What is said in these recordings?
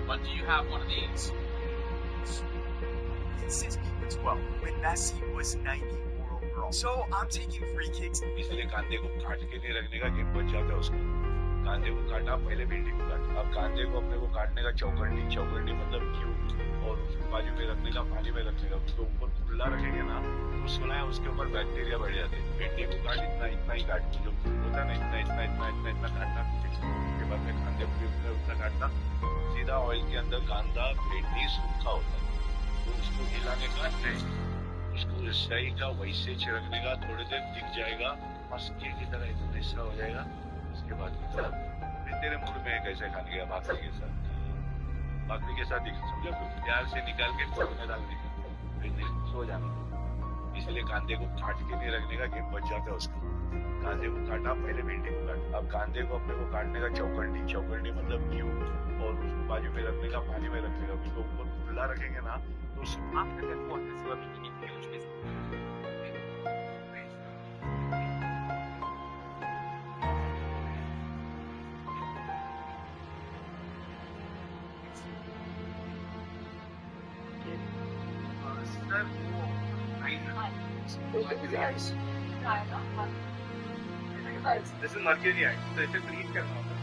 But do you have one of these? Since he was 12, when Messi was 94 overall. So I'm taking free kicks. इसलिए कांधे को काट के नहीं रखने का गेम बच जाता है उसका। कांधे को काटा, पहले बिल्डिंग को काटा। अब कांधे को अपने को काटने का चौकड़नी मतलब क्यों, और उसको बाजू में रखने का, पानी में रखने का। उसको ऊपर खुला रखेंगे ना तो सुना है उसके ऊपर बैक्टीरिया बढ़ जाते हैं। भिंडी को काट इतना ही काट, जो होता है ना इतना काटना। उसके बाद में कांधे को उतना काटना, सीधा ऑयल के अंदर कांदा भिंडी सूखा होता है, तो उसको हिलाने का नहीं, उसको सही का वैसे छिड़कने का, थोड़ी देर दिख जाएगा, मस्के की तरह ऐसा हो जाएगा। उसके बाद तेरे मूड में कैसे खाने का, भाकरी के साथ समझो, प्यार से निकाल के कोट में डालने का, फिर सो जाना। इसलिए कांधे को काट के नहीं रखने का गेम बच जाता है उसका। कांधे को काटा, पहले भिंडी को काटा। अब कांधे को अपने को काटने का चौकड़नी मतलब क्यों, और उसको बाजू में रखने का, पानी में रखने का। उसको ऊपर खुला रखेंगे ना तो After that one, this is what we need to do, which is This is mercury ice, so इसे treat करना होता है।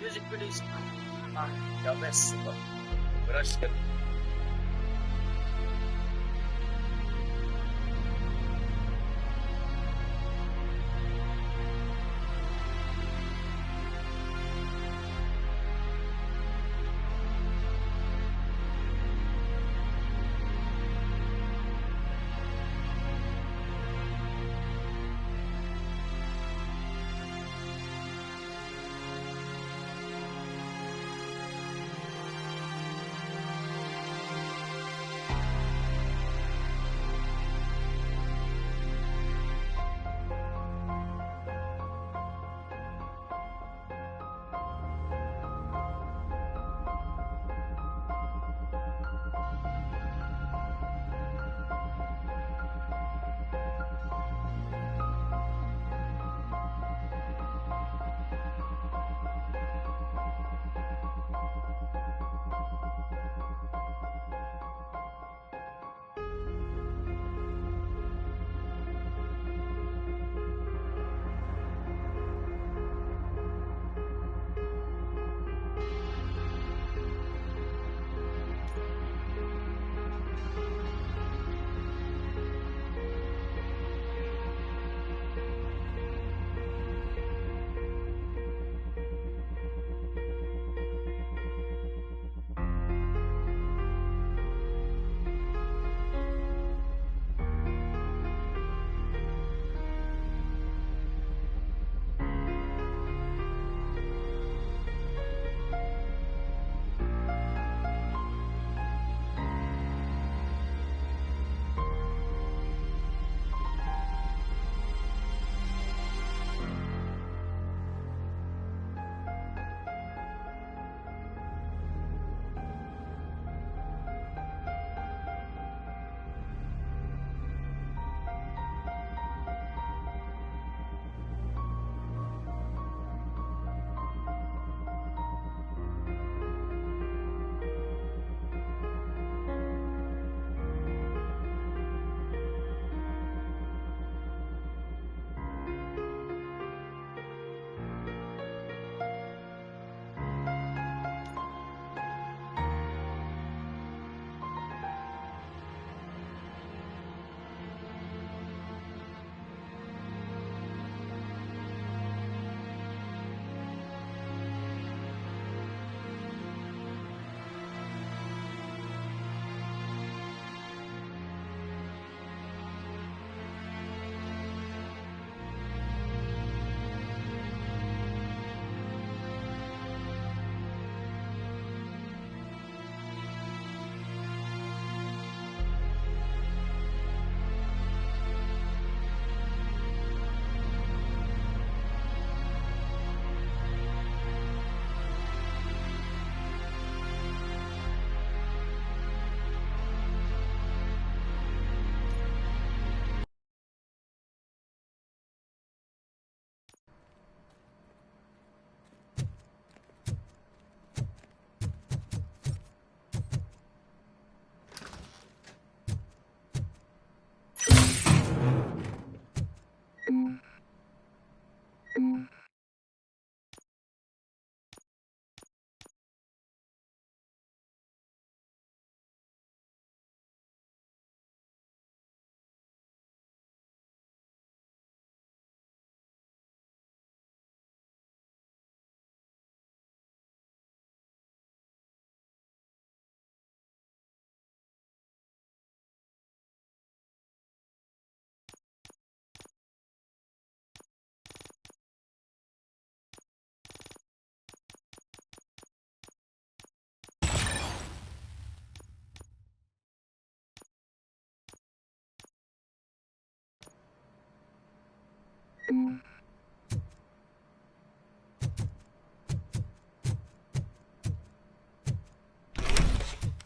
music producer. ब्रश कर।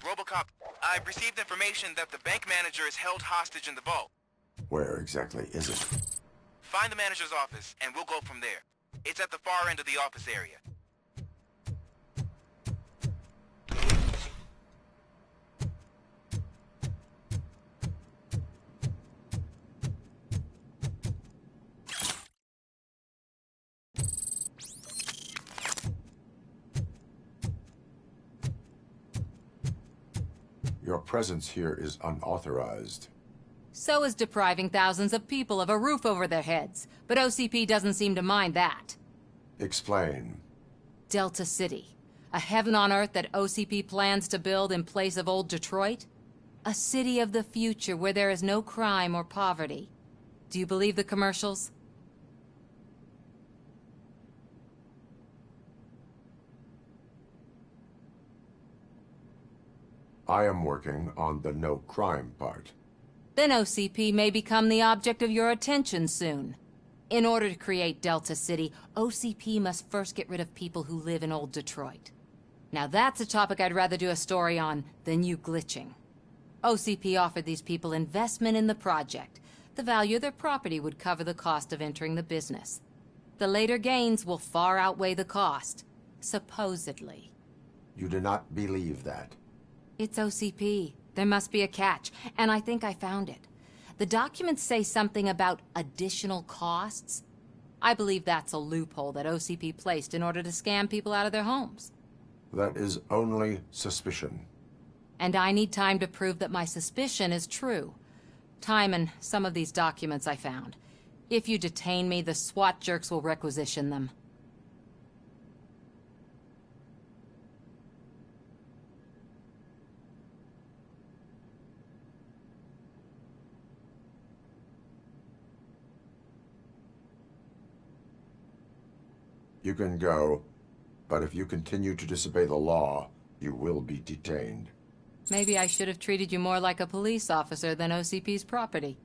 Robocop, I've received information that the bank manager is held hostage in the vault. Where exactly is it? Find the manager's office, and we'll go from there. It's at the far end of the office area. Your presence here is unauthorized. So is depriving thousands of people of a roof over their heads. But OCP doesn't seem to mind that. Explain. Delta City. A heaven on earth that OCP plans to build in place of old Detroit? A city of the future where there is no crime or poverty. Do you believe the commercials? I am working on the no crime part. Then OCP may become the object of your attention soon. In order to create Delta City, OCP must first get rid of people who live in old Detroit. Now that's a topic I'd rather do a story on than you glitching. OCP offered these people investment in the project. The value of their property would cover the cost of entering the business. The later gains will far outweigh the cost, supposedly. You do not believe that? It's OCP. There must be a catch, and I think I found it. The documents say something about additional costs. I believe that's a loophole that OCP placed in order to scam people out of their homes. That is only suspicion. And I need time to prove that my suspicion is true. Time and some of these documents I found. If you detain me, the SWAT jerks will requisition them. You can go, but if you continue to disobey the law, you will be detained. Maybe I should have treated you more like a police officer than OCP's property.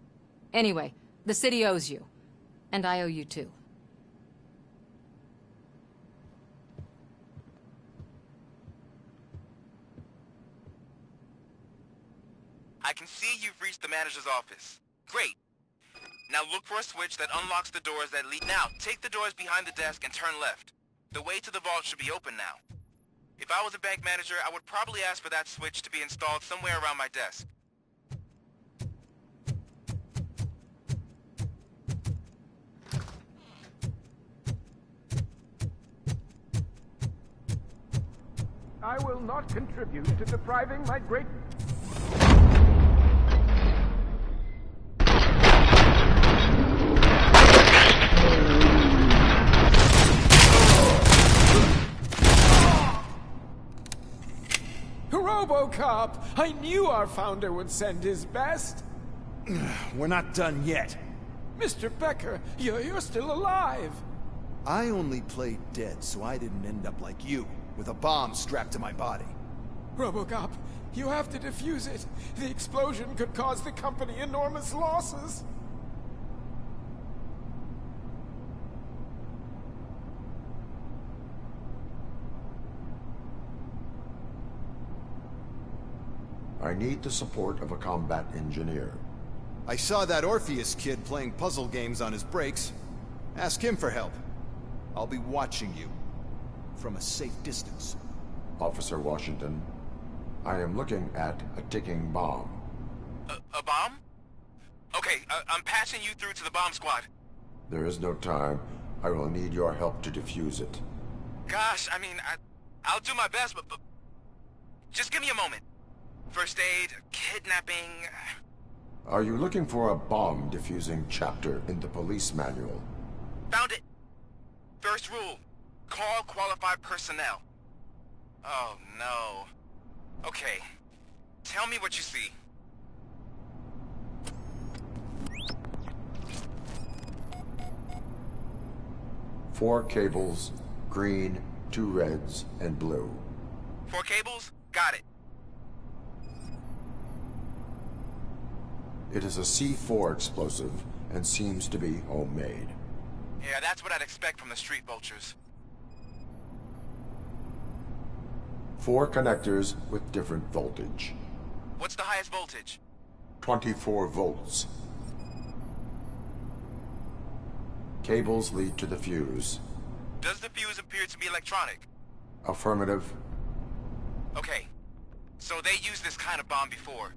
Anyway, the city owes you. And I owe you too. I can see you've reached the manager's office. Great. Now look for a switch that unlocks the doors that lead... Now, take the doors behind the desk and turn left. The way to the vault should be open now. If I was a bank manager, I would probably ask for that switch to be installed somewhere around my desk. I will not contribute to depriving my great... Robocop! I knew our founder would send his best. We're not done yet. Mr. Becker, you're still alive. I only played dead so I didn't end up like you, with a bomb strapped to my body. Robocop, you have to defuse it. The explosion could cause the company enormous losses. I need the support of a combat engineer. I saw that Orpheus kid playing puzzle games on his breaks. Ask him for help. I'll be watching you. From a safe distance. Officer Washington, I am looking at a ticking bomb. A bomb? Okay, I'm passing you through to the bomb squad. There is no time. I will need your help to defuse it. Gosh, I mean, I'll do my best, but just give me a moment. First aid, kidnapping... Are you looking for a bomb defusing chapter in the police manual? Found it. First rule, call qualified personnel. Oh, no. Okay, tell me what you see. Four cables, green, 2 reds, and blue. 4 cables? Got it. It is a C4 explosive and seems to be homemade. Yeah, that's what I'd expect from the street vultures. 4 connectors with different voltage. What's the highest voltage? 24 volts. Cables lead to the fuse. Does the fuse appear to be electronic? Affirmative. Okay. So they used this kind of bomb before.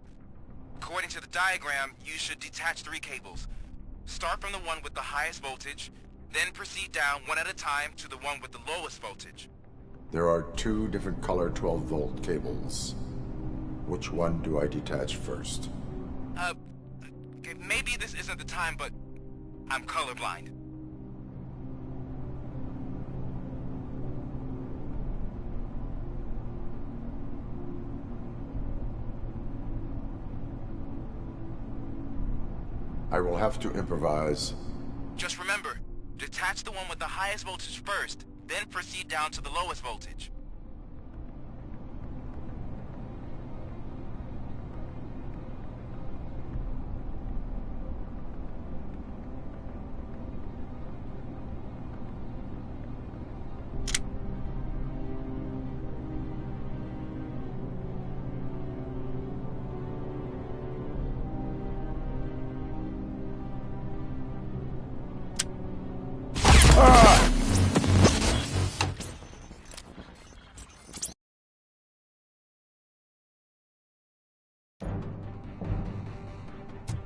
According to the diagram, you should detach 3 cables. Start from the one with the highest voltage, then proceed down one at a time to the one with the lowest voltage. There are 2 different color 12-volt cables. Which one do I detach first? Okay, maybe this isn't the time, but I'm colorblind. I will have to improvise. Just remember, detach the one with the highest voltage first, then proceed down to the lowest voltage.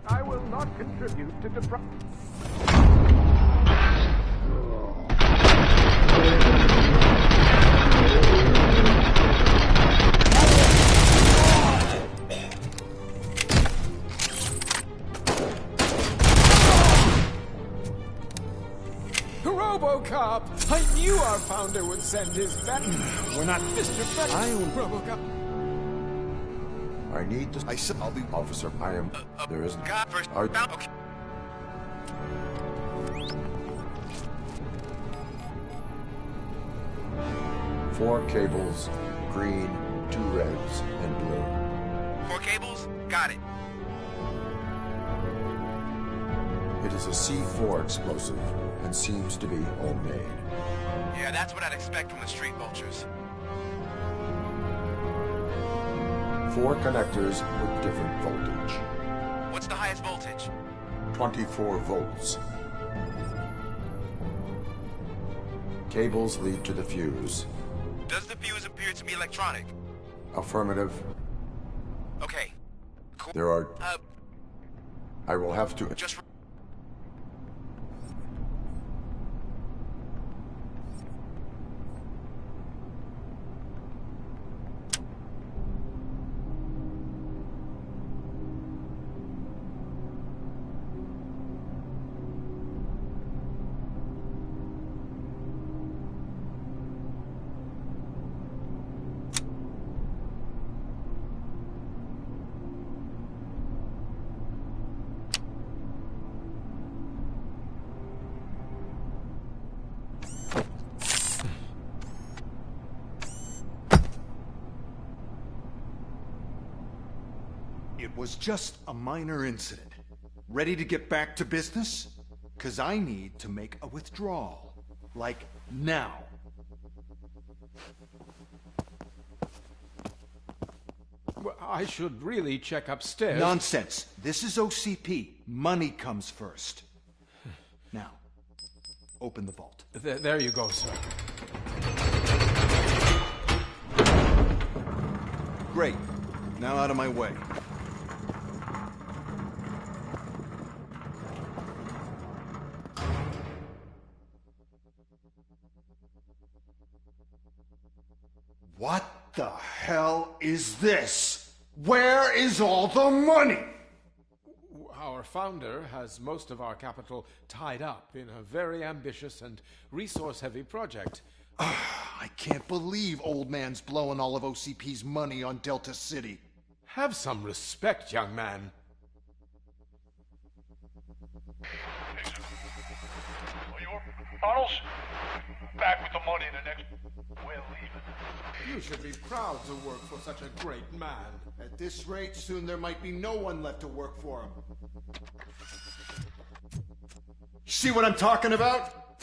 I will not contribute to Robocop! I knew our founder would send his vet. We're not Mr. Vet. I own Robocop. I need to... I'll be... Officer, I am... There is... God first. Are... Okay. Four cables, green, 2 reds, and blue. 4 cables? Got it. It is a C4 explosive and seems to be homemade. Yeah, that's what I'd expect from the street vultures. 4 connectors with different voltage. What's the highest voltage? 24 volts. Cables lead to the fuse. Does the fuse appear to be electronic? Affirmative. Okay. Cool. There are... I will have to... Just... It was just a minor incident. Ready to get back to business? 'Cause I need to make a withdrawal. Like, now. Well, I should really check upstairs. Nonsense. This is OCP. Money comes first. Now, open the vault. There you go, sir. Great. Now out of my way. What the hell is this? Where is all the money? Our founder has most of our capital tied up in a very ambitious and resource-heavy project. I can't believe old man's blowing all of OCP's money on Delta City. Have some respect, young man. Arnold's back with the money in the next... We're leaving. You should be proud to work for such a great man. At this rate, soon there might be no one left to work for him. See what I'm talking about?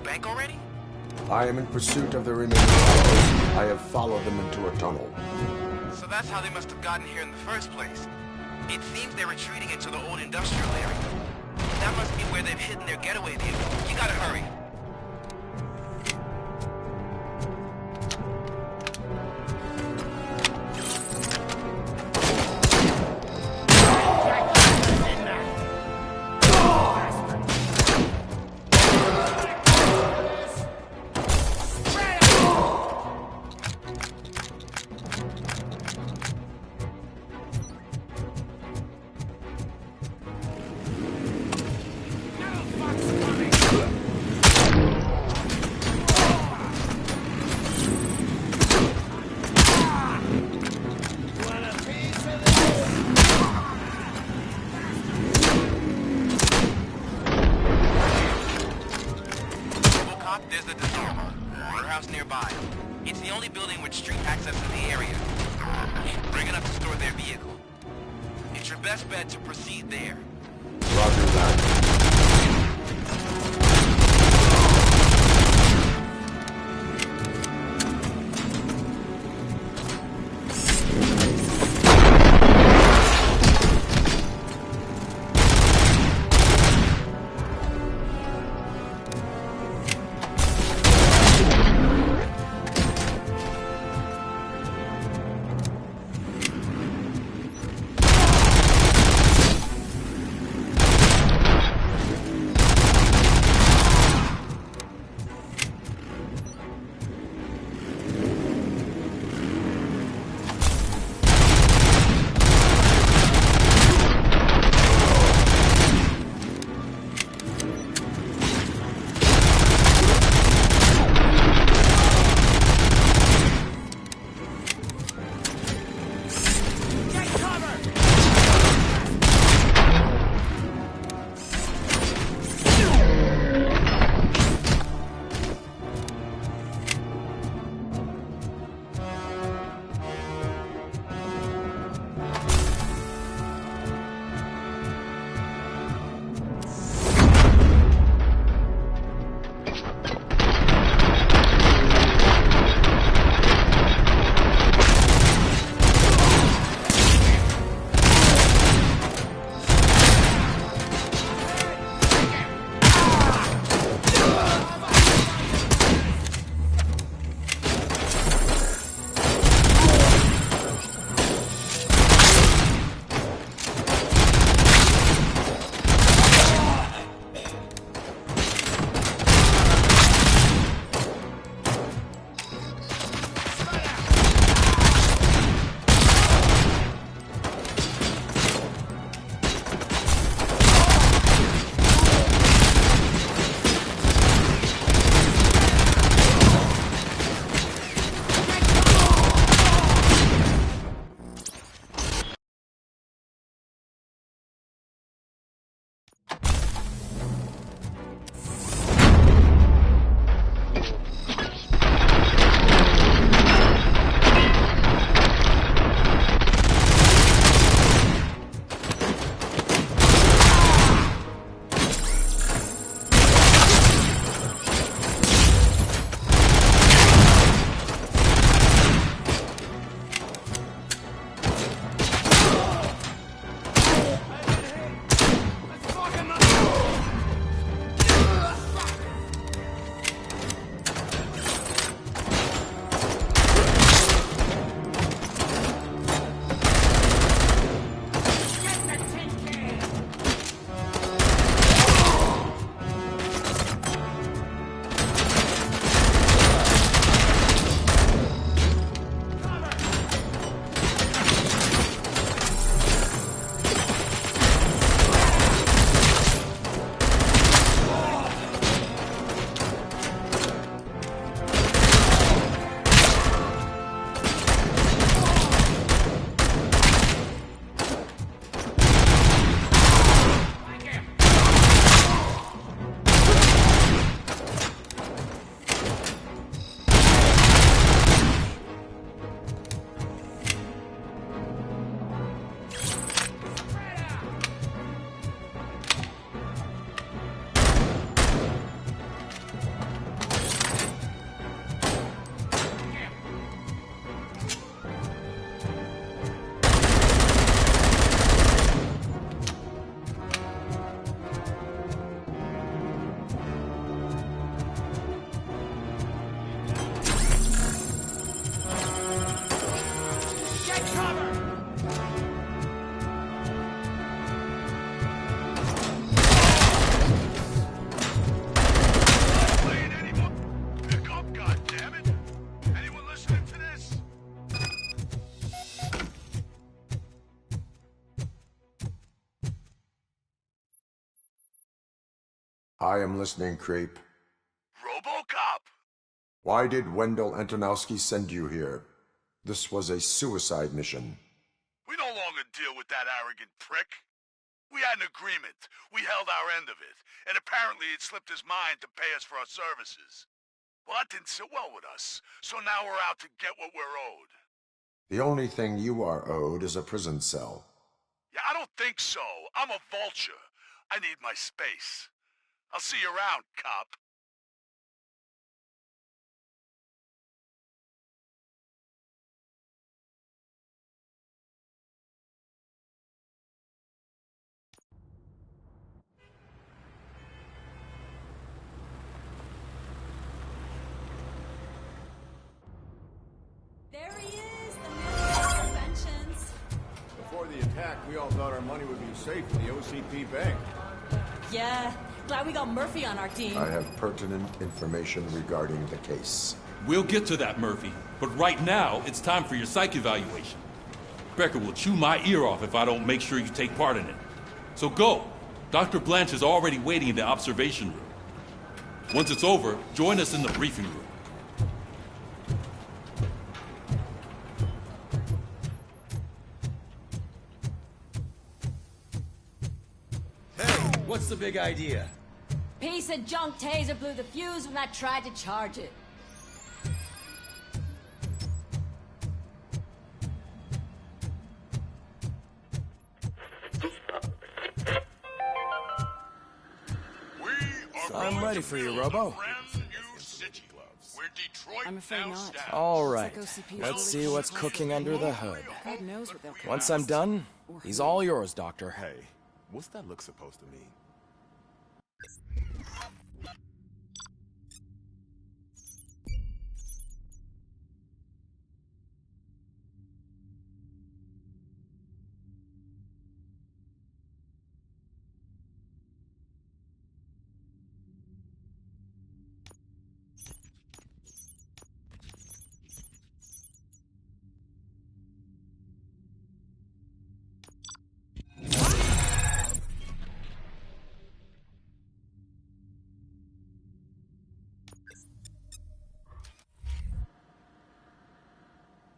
bank already? I am in pursuit of the remaining robbers. I have followed them into a tunnel. So that's how they must have gotten here in the first place. It seems they're retreating into the old industrial area. That must be where they've hidden their getaway vehicle. You gotta hurry. Robocop, there's the disarmer. Warehouse nearby. It's the only building with street access to the area. Bring it up to store their vehicle. It's your best bet to proceed there. Roger that. I am listening, creep. Robocop! Why did Wendell Antonowski send you here? This was a suicide mission. We no longer deal with that arrogant prick. We had an agreement. We held our end of it, and apparently it slipped his mind to pay us for our services. Well, that didn't sit well with us, so now we're out to get what we're owed. The only thing you are owed is a prison cell. Yeah, I don't think so. I'm a vulture. I need my space. I'll see you around, cop. There he is, the man of inventions. Before the attack, we all thought our money would be safe in the OCP bank. Yeah, glad we got Murphy on our team. I have pertinent information regarding the case. We'll get to that, Murphy. But right now, it's time for your psych evaluation. Becker will chew my ear off if I don't make sure you take part in it. So go. Dr. Blanche is already waiting in the observation room. Once it's over, join us in the briefing room. What's the big idea? Piece of junk taser blew the fuse when I tried to charge it. I'm ready for you, Robo. I'm afraid not. All right, let's see what's cooking under the hood. God knows what they'll come Once out I'm with. done, he's all yours, Doctor. Hey, what's that look supposed to mean?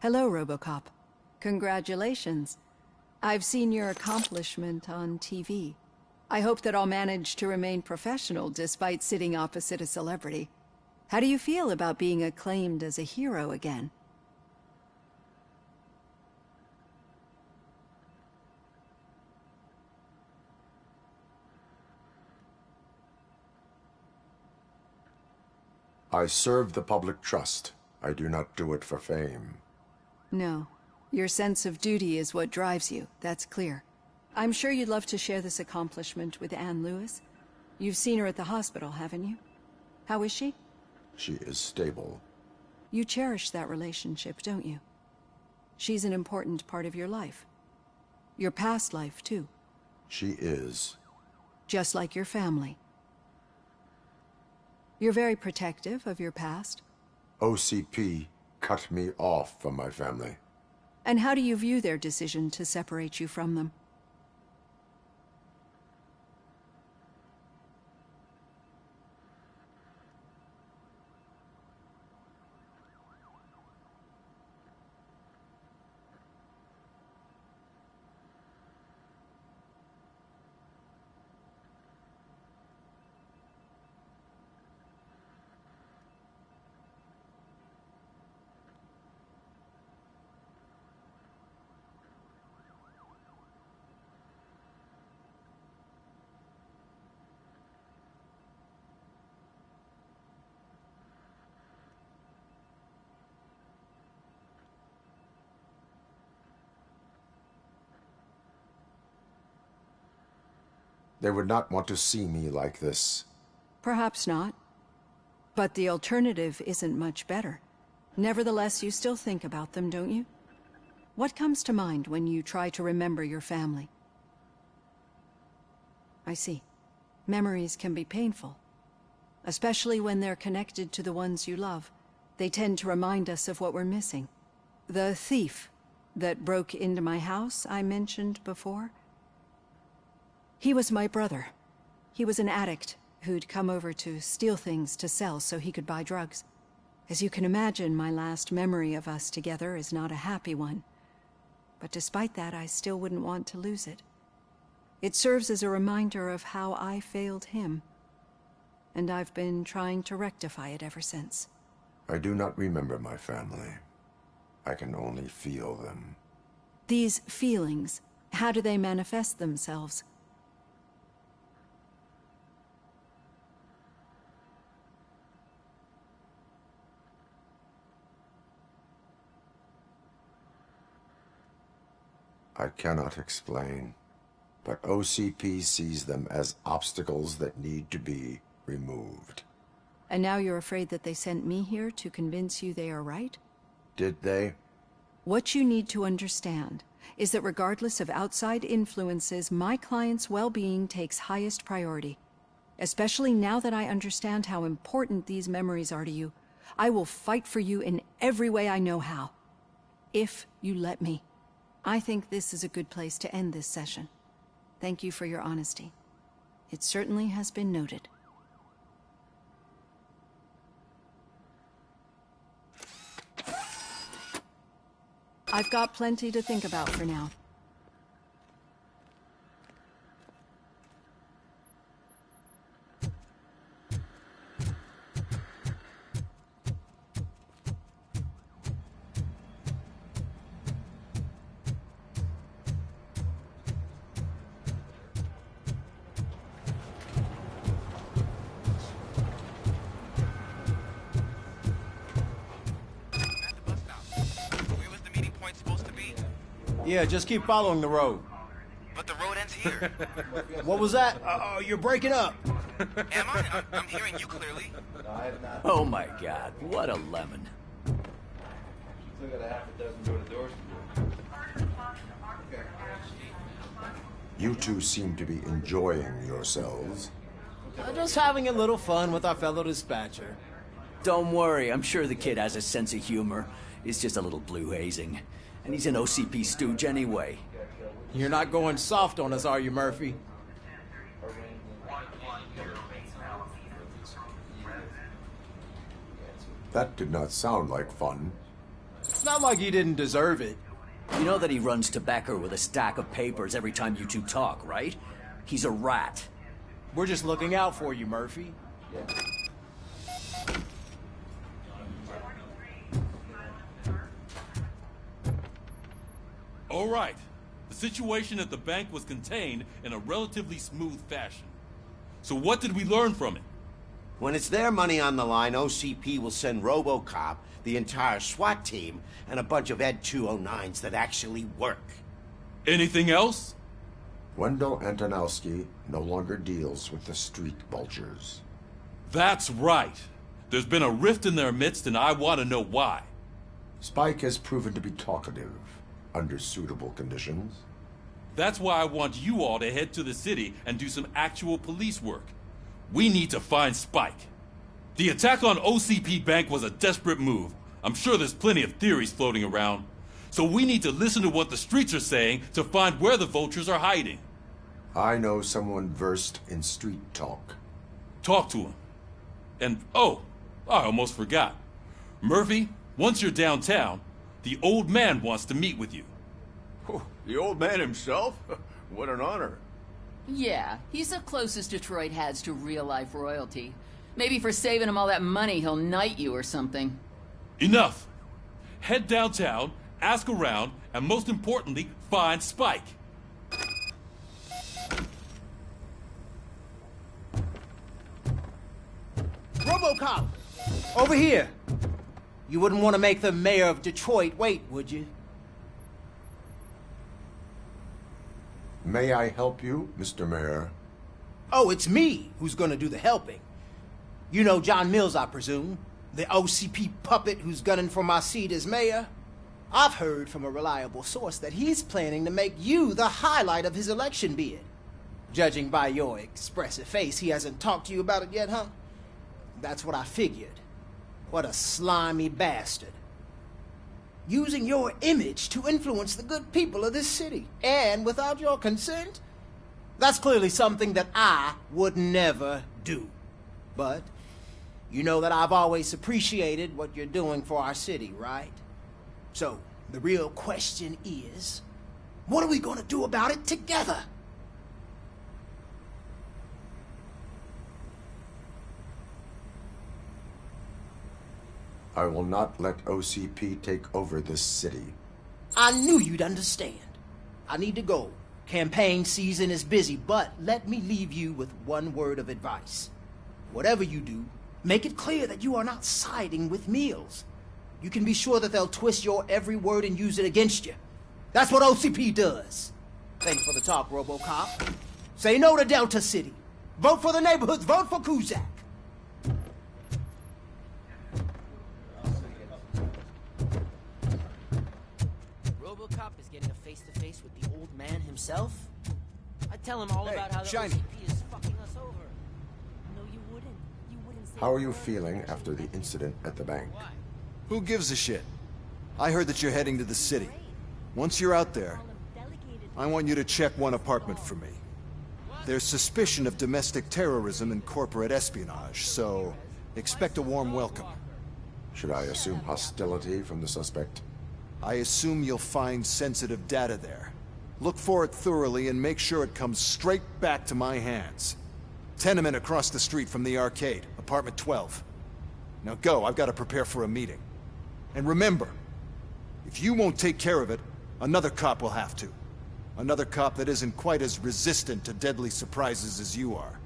Hello, Robocop. Congratulations. I've seen your accomplishment on TV. I hope that I'll manage to remain professional despite sitting opposite a celebrity. How do you feel about being acclaimed as a hero again? I serve the public trust. I do not do it for fame. No. Your sense of duty is what drives you, that's clear. I'm sure you'd love to share this accomplishment with Anne Lewis. You've seen her at the hospital, haven't you? How is she? She is stable. You cherish that relationship, don't you? She's an important part of your life. Your past life, too. She is. Just like your family. You're very protective of your past. OCP cut me off from my family. And how do you view their decision to separate you from them? They would not want to see me like this. Perhaps not. But the alternative isn't much better. Nevertheless, you still think about them, don't you? What comes to mind when you try to remember your family? I see. Memories can be painful. Especially when they're connected to the ones you love. They tend to remind us of what we're missing. The thief that broke into my house I mentioned before? He was my brother. He was an addict, who'd come over to steal things to sell so he could buy drugs. As you can imagine, my last memory of us together is not a happy one. But despite that, I still wouldn't want to lose it. It serves as a reminder of how I failed him. And I've been trying to rectify it ever since. I do not remember my family. I can only feel them. These feelings, how do they manifest themselves? I cannot explain, but OCP sees them as obstacles that need to be removed. And now you're afraid that they sent me here to convince you they are right? Did they? What you need to understand is that regardless of outside influences, my client's well-being takes highest priority. Especially now that I understand how important these memories are to you, I will fight for you in every way I know how. If you let me. I think this is a good place to end this session. Thank you for your honesty. It certainly has been noted. I've got plenty to think about for now. Yeah, just keep following the road. But the road ends here. What was that? You're breaking up. Am I? I'm hearing you clearly. Oh my God, what a lemon. You two seem to be enjoying yourselves. Just having a little fun with our fellow dispatcher. Don't worry, I'm sure the kid has a sense of humor. It's just a little blue hazing. And he's an OCP stooge anyway. You're not going soft on us, are you, Murphy? That did not sound like fun. It's not like he didn't deserve it. You know that he runs to Becker with a stack of papers every time you two talk, right? He's a rat. We're just looking out for you, Murphy. All right. The situation at the bank was contained in a relatively smooth fashion. So what did we learn from it? When it's their money on the line, OCP will send Robocop, the entire SWAT team, and a bunch of Ed 209s that actually work. Anything else? Wendell Antonowski no longer deals with the street vultures. That's right. There's been a rift in their midst, and I want to know why. Spike has proven to be talkative, under suitable conditions. That's why I want you all to head to the city and do some actual police work. We need to find Spike. The attack on OCP Bank was a desperate move. I'm sure there's plenty of theories floating around. So we need to listen to what the streets are saying to find where the vultures are hiding. I know someone versed in street talk. Talk to him. And, oh, I almost forgot. Murphy, once you're downtown, the old man wants to meet with you. Oh, the old man himself? What an honor. Yeah, he's the closest Detroit has to real-life royalty. Maybe for saving him all that money, he'll knight you or something. Enough! Head downtown, ask around, and most importantly, find Spike. Robocop! Over here! You wouldn't want to make the mayor of Detroit wait, would you? May I help you, Mr. Mayor? Oh, it's me who's gonna do the helping. You know John Mills, I presume? The OCP puppet who's gunning for my seat as mayor? I've heard from a reliable source that he's planning to make you the highlight of his election bid. Judging by your expressive face, he hasn't talked to you about it yet, huh? That's what I figured. What a slimy bastard. Using your image to influence the good people of this city, and without your consent? That's clearly something that I would never do. But you know that I've always appreciated what you're doing for our city, right? So, the real question is, what are we gonna do about it together? I will not let OCP take over this city. I knew you'd understand. I need to go. Campaign season is busy, but let me leave you with one word of advice. Whatever you do, make it clear that you are not siding with Mills. You can be sure that they'll twist your every word and use it against you. That's what OCP does. Thanks for the talk, Robocop. Say no to Delta City. Vote for the neighborhoods. Vote for Kuzak. Robocop is getting a face-to-face with the old man himself? I'd tell him all about how the Shiny. OCP is fucking us over. No, you wouldn't. You wouldn't say How are you feeling after the incident at the bank? Who gives a shit? I heard that you're heading to the city. Once you're out there, I want you to check one apartment for me. There's suspicion of domestic terrorism and corporate espionage, so expect a warm welcome. Should I assume hostility from the suspect? I assume you'll find sensitive data there. Look for it thoroughly and make sure it comes straight back to my hands. Tenement across the street from the arcade, apartment 12. Now go, I've got to prepare for a meeting. And remember, if you won't take care of it, another cop will have to. Another cop that isn't quite as resistant to deadly surprises as you are.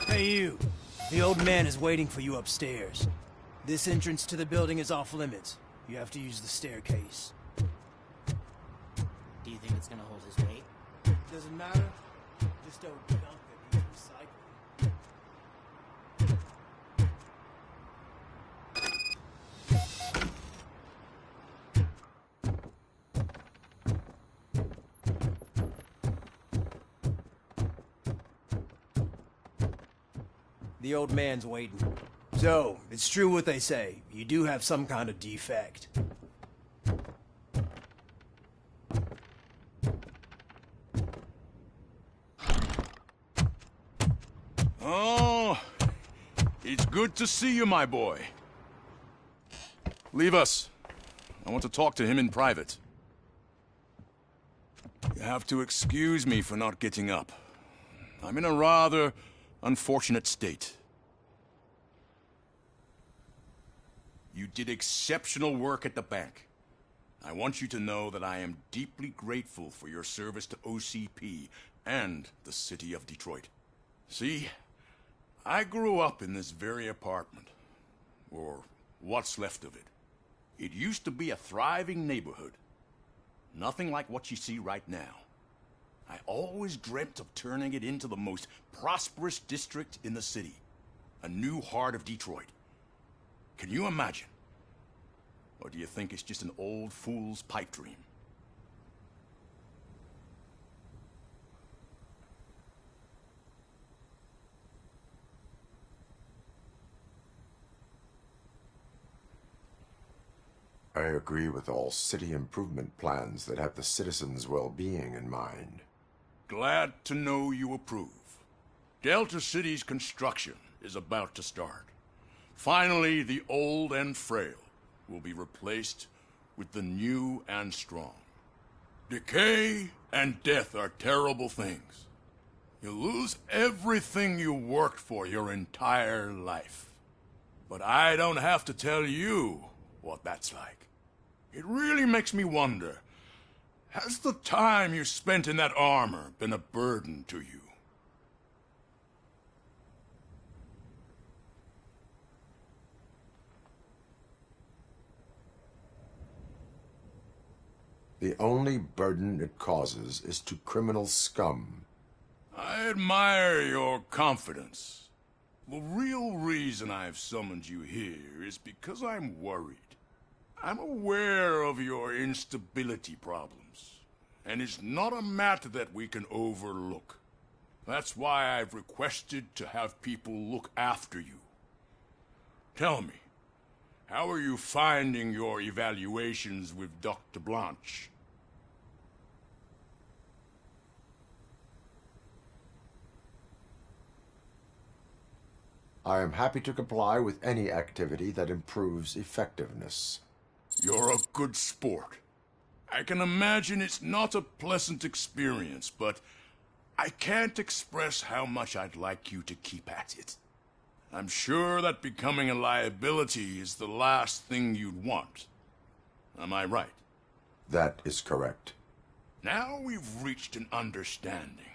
Hey you, the old man is waiting for you upstairs. This entrance to the building is off limits. You have to use the staircase. Do you think it's gonna hold his weight? Doesn't matter. Just don't dump it. Use recycling. The old man's waiting. So, it's true what they say. You do have some kind of defect. Oh, it's good to see you, my boy. Leave us. I want to talk to him in private. You have to excuse me for not getting up. I'm in a rather unfortunate state. You did exceptional work at the bank. I want you to know that I am deeply grateful for your service to OCP and the city of Detroit. See, I grew up in this very apartment, or what's left of it. It used to be a thriving neighborhood. Nothing like what you see right now. I always dreamt of turning it into the most prosperous district in the city. A new heart of Detroit. Can you imagine? Or do you think it's just an old fool's pipe dream? I agree with all city improvement plans that have the citizens' well-being in mind. Glad to know you approve. Delta City's construction is about to start. Finally, the old and frail will be replaced with the new and strong. Decay and death are terrible things. You lose everything you worked for your entire life. But I don't have to tell you what that's like. It really makes me wonder, has the time you spent in that armor been a burden to you? The only burden it causes is to criminal scum. I admire your confidence. The real reason I've summoned you here is because I'm worried. I'm aware of your instability problems, and it's not a matter that we can overlook. That's why I've requested to have people look after you. Tell me, how are you finding your evaluations with Dr. Blanche? I am happy to comply with any activity that improves effectiveness. You're a good sport. I can imagine it's not a pleasant experience, but I can't express how much I'd like you to keep at it. I'm sure that becoming a liability is the last thing you'd want. Am I right? That is correct. Now we've reached an understanding.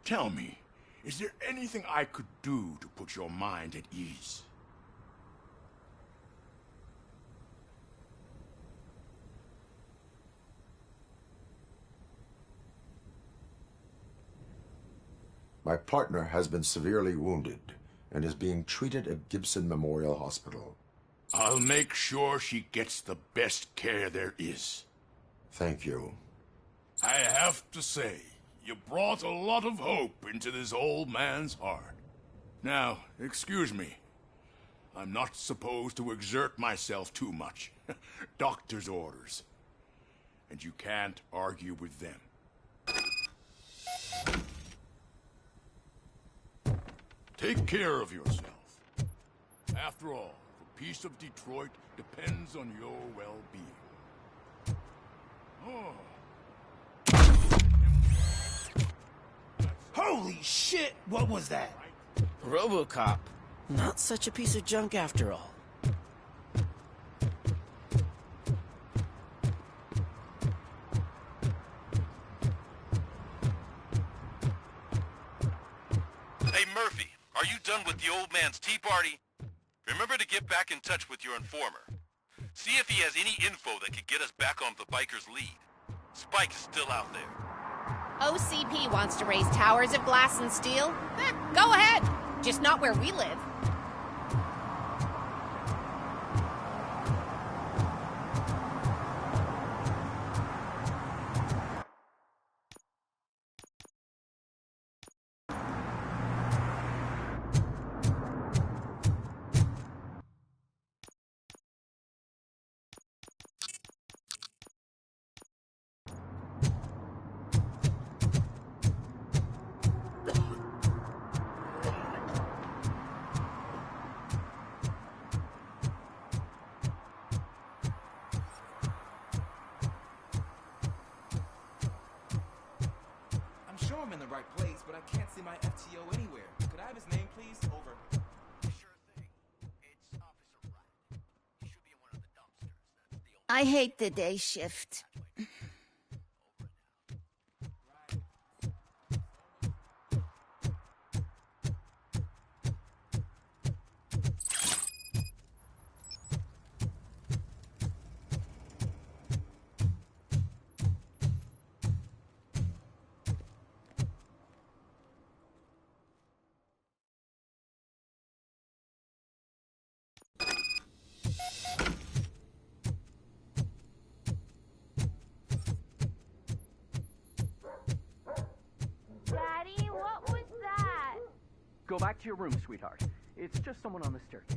Tell me, is there anything I could do to put your mind at ease? My partner has been severely wounded and is being treated at Gibson Memorial Hospital. I'll make sure she gets the best care there is. Thank you. I have to say, you brought a lot of hope into this old man's heart. Now, excuse me. I'm not supposed to exert myself too much. Doctor's orders. And you can't argue with them. Take care of yourself. After all, the peace of Detroit depends on your well-being. Oh. Holy shit! What was that? Robocop. Not such a piece of junk after all. Hey, Murphy, are you done with the old man's tea party? Remember to get back in touch with your informer. See if he has any info that could get us back on the biker's lead. Spike is still out there. OCP wants to raise towers of glass and steel? Go ahead. Just not where we live. I'm sure I'm in the right place, but I can't see my FTO anywhere. Could I have his name, please? Over. Sure thing. It's Officer Rat. He should be in one of the dumpsters. That's the only... I hate the day shift. Daddy, what was that? Go back to your room, sweetheart. It's just someone on the staircase.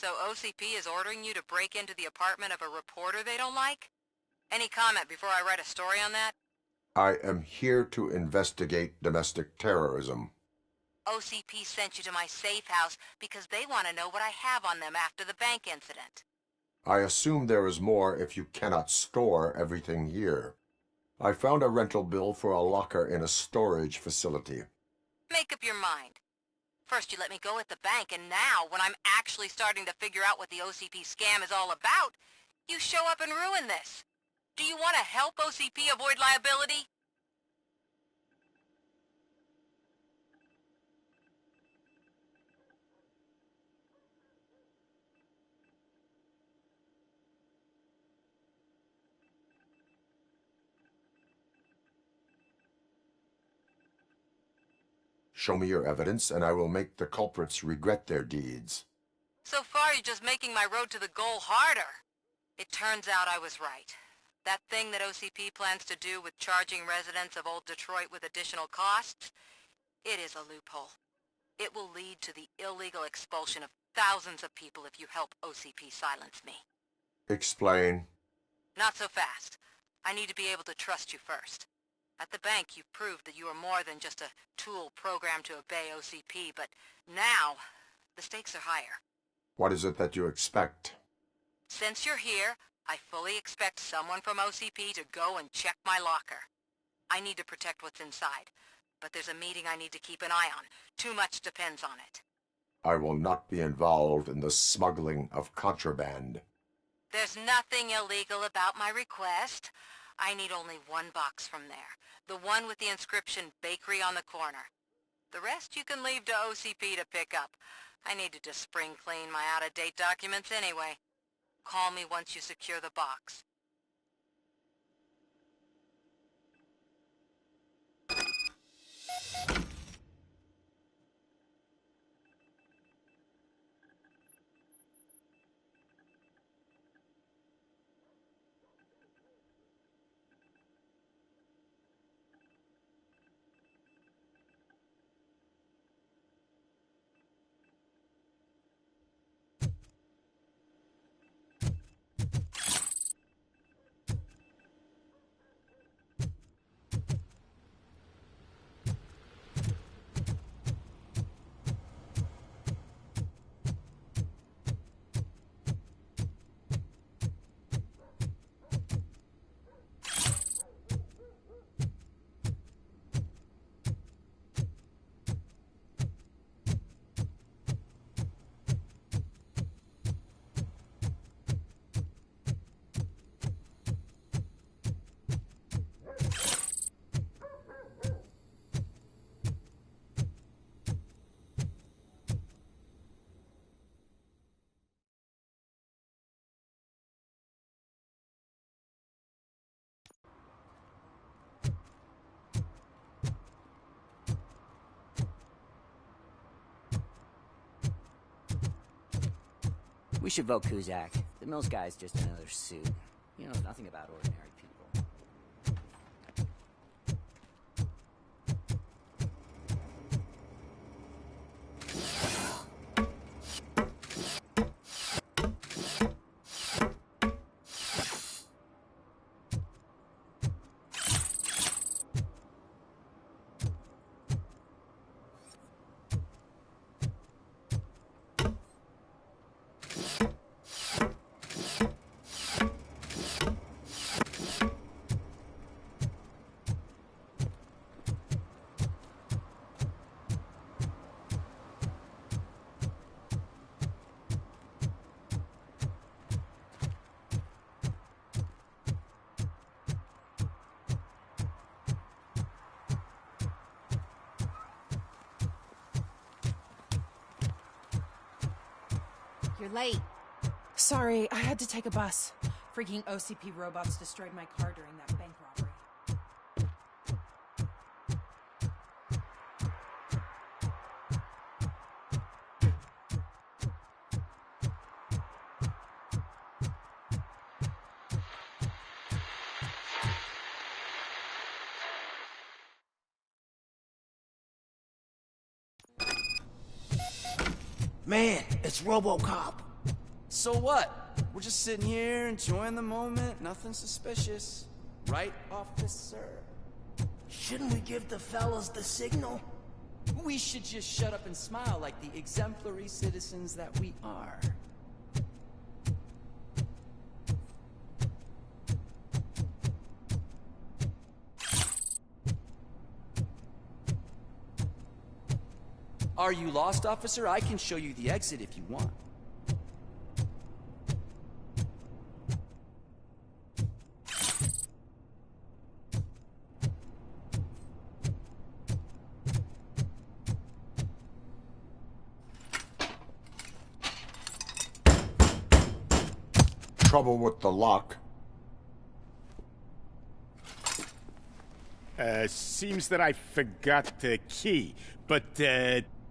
So OCP is ordering you to break into the apartment of a reporter they don't like? Any comment before I write a story on that? I am here to investigate domestic terrorism. OCP sent you to my safe house because they want to know what I have on them after the bank incident. I assume there is more if you cannot store everything here. I found a rental bill for a locker in a storage facility. Make up your mind. First you let me go at the bank, and now, when I'm actually starting to figure out what the OCP scam is all about, you show up and ruin this. Do you want to help OCP avoid liability? Show me your evidence, and I will make the culprits regret their deeds. So far, you're just making my road to the goal harder. It turns out I was right. That thing that OCP plans to do with charging residents of Old Detroit with additional costs, it is a loophole. It will lead to the illegal expulsion of thousands of people if you help OCP silence me. Explain. Not so fast. I need to be able to trust you first. At the bank, you've proved that you are more than just a tool programmed to obey OCP, but now, the stakes are higher. What is it that you expect? Since you're here, I fully expect someone from OCP to go and check my locker. I need to protect what's inside, but there's a meeting I need to keep an eye on. Too much depends on it. I will not be involved in the smuggling of contraband. There's nothing illegal about my request. I need only one box from there. The one with the inscription Bakery on the corner. The rest you can leave to OCP to pick up. I need to just spring clean my out-of-date documents anyway. Call me once you secure the box. We should vote Kuzak. The Mills guy's just another suit. He knows nothing about ordinary people. You're late. Sorry, I had to take a bus. Freaking OCP robots destroyed my car during that bank robbery. Man, it's Robocop. So what? We're just sitting here enjoying the moment, nothing suspicious. Right, officer? Shouldn't we give the fellas the signal? We should just shut up and smile like the exemplary citizens that we are. Are you lost, officer? I can show you the exit if you want. Trouble with the lock. Seems that I forgot the key, but,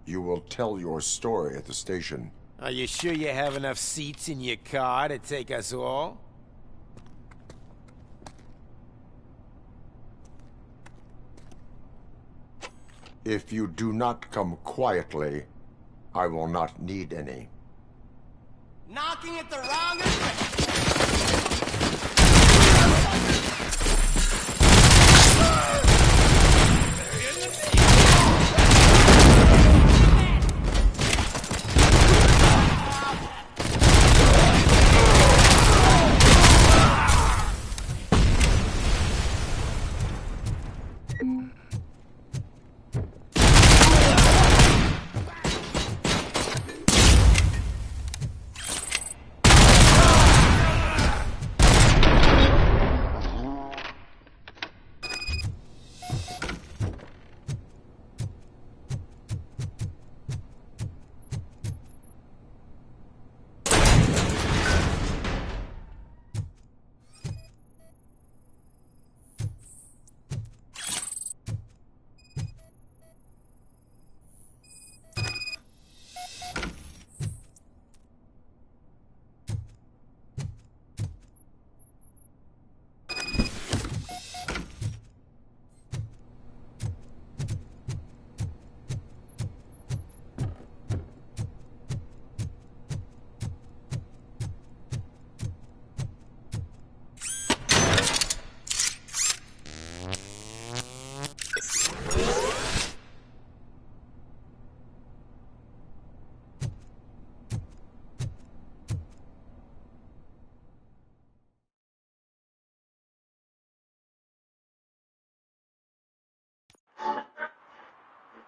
You will tell your story at the station. Are you sure you have enough seats in your car to take us all? If you do not come quietly, I will not need any. Knocking at the wrong address!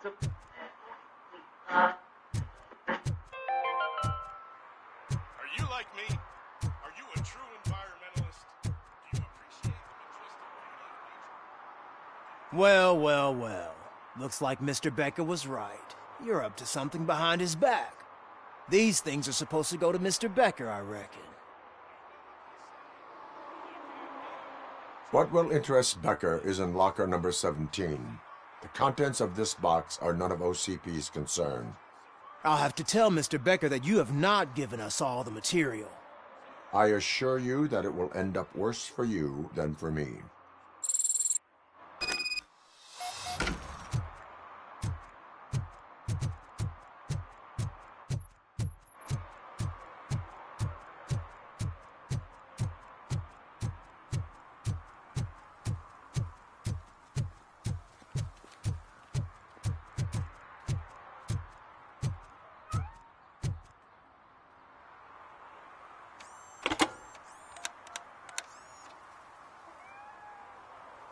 Are you like me? Are you a true environmentalist? Do you appreciate the majestic beauty of nature? Well. Looks like Mr. Becker was right. You're up to something behind his back. These things are supposed to go to Mr. Becker, I reckon. What will interest Becker is in locker number 17. The contents of this box are none of OCP's concern. I'll have to tell Mr. Becker that you have not given us all the material. I assure you that it will end up worse for you than for me.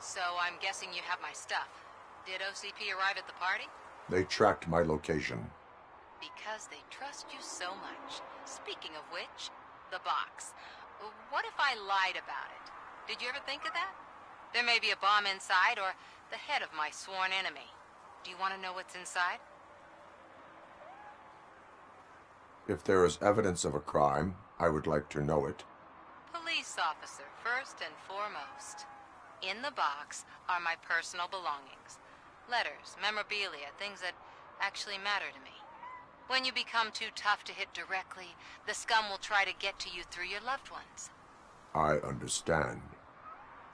So I'm guessing you have my stuff. Did OCP arrive at the party? They tracked my location. Because they trust you so much. Speaking of which, the box. What if I lied about it? Did you ever think of that? There may be a bomb inside or the head of my sworn enemy. Do you want to know what's inside? If there is evidence of a crime, I would like to know it. Police officer, first and foremost. In the box are my personal belongings. Letters, memorabilia, things that actually matter to me. When you become too tough to hit directly, the scum will try to get to you through your loved ones. I understand.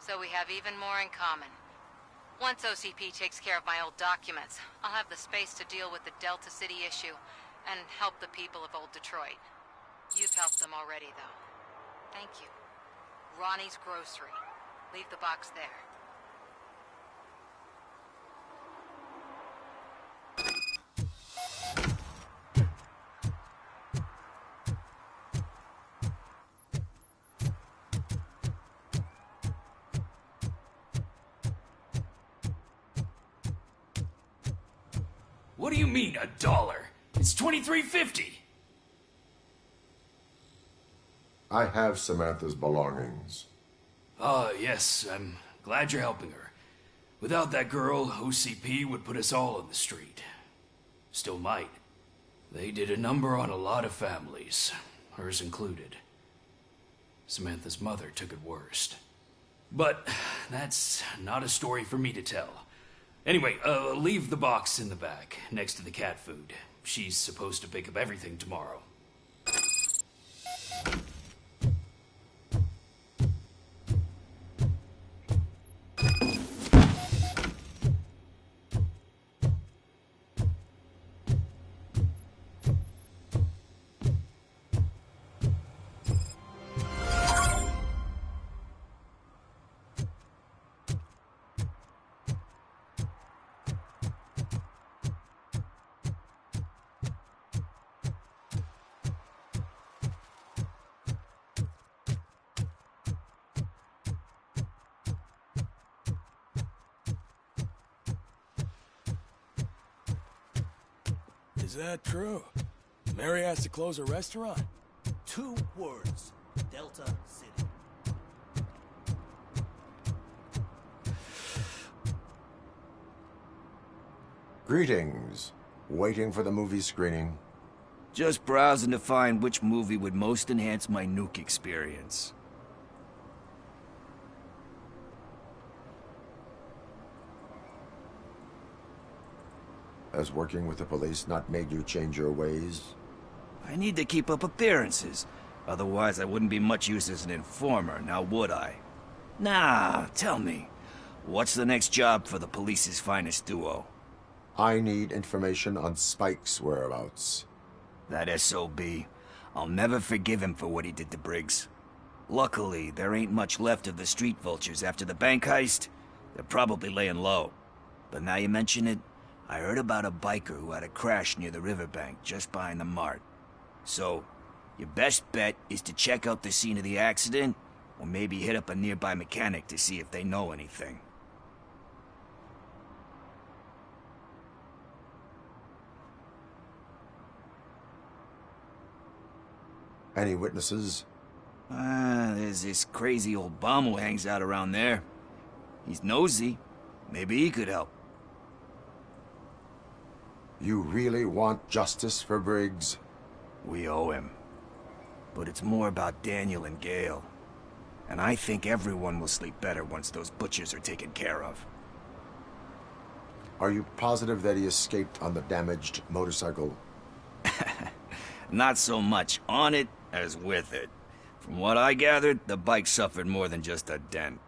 So we have even more in common. Once OCP takes care of my old documents, I'll have the space to deal with the Delta City issue and help the people of Old Detroit. You've helped them already, though. Thank you. Ronnie's Grocery. Leave the box there. What do you mean, $1? It's $23.50. I have Samantha's belongings. Yes, I'm glad you're helping her. Without that girl, OCP would put us all on the street. Still might. They did a number on a lot of families, hers included. Samantha's mother took it worst. But that's not a story for me to tell. Anyway, leave the box in the back, next to the cat food. She's supposed to pick up everything tomorrow. Is that true? Mary has to close a restaurant? 2 words. Delta City. Greetings. Waiting for the movie screening. Just browsing to find which movie would most enhance my nuke experience. Has working with the police not made you change your ways? I need to keep up appearances. Otherwise, I wouldn't be much use as an informer, now would I? Nah, tell me. What's the next job for the police's finest duo? I need information on Spike's whereabouts. That SOB. I'll never forgive him for what he did to Briggs. Luckily, there ain't much left of the street vultures after the bank heist. They're probably laying low. But now you mention it, I heard about a biker who had a crash near the riverbank just behind the mart. So, your best bet is to check out the scene of the accident, or maybe hit up a nearby mechanic to see if they know anything. Any witnesses? There's this crazy old bum who hangs out around there. He's nosy. Maybe he could help. You really want justice for Briggs? We owe him. But it's more about Daniel and Gale. And I think everyone will sleep better once those butchers are taken care of. Are you positive that he escaped on the damaged motorcycle? Not so much on it as with it. From what I gathered, the bike suffered more than just a dent.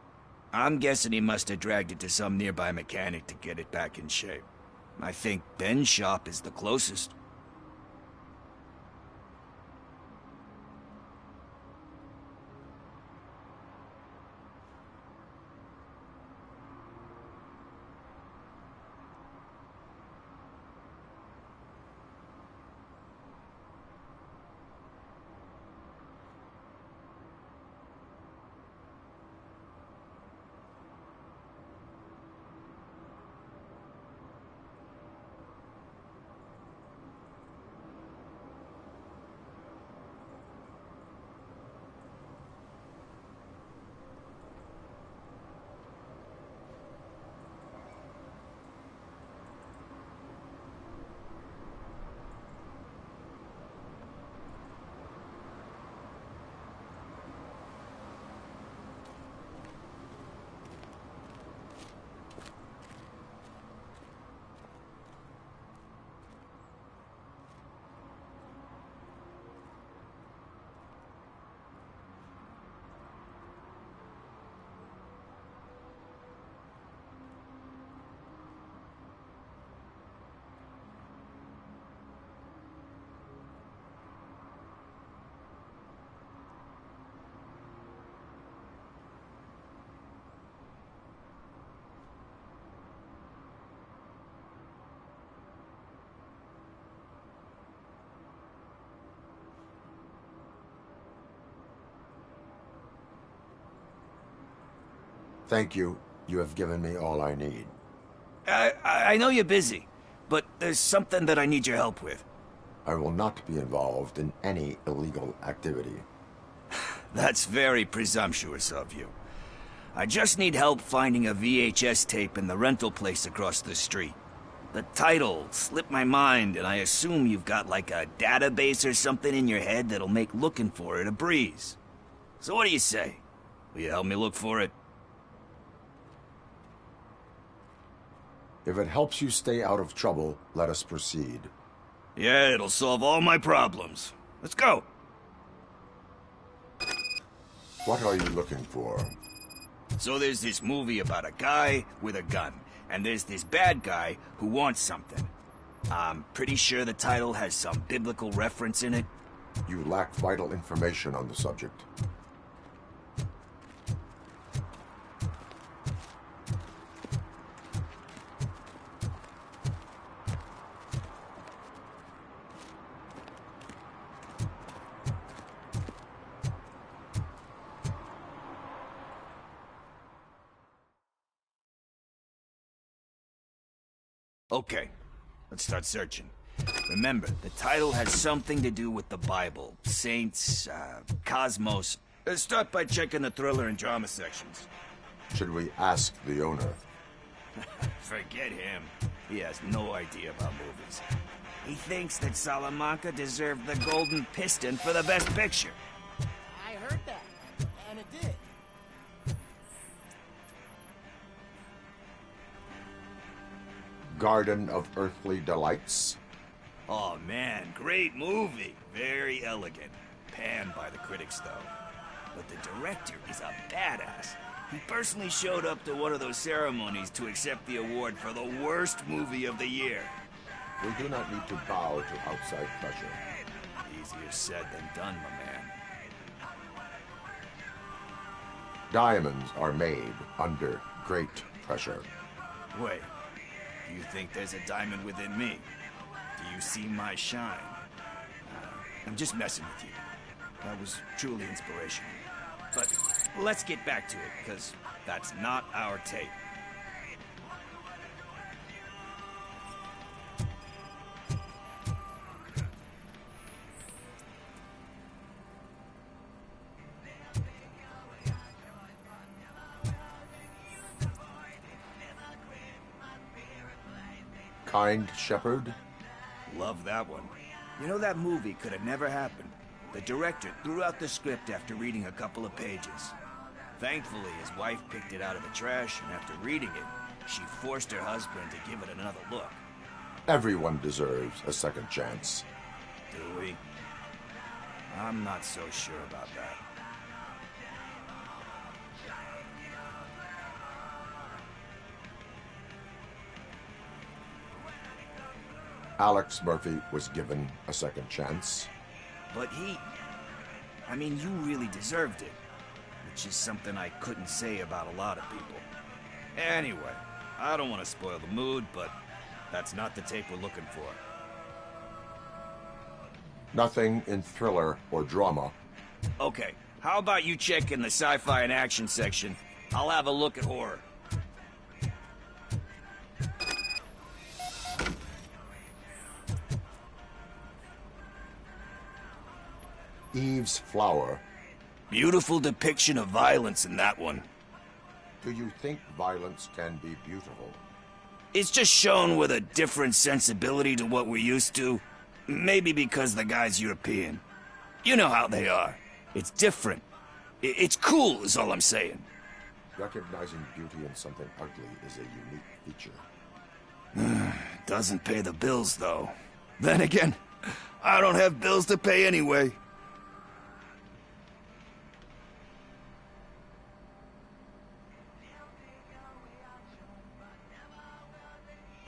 I'm guessing he must have dragged it to some nearby mechanic to get it back in shape. I think Ben's shop is the closest. Thank you. You have given me all I need. I know you're busy, but there's something that I need your help with. I will not be involved in any illegal activity. That's very presumptuous of you. I just need help finding a VHS tape in the rental place across the street. The title slipped my mind, and I assume you've got like a database or something in your head that'll make looking for it a breeze. So what do you say? Will you help me look for it? If it helps you stay out of trouble, let us proceed. Yeah, it'll solve all my problems. Let's go. What are you looking for? So there's this movie about a guy with a gun, and there's this bad guy who wants something. I'm pretty sure the title has some biblical reference in it. You lack vital information on the subject. Okay, let's start searching. Remember, the title has something to do with the Bible, saints, cosmos. Start by checking the thriller and drama sections. Should we ask the owner? Forget him. He has no idea about movies. He thinks that Salamanca deserved the Golden Piston for the Best Picture. I heard that, and it did. Garden of Earthly Delights? Oh man, great movie. Very elegant. Panned by the critics, though. But the director is a badass. He personally showed up to one of those ceremonies to accept the award for the worst movie of the year. We do not need to bow to outside pressure. Easier said than done, my man. Diamonds are made under great pressure. Wait, do you think there's a diamond within me? Do you see my shine? I'm just messing with you. That was truly inspirational. But let's get back to it, because that's not our tape. Kind Shepherd? Love that one. You know, that movie could have never happened. The director threw out the script after reading a couple of pages. Thankfully, his wife picked it out of the trash, and after reading it, she forced her husband to give it another look. Everyone deserves a second chance. Do we? I'm not so sure about that. Alex Murphy was given a second chance. But I mean, you really deserved it. Which is something I couldn't say about a lot of people. Anyway, I don't want to spoil the mood, but that's not the tape we're looking for. Nothing in thriller or drama. Okay, how about you check in the sci-fi and action section? I'll have a look at horror. Eve's Flower. Beautiful depiction of violence in that one. Do you think violence can be beautiful? It's just shown with a different sensibility to what we're used to. Maybe because the guy's European. You know how they are. It's different. It's cool, is all I'm saying. Recognizing beauty in something ugly is a unique feature. Doesn't pay the bills, though. Then again, I don't have bills to pay anyway.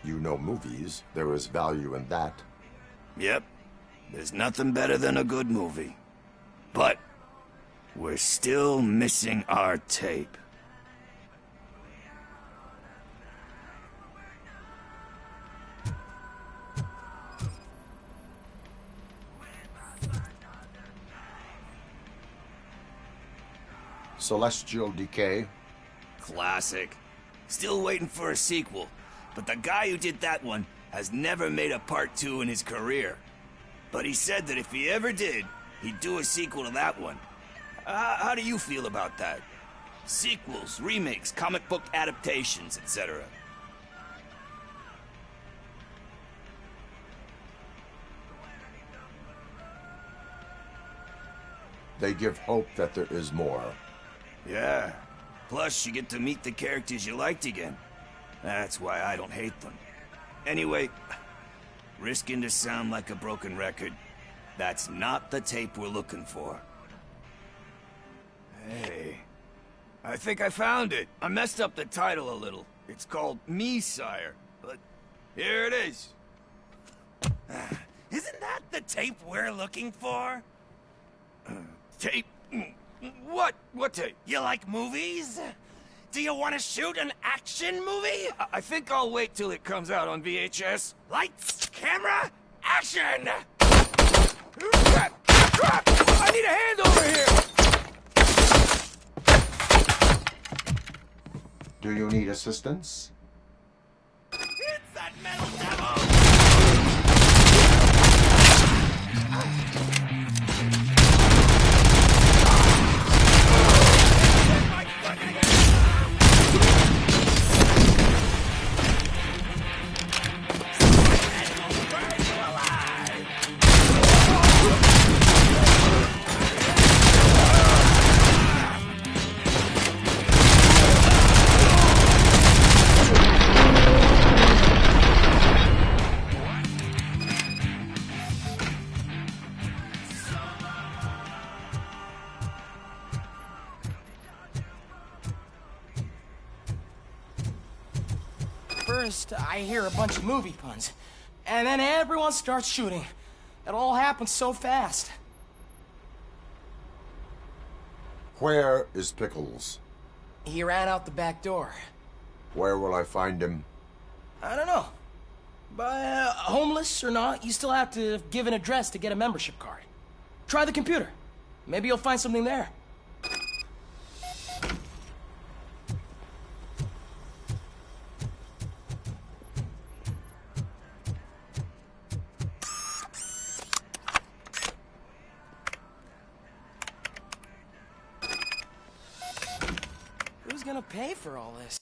You know movies. There is value in that. Yep. There's nothing better than a good movie. But we're still missing our tape. Celestial Decay. Classic. Still waiting for a sequel, but the guy who did that one has never made a part 2 in his career. But he said that if he ever did, he'd do a sequel to that one. How do you feel about that? Sequels, remakes, comic book adaptations, etc. They give hope that there is more. Yeah. Plus, you get to meet the characters you liked again. That's why I don't hate them. Anyway, risking to sound like a broken record, that's not the tape we're looking for. Hey, I think I found it. I messed up the title a little. It's called Me, Sire, but here it is. Isn't that the tape we're looking for? Tape? What? What tape? You like movies? Do you want to shoot an action movie? I think I'll wait till it comes out on VHS. Lights, camera, action! I need a hand over here! Do you need assistance? It's that metal devil! First, I hear a bunch of movie puns, and then everyone starts shooting. It all happens so fast. Where is Pickles? He ran out the back door. Where will I find him? I don't know. But homeless or not, you still have to give an address to get a membership card. Try the computer. Maybe you'll find something there. Who's gonna pay for all this?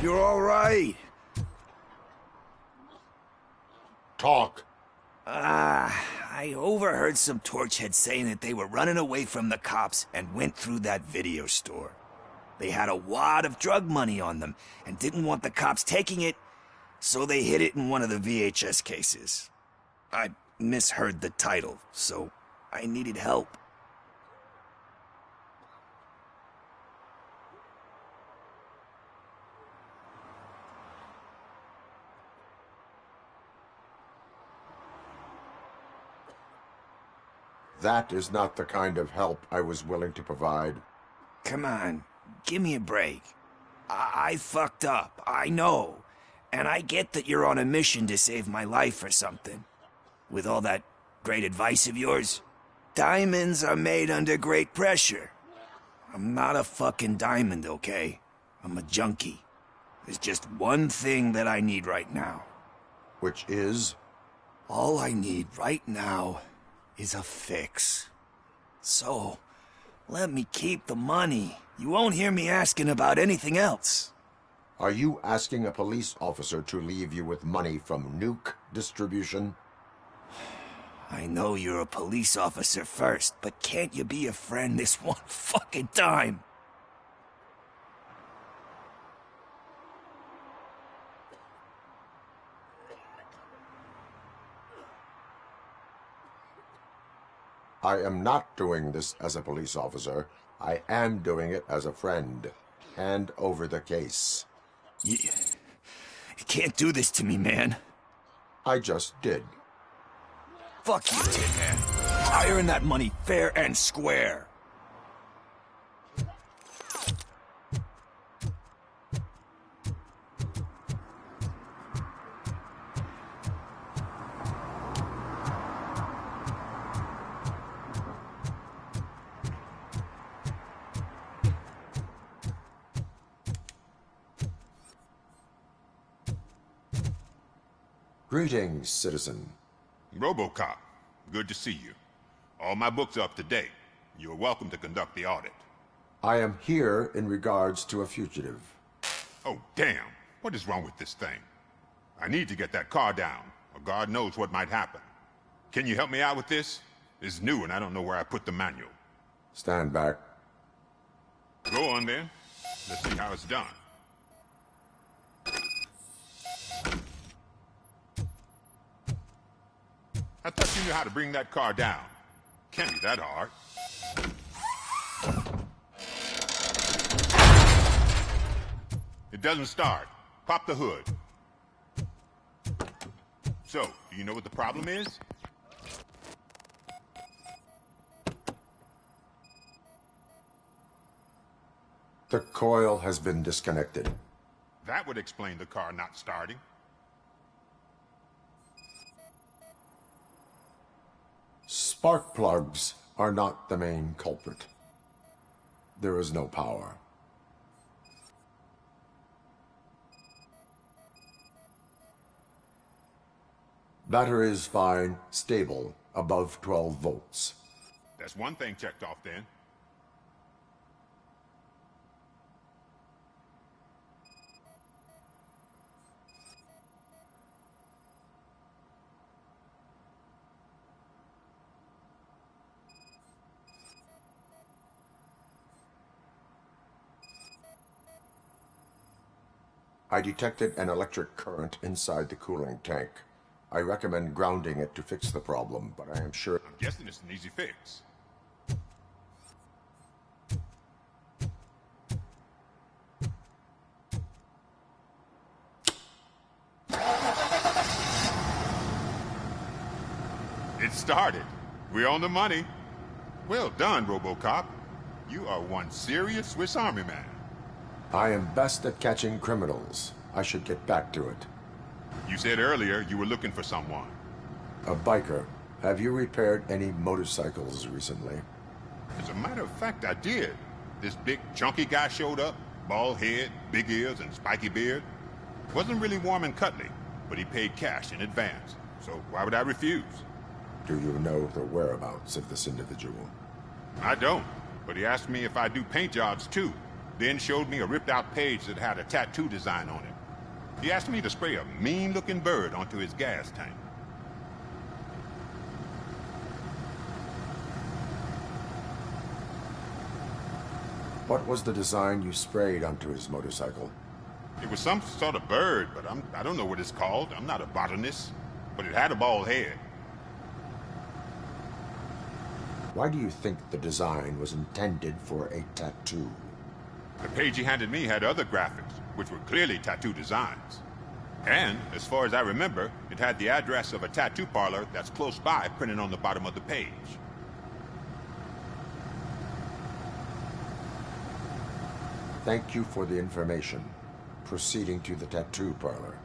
You're all right. Talk. I overheard some torchheads saying that they were running away from the cops and went through that video store. They had a wad of drug money on them and didn't want the cops taking it, so they hid it in one of the VHS cases. I misheard the title, so I needed help. That is not the kind of help I was willing to provide. Come on, give me a break. I fucked up, I know. And I get that you're on a mission to save my life or something. With all that great advice of yours? Diamonds are made under great pressure. I'm not a fucking diamond, okay? I'm a junkie. There's just one thing that I need right now. Which is? All I need right now is a fix. So, let me keep the money. You won't hear me asking about anything else. Are you asking a police officer to leave you with money from nuke distribution? I know you're a police officer first, but can't you be a friend this one fucking time? I am not doing this as a police officer. I am doing it as a friend. Hand over the case. You can't do this to me, man. I just did. Fuck you, Tin Man. I earned that money fair and square. Greetings, citizen. Robocop, good to see you. All my books are up to date. You're welcome to conduct the audit. I am here in regards to a fugitive. Oh, damn. What is wrong with this thing? I need to get that car down, or God knows what might happen. Can you help me out with this? It's new and I don't know where I put the manual. Stand back. Go on then. Let's see how it's done. I thought you knew how to bring that car down. Can't be that hard. It doesn't start. Pop the hood. So, do you know what the problem is? The coil has been disconnected. That would explain the car not starting. Spark plugs are not the main culprit. There is no power. Battery is fine, stable, above 12 volts. That's one thing checked off then. I detected an electric current inside the cooling tank. I recommend grounding it to fix the problem, but I am sure... I'm guessing it's an easy fix. It started. We're on the money. Well done, Robocop. You are one serious Swiss Army man. I am best at catching criminals. I should get back to it. You said earlier you were looking for someone. A biker. Have you repaired any motorcycles recently? As a matter of fact, I did. This big, chunky guy showed up. Bald head, big ears, and spiky beard. Wasn't really warm and cuddly, but he paid cash in advance. So why would I refuse? Do you know the whereabouts of this individual? I don't, but he asked me if I do paint jobs too. Then showed me a ripped-out page that had a tattoo design on it. He asked me to spray a mean-looking bird onto his gas tank. What was the design you sprayed onto his motorcycle? It was some sort of bird, but I don't know what it's called. I'm not a botanist. But it had a bald head. Why do you think the design was intended for a tattoo? The page he handed me had other graphics, which were clearly tattoo designs. And, as far as I remember, it had the address of a tattoo parlor that's close by printed on the bottom of the page. Thank you for the information. Proceeding to the tattoo parlor.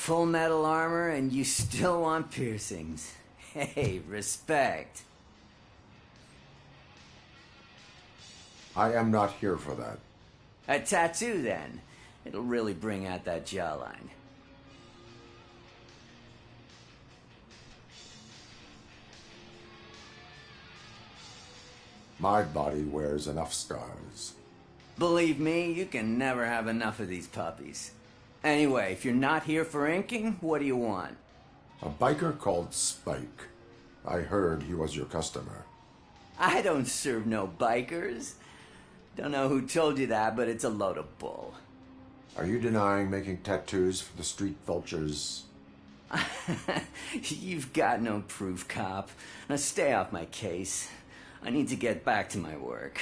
full metal armor and you still want piercings. Hey, respect. I am not here for that. A tattoo, then. It'll really bring out that jawline. My body wears enough scars. Believe me, you can never have enough of these puppies. Anyway, if you're not here for inking, what do you want? A biker called Spike. I heard he was your customer. I don't serve no bikers. Don't know who told you that, but it's a load of bull. Are you denying making tattoos for the street vultures? You've got no proof, cop. Now stay off my case. I need to get back to my work.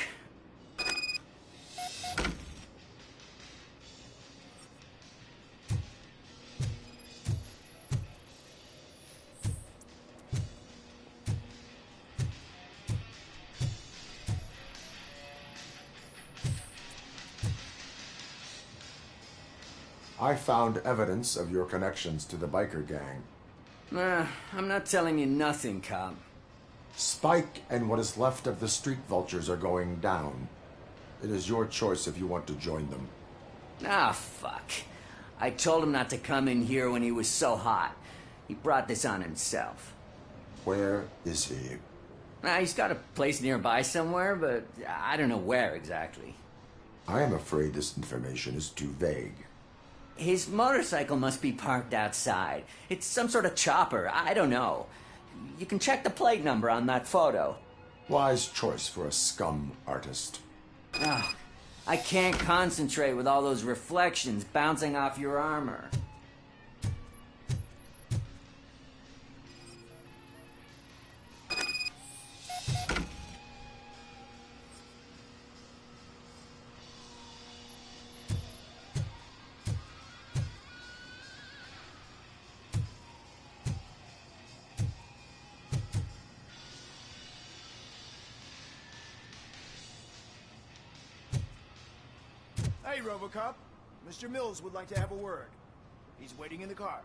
I found evidence of your connections to the biker gang. I'm not telling you nothing, cop. Spike and what is left of the street vultures are going down. It is your choice if you want to join them. Ah, fuck. I told him not to come in here when he was so hot. He brought this on himself. Where is he? He's got a place nearby somewhere, but I don't know where exactly. I am afraid this information is too vague. His motorcycle must be parked outside. It's some sort of chopper. I don't know. You can check the plate number on that photo. Wise choice for a scum artist. Oh, I can't concentrate with all those reflections bouncing off your armor. Hey, Robocop. Mr. Mills would like to have a word. He's waiting in the car.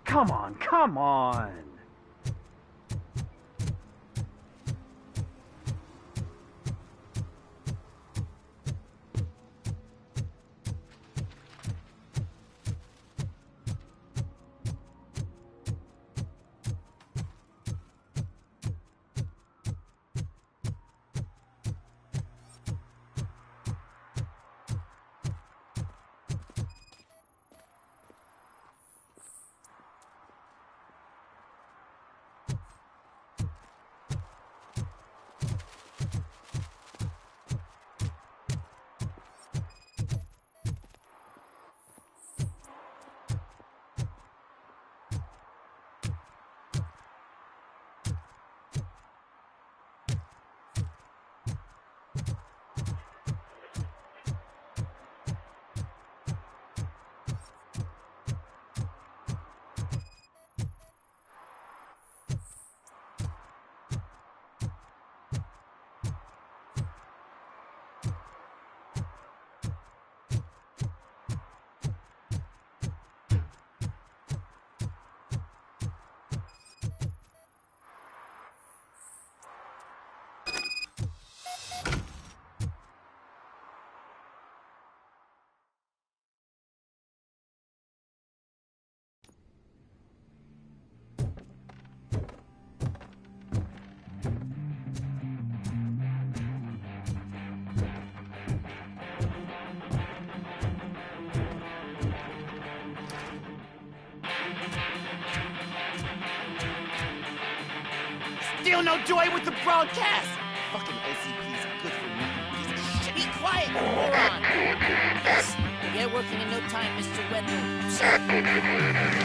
Come on, come on! Still no joy with the broadcast! Fucking OCP's a good for nothing piece of shit. Be quiet, you moron! Yes, we'll get working in no time, Mr. Wendell. Sir.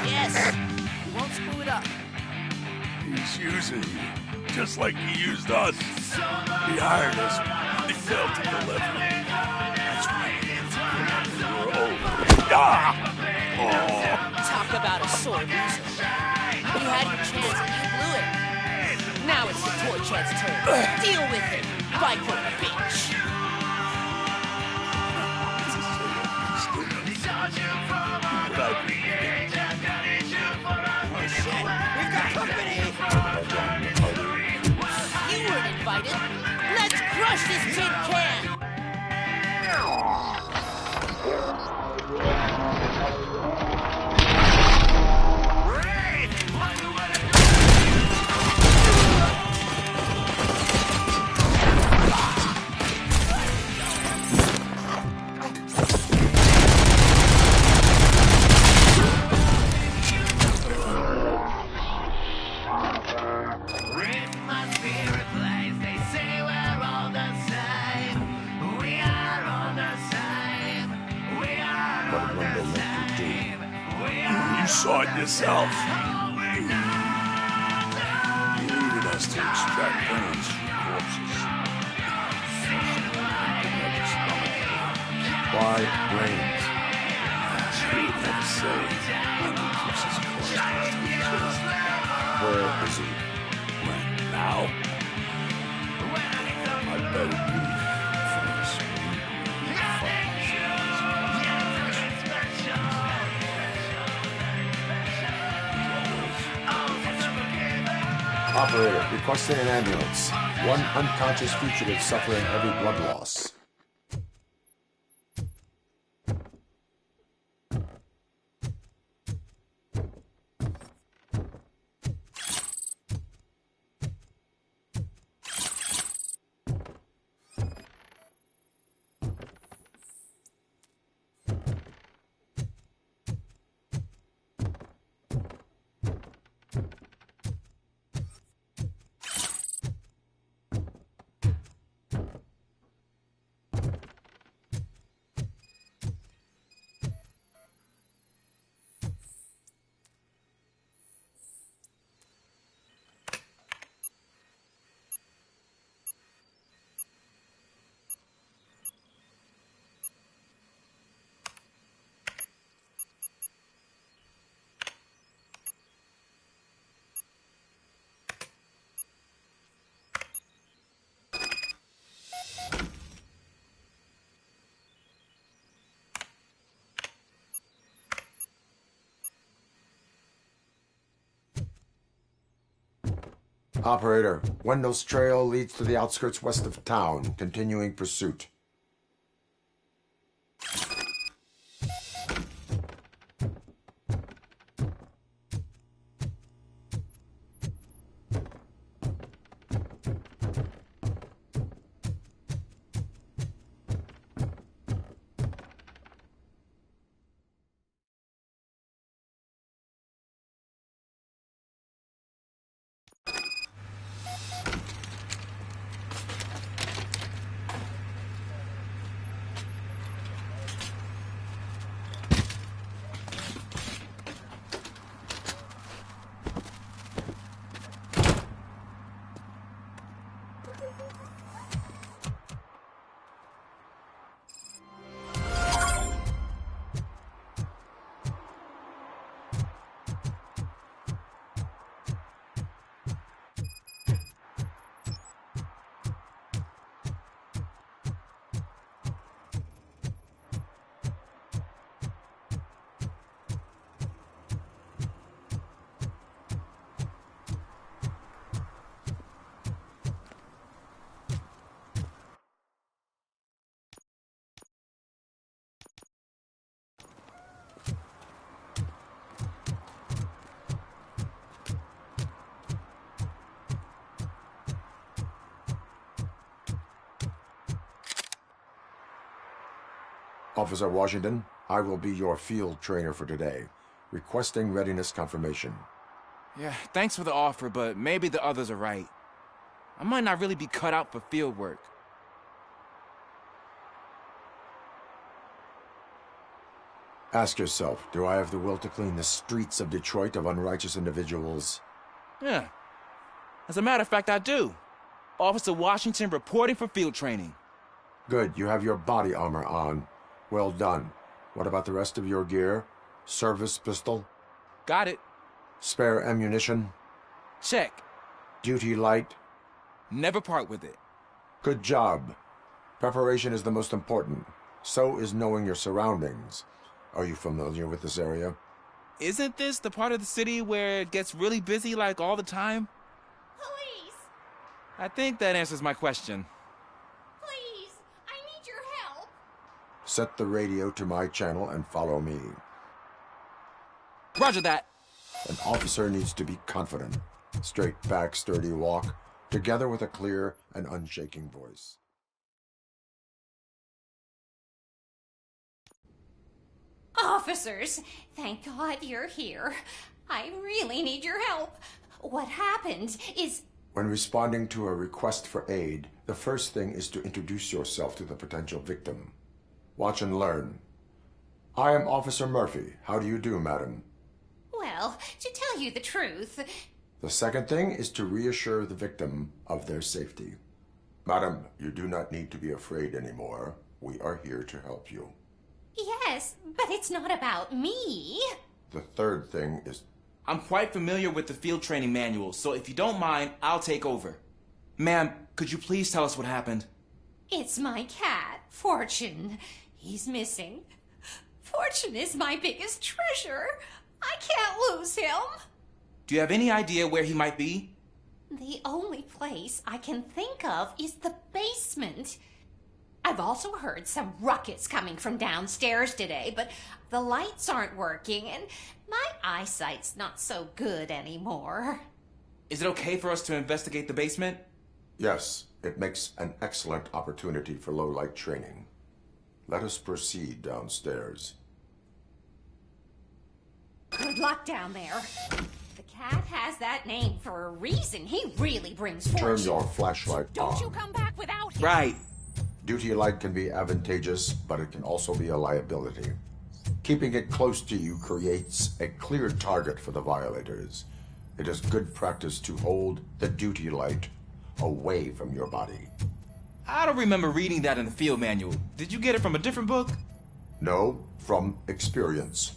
Yes! We won't screw it up. He's using you, just like he used us. He hired us. He fell to the left. That's right. We're over. Ah! Oh. Talk about a sore loser. You had your chance and you blew it. Now it's the torch Chad's turn. Deal with it, biker bitch. We've got company! You weren't invited. Let's crush this tin can! You saw it yourself. You needed us to extract brains from corpses. Why brains? He never say. He keeps his corpse close to his chest. Where is he? When? Now? I better be in front of the screen. Operator, requesting an ambulance. One unconscious fugitive suffering heavy blood loss. Operator, Wendell's trail leads to the outskirts west of town, continuing pursuit. Officer Washington, I will be your field trainer for today. Requesting readiness confirmation. Yeah, thanks for the offer, but maybe the others are right. I might not really be cut out for field work. Ask yourself, do I have the will to clean the streets of Detroit of unrighteous individuals? Yeah. As a matter of fact, I do. Officer Washington reporting for field training. Good, you have your body armor on. Well done. What about the rest of your gear? Service pistol? Got it. Spare ammunition? Check. Duty light? Never part with it. Good job. Preparation is the most important. So is knowing your surroundings. Are you familiar with this area? Isn't this the part of the city where it gets really busy like all the time? Police! I think that answers my question. Please! I need your help! Set the radio to my channel and follow me. Roger that. An officer needs to be confident. Straight back, sturdy walk, together with a clear and unshaking voice. Officers, thank God you're here. I really need your help. What happened is... When responding to a request for aid, the first thing is to introduce yourself to the potential victim. Watch and learn. I am Officer Murphy. How do you do, madam? Well, to tell you the truth... The second thing is to reassure the victim of their safety. Madam, you do not need to be afraid anymore. We are here to help you. Yes, but it's not about me. The third thing is... I'm quite familiar with the field training manual, so if you don't mind, I'll take over. Ma'am, could you please tell us what happened? It's my cat, Fortune. He's missing. Fortune is my biggest treasure. I can't lose him. Do you have any idea where he might be? The only place I can think of is the basement. I've also heard some ruckus coming from downstairs today, but the lights aren't working and my eyesight's not so good anymore. Is it okay for us to investigate the basement? Yes, it makes an excellent opportunity for low-light training. Let us proceed downstairs. Good luck down there. The cat has that name for a reason. He really brings fortune. Turn your flashlight Don't on. you come back without him. Right. Duty light can be advantageous, but it can also be a liability. Keeping it close to you creates a clear target for the violators. It is good practice to hold the duty light away from your body. I don't remember reading that in the field manual. Did you get it from a different book? No, from experience.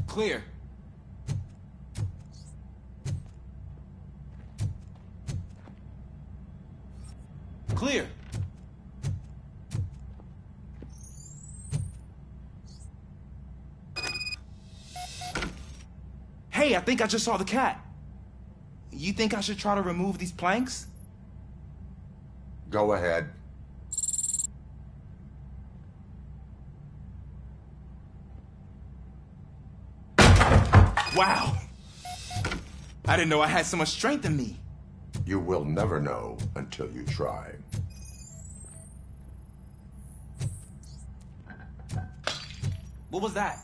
Clear. Clear. Hey, I think I just saw the cat. You think I should try to remove these planks? Go ahead. Wow. I didn't know I had so much strength in me. You will never know until you try. What was that?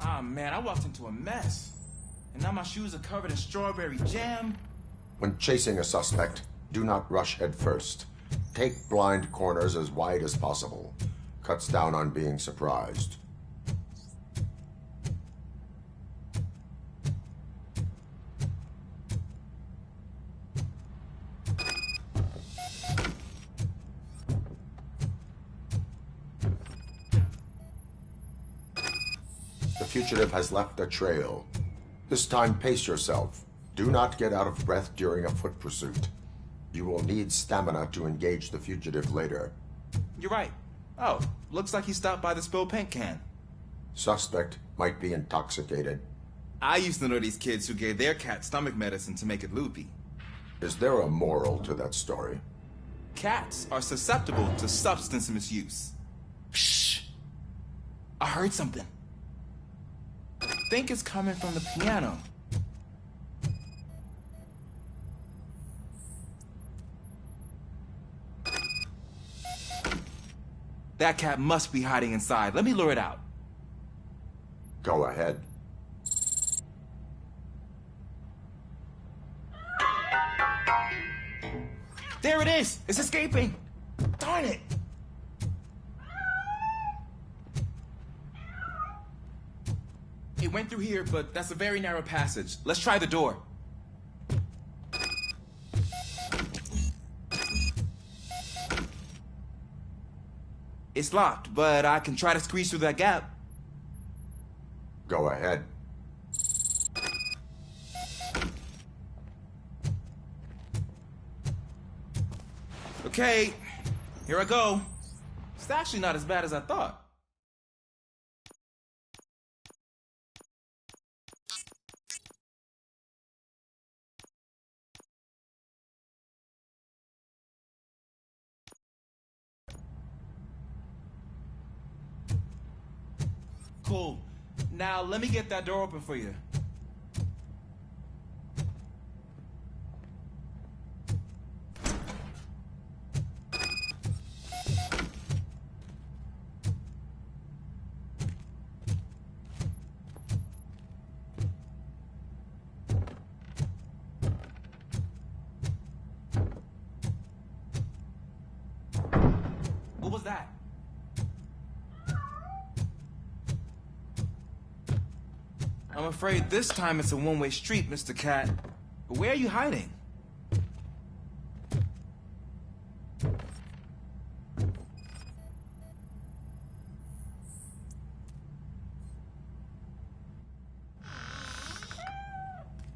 Ah, man, I walked into a mess. And now my shoes are covered in strawberry jam. When chasing a suspect, do not rush head first. Take blind corners as wide as possible. Cuts down on being surprised. The fugitive has left a trail. This time, pace yourself. Do not get out of breath during a foot pursuit. You will need stamina to engage the fugitive later. You're right. Oh, looks like he stopped by the spilled paint can. Suspect might be intoxicated. I used to know these kids who gave their cat stomach medicine to make it loopy. Is there a moral to that story? Cats are susceptible to substance misuse. Shh! I heard something. I think it's coming from the piano. That cat must be hiding inside. Let me lure it out. Go ahead. There it is! It's escaping! Darn it! It went through here, but that's a very narrow passage. Let's try the door. It's locked, but I can try to squeeze through that gap. Go ahead. Okay, here I go. It's actually not as bad as I thought. Cool. Now let me get that door open for you. What was that? I'm afraid this time it's a one-way street, Mr. Cat. But where are you hiding?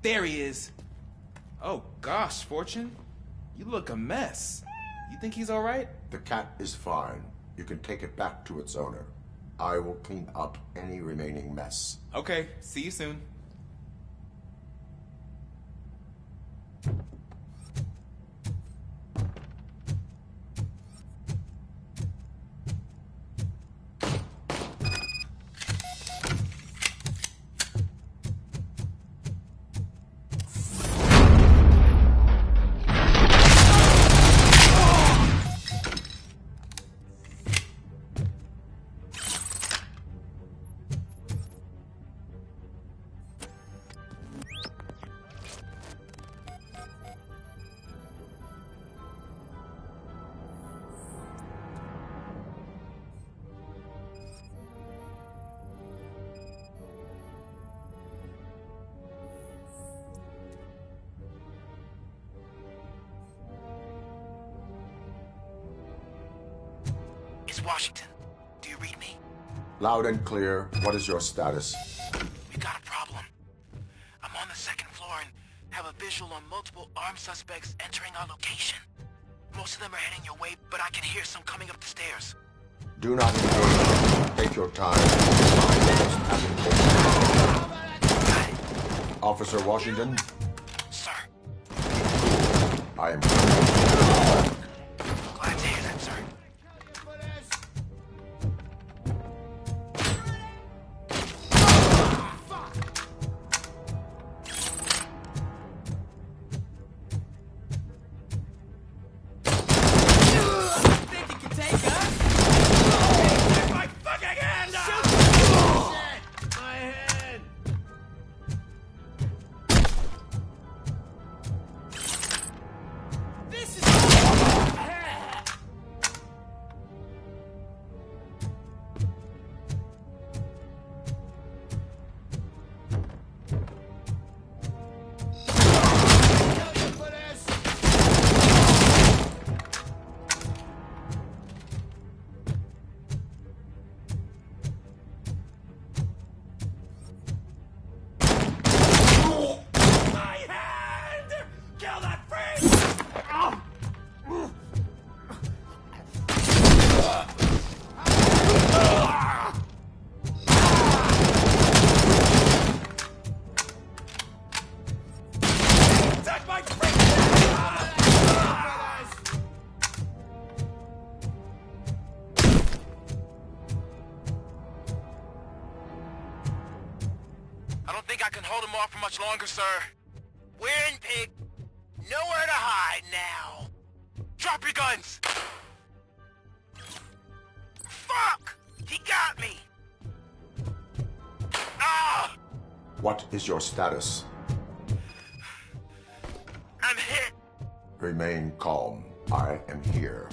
There he is. Oh gosh, Fortune. You look a mess. You think he's all right? The cat is fine. You can take it back to its owner. I will clean up any remaining mess. Okay, see you soon. It's Washington. Do you read me? Loud and clear. What is your status? We got a problem. I'm on the second floor and have a visual on multiple armed suspects entering our location. Most of them are heading your way, but I can hear some coming up the stairs. Do not engage. Take your time. Officer Washington? Sir. I am... Glad to hear that, sir. I don't think I can hold him off for much longer, sir. We're in, pig. Nowhere to hide now. Drop your guns! What is your status? I'm hit. Remain calm. I am here.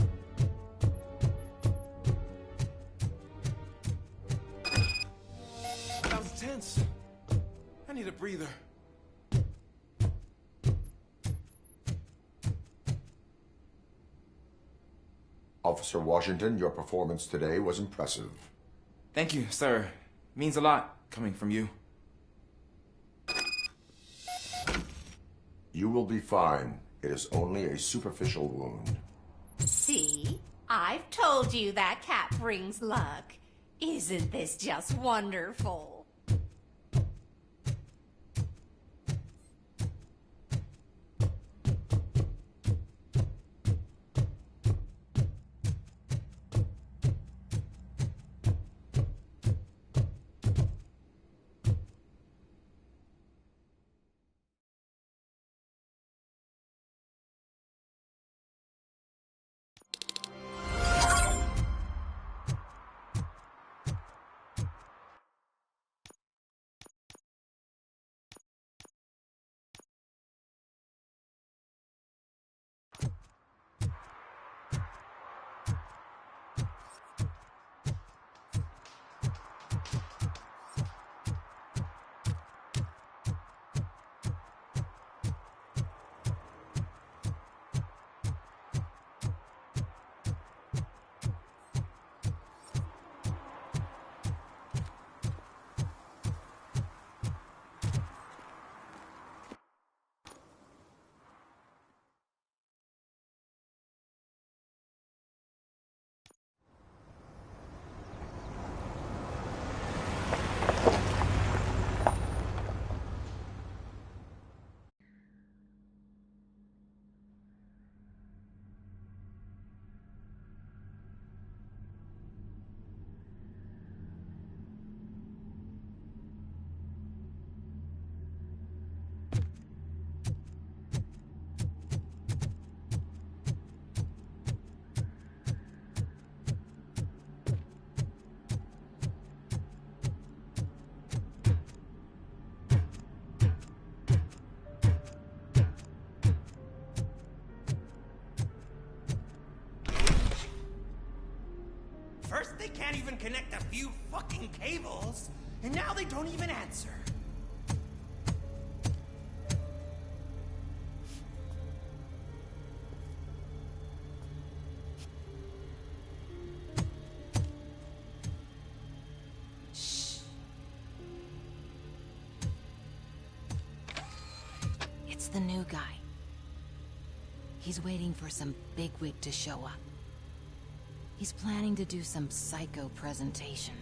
That was tense. I need a breather. Officer Washington, your performance today was impressive. Thank you, sir. Means a lot coming from you. You will be fine. It is only a superficial wound. See? I've told you that cat brings luck. Isn't this just wonderful? First, they can't even connect a few fucking cables, and now they don't even answer. Shh. It's the new guy. He's waiting for some bigwig to show up. He's planning to do some psycho presentation.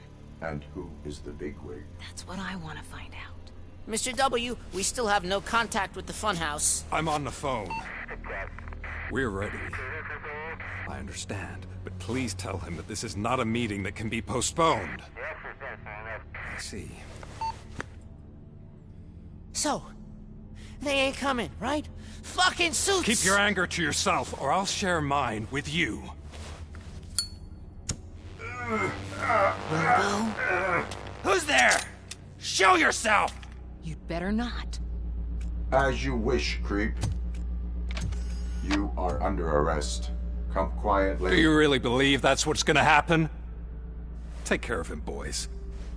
And who is the bigwig? That's what I want to find out. Mr. W, we still have no contact with the funhouse. I'm on the phone. We're ready. I understand, but please tell him that this is not a meeting that can be postponed. I see. So, they ain't coming, right? Fucking suits! Keep your anger to yourself, or I'll share mine with you. Robo? Who's there? Show yourself! You'd better not. As you wish, creep. You are under arrest. Come quietly. Do you really believe that's what's gonna happen? Take care of him, boys.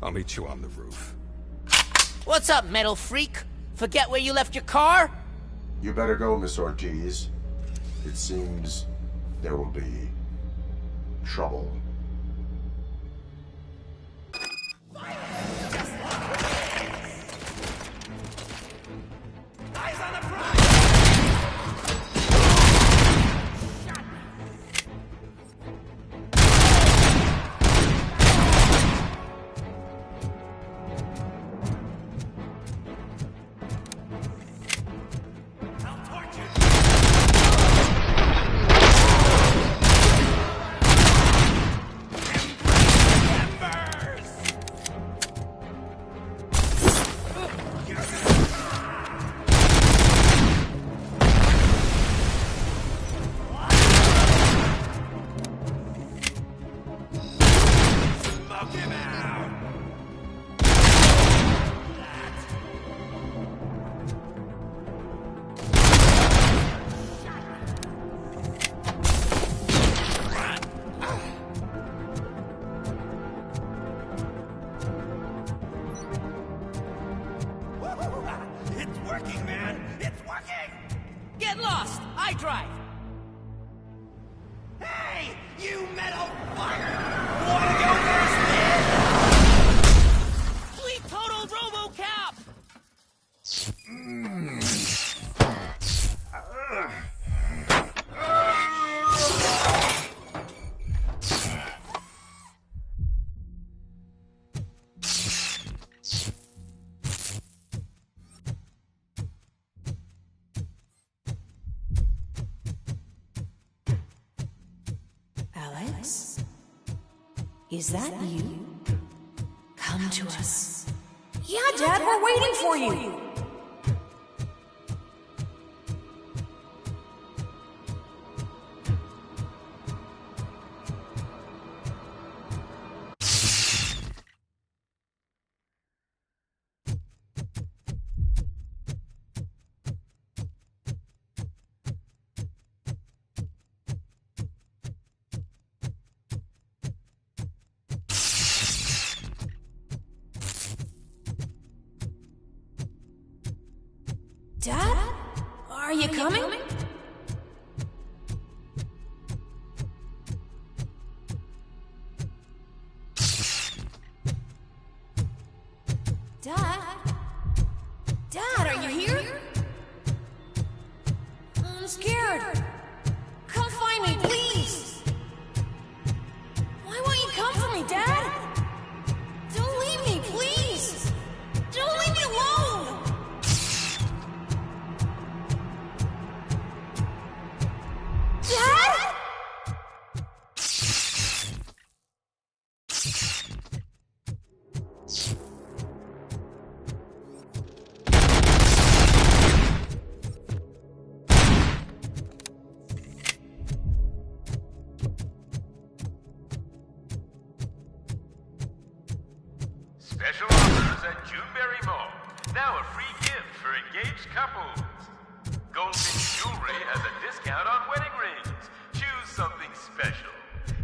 I'll meet you on the roof. What's up, metal freak? Forget where you left your car? You better go, Miss Ortiz. It seems there will be trouble. high drive! Hey, you metal fuck! Wanna go first, man? Fleet total Robocop! Alex? Is that you? Come to us. Yeah, Dad, we're waiting for you. Dad? Are you coming? Dad? Dad, are you here? I'm scared. Come find me, please. Why won't you come for me, Dad? Don't leave me, please. Don't leave me alone. Dad? Special offers at Juneberry Mall. Now a free gift for engaged couples. Goldfinch Jewelry has a discount on wedding rings. Choose something special.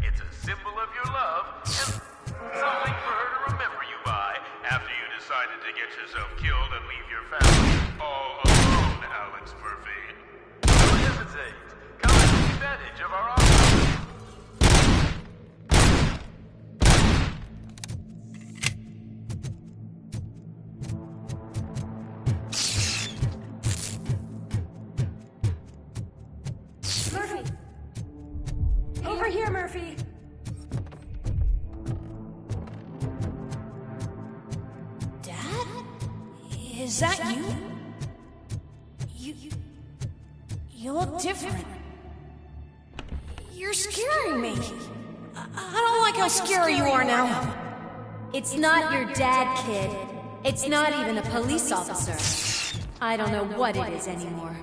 It's a symbol of your love and something for her to remember you by after you decided to get yourself killed and leave your family all alone, Alex Murphy. Don't hesitate. Come and take advantage of our offer. Murphy! Over here, Murphy! Dad? Is that you? You look different. You're scaring me. I don't like how scary you are now. It's not your dad, kid. It's not even a police officer. I don't know what it is anymore.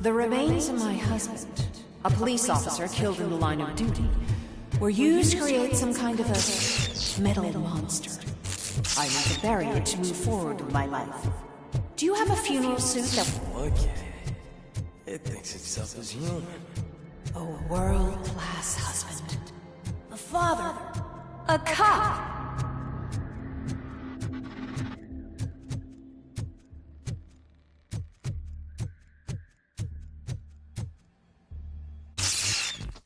The remains of my husband, a police officer killed in the line of duty, were used to create some kind of a metal monster. I need to bury it to move forward with my life. Do you have a funeral suit that... Okay. It thinks itself as human. A world-class husband. A father. A cop!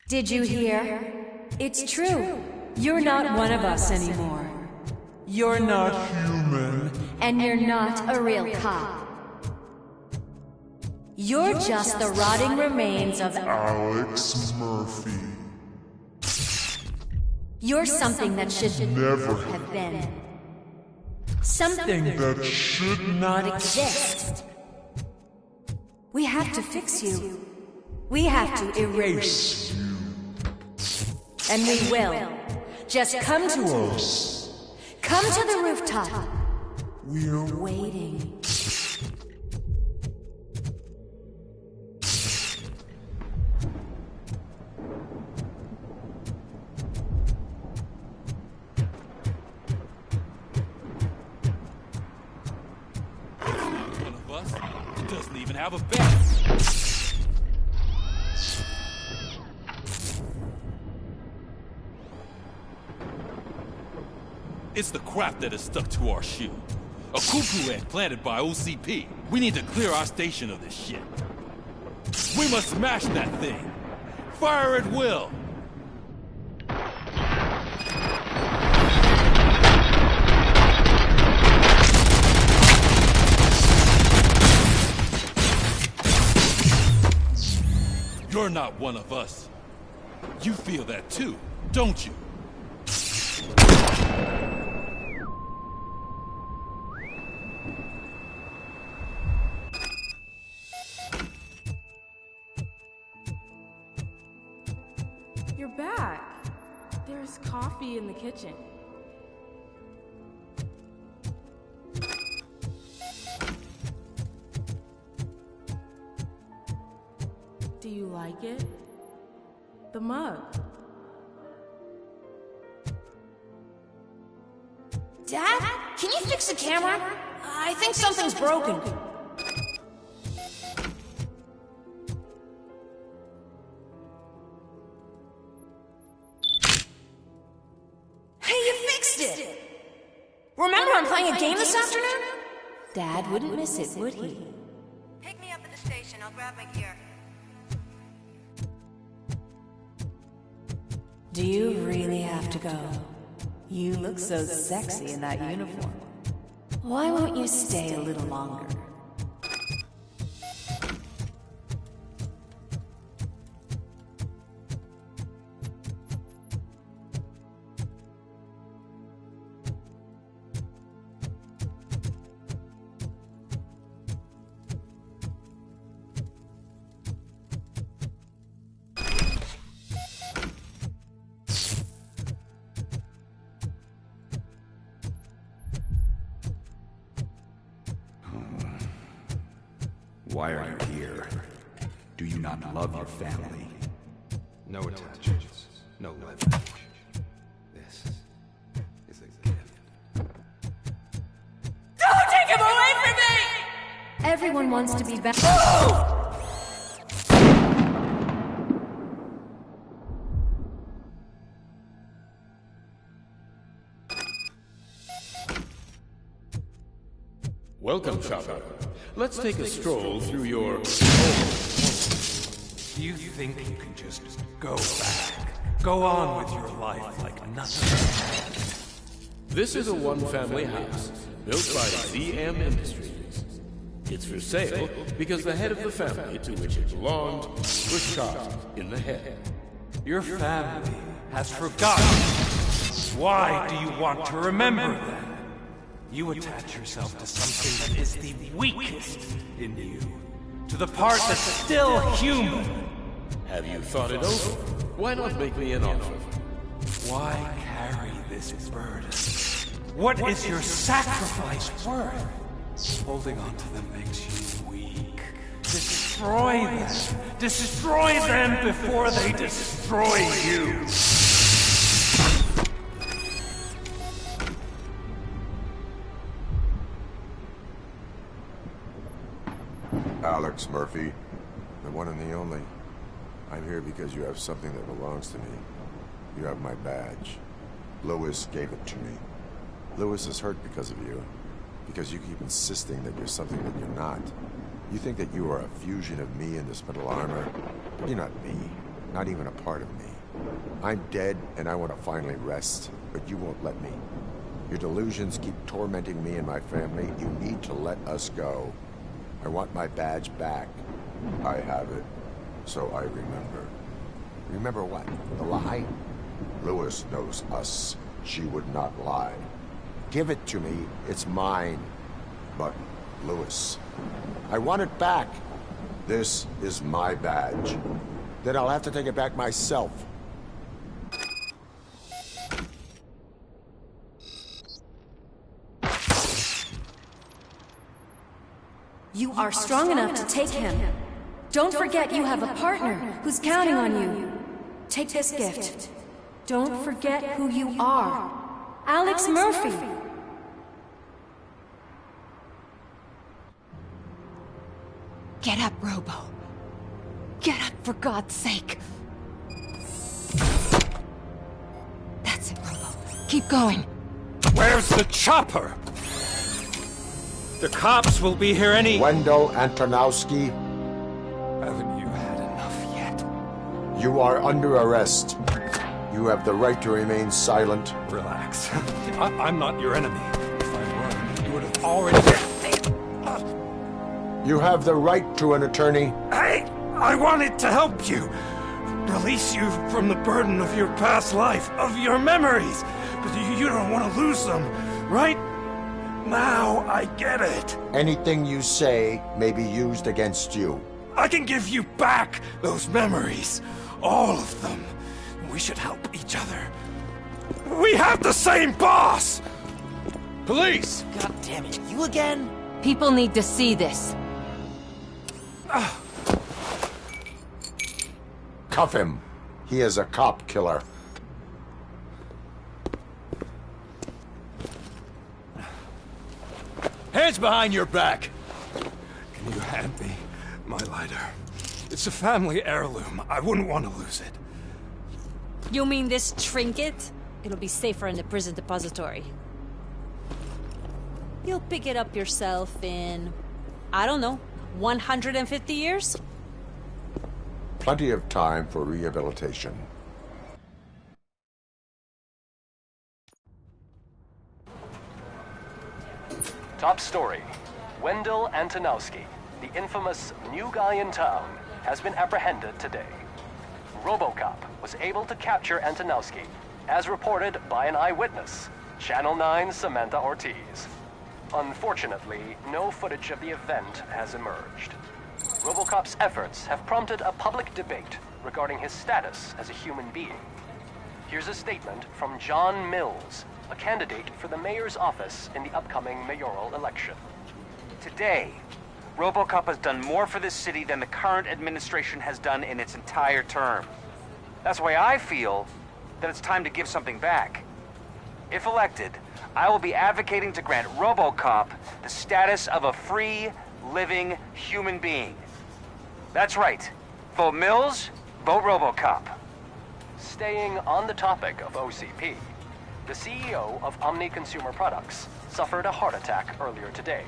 Did you hear? It's true. You're not one of us anymore. You're not human. And you're not a real cop. You're just the rotting remains of Alex Murphy. You're something that should never have been. Something that should not exist. We have to fix you. We have to erase you. And we will. Just come to us. Come to the rooftop. We're waiting. One of us doesn't even have a bed. It's the crap that is stuck to our shoe. A cuckoo egg planted by OCP. We need to clear our station of this shit. We must smash that thing. Fire at will. You're not one of us. You feel that too, don't you? You're back. There's coffee in the kitchen. Do you like it? The mug. Dad? Can you fix the camera? I think something's broken. Hey, you fixed it! Remember I'm playing a game this afternoon? Dad wouldn't miss it, would he? Pick me up at the station. I'll grab my gear. Do you really have to go? You look so sexy in that uniform. Why won't you stay a little longer? Why are you here? Do you not love your family? No attachments, no leverage. This is a gift. Don't take him away from me! Everyone wants to be back. Welcome, shopper. Let's take a stroll through your home. You think you can just go back, go on with your life like nothing? This is a one-family house built by ZM Industries. It's for sale because the head of the family to which it belonged was shot in the head. Your family has forgotten. Why do you want to remember them? You attach yourself to something that is the weakest in you, to the part that's still human. Have you thought it over? Why not make me an offer? Why carry this burden? What is your sacrifice worth? Holding on to them makes you weak. Destroy them. Destroy them before they destroy you. Alex Murphy, the one and the only. I'm here because you have something that belongs to me. You have my badge. Lewis gave it to me. Lewis is hurt because of you. Because you keep insisting that you're something that you're not. You think that you are a fusion of me in this metal armor, but you're not me. Not even a part of me. I'm dead, and I want to finally rest, but you won't let me. Your delusions keep tormenting me and my family. You need to let us go. I want my badge back. I have it, so I remember. Remember what? The lie? Lewis knows us. She would not lie. Give it to me. It's mine. But, Lewis, I want it back. This is my badge. Then I'll have to take it back myself. You are strong enough to take him. Don't forget you have a partner who's counting on you. Take this gift. Don't forget who you are. Alex Murphy. Get up, Robo. Get up, for God's sake. That's it, Robo. Keep going. Where's the chopper? The cops will be here any... Wendell Antonowski. Haven't you had enough yet? You are under arrest. You have the right to remain silent. Relax. I'm not your enemy. If I were, you would have already... You have the right to an attorney. I wanted to help you. Release you from the burden of your past life, of your memories. But you don't want to lose them, right? Now I get it. Anything you say may be used against you. I can give you back those memories. All of them. We should help each other. We have the same boss! Police! God damn it, you again? People need to see this. Cuff him. He is a cop killer. Hands behind your back! Can you hand me my lighter? It's a family heirloom. I wouldn't want to lose it. You mean this trinket? It'll be safer in the prison depository. You'll pick it up yourself in, I don't know, 150 years? Plenty of time for rehabilitation. Top story. Wendell Antonowski, the infamous new guy in town, has been apprehended today. Robocop was able to capture Antonowski, as reported by an eyewitness, Channel 9's Samantha Ortiz. Unfortunately, no footage of the event has emerged. Robocop's efforts have prompted a public debate regarding his status as a human being. Here's a statement from John Mills, a candidate for the mayor's office in the upcoming mayoral election. Today, Robocop has done more for this city than the current administration has done in its entire term. That's why I feel that it's time to give something back. If elected, I will be advocating to grant Robocop the status of a free, living human being. That's right. Vote Mills, vote Robocop. Staying on the topic of OCP, the CEO of Omni Consumer Products suffered a heart attack earlier today.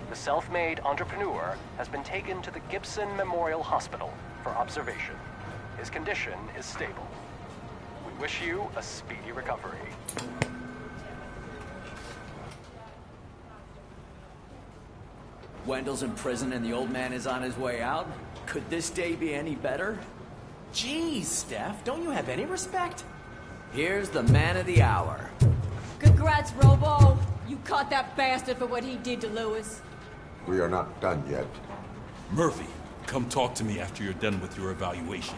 The self-made entrepreneur has been taken to the Gibson Memorial Hospital for observation. His condition is stable. We wish you a speedy recovery. Wendell's in prison and the old man is on his way out? Could this day be any better? Jeez, Steph, don't you have any respect? Here's the man of the hour. Congrats, Robo! You caught that bastard for what he did to Lewis. We are not done yet. Murphy, come talk to me after you're done with your evaluation.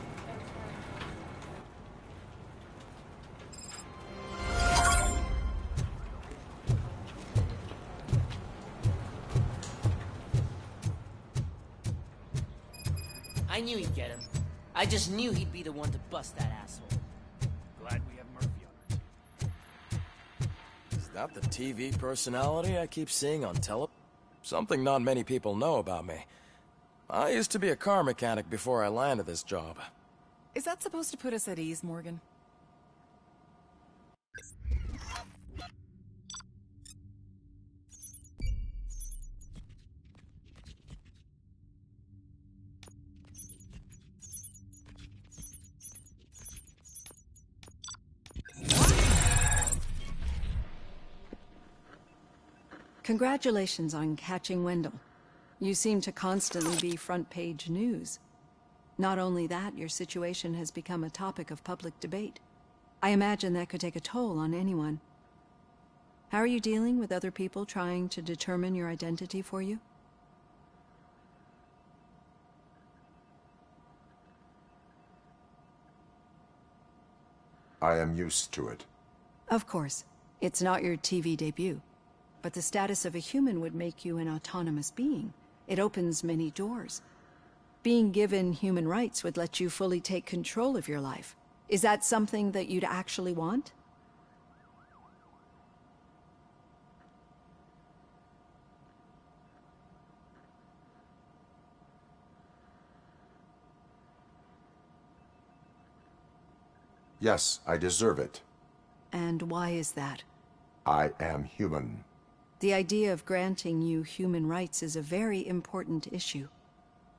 I knew he'd get him. I just knew he'd be the one to bust that asshole. Glad we have Murphy on our Is that the TV personality I keep seeing on tele? Something not many people know about me. I used to be a car mechanic before I landed this job. Is that supposed to put us at ease, Morgan? Congratulations on catching Wendell. You seem to constantly be front-page news. Not only that, your situation has become a topic of public debate. I imagine that could take a toll on anyone. How are you dealing with other people trying to determine your identity for you? I am used to it. Of course. It's not your TV debut. But the status of a human would make you an autonomous being. It opens many doors. Being given human rights would let you fully take control of your life. Is that something that you'd actually want? Yes, I deserve it. And why is that? I am human. The idea of granting you human rights is a very important issue,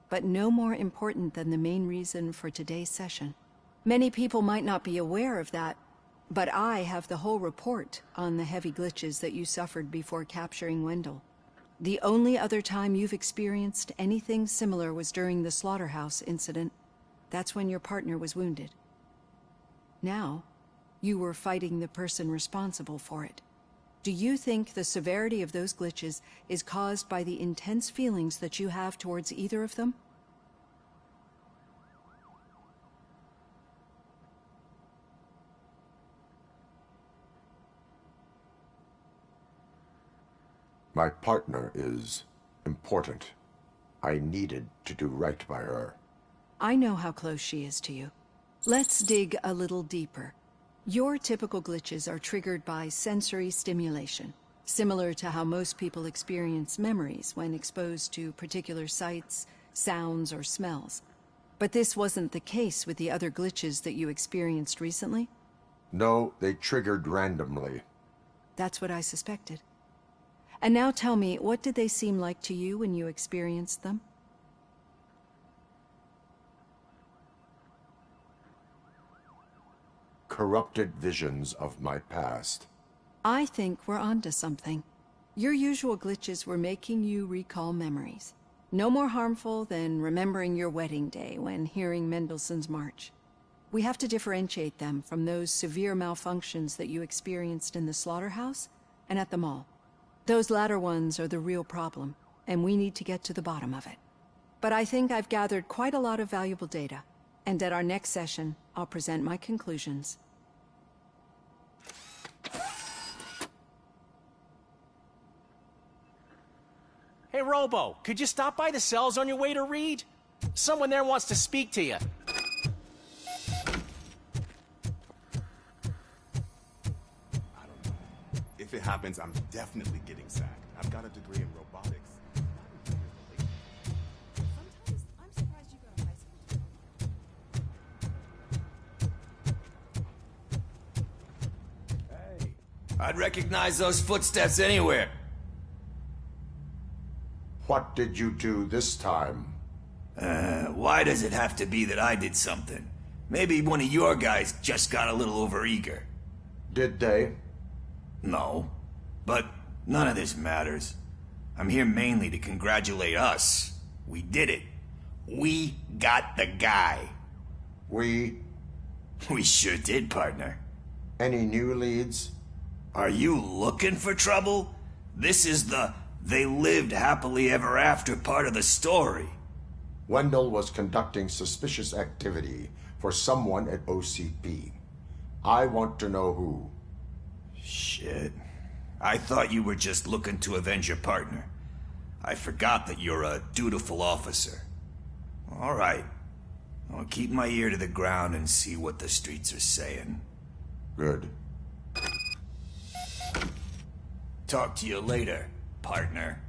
but no more important than the main reason for today's session. Many people might not be aware of that, but I have the whole report on the heavy glitches that you suffered before capturing Wendell. The only other time you've experienced anything similar was during the slaughterhouse incident. That's when your partner was wounded. Now, you were fighting the person responsible for it. Do you think the severity of those glitches is caused by the intense feelings that you have towards either of them? My partner is important. I needed to do right by her. I know how close she is to you. Let's dig a little deeper. Your typical glitches are triggered by sensory stimulation, similar to how most people experience memories when exposed to particular sights, sounds, or smells. But this wasn't the case with the other glitches that you experienced recently? No, they triggered randomly. That's what I suspected. And now tell me, what did they seem like to you when you experienced them? Corrupted visions of my past. I think we're onto something. Your usual glitches were making you recall memories. No more harmful than remembering your wedding day when hearing Mendelssohn's March. We have to differentiate them from those severe malfunctions that you experienced in the slaughterhouse and at the mall. Those latter ones are the real problem, and we need to get to the bottom of it. But I think I've gathered quite a lot of valuable data, and at our next session, I'll present my conclusions. Hey, Robo, could you stop by the cells on your way to Reed? Someone there wants to speak to you. If it happens, I'm definitely getting sacked. I've got a degree in robotics. Hey, I'd recognize those footsteps anywhere. What did you do this time? Why does it have to be that I did something? Maybe one of your guys just got a little overeager. Did they? No, but none of this matters. I'm here mainly to congratulate us. We did it. We got the guy. We sure did, partner. Any new leads? Are you looking for trouble? This is the they lived happily ever after part of the story. Wendell was conducting suspicious activity for someone at OCP. I want to know who. Shit. I thought you were just looking to avenge your partner. I forgot that you're a dutiful officer. All right. I'll keep my ear to the ground and see what the streets are saying. Good. Talk to you later, partner.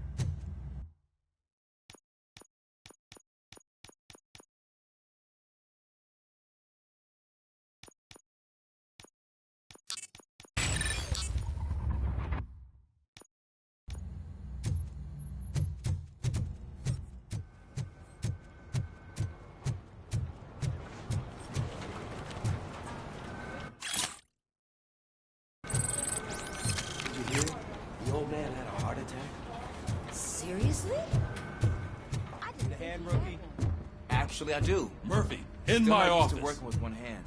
Seriously? Hand, rookie? Actually, I do. Murphy, in Still my not used office. to working with one hand.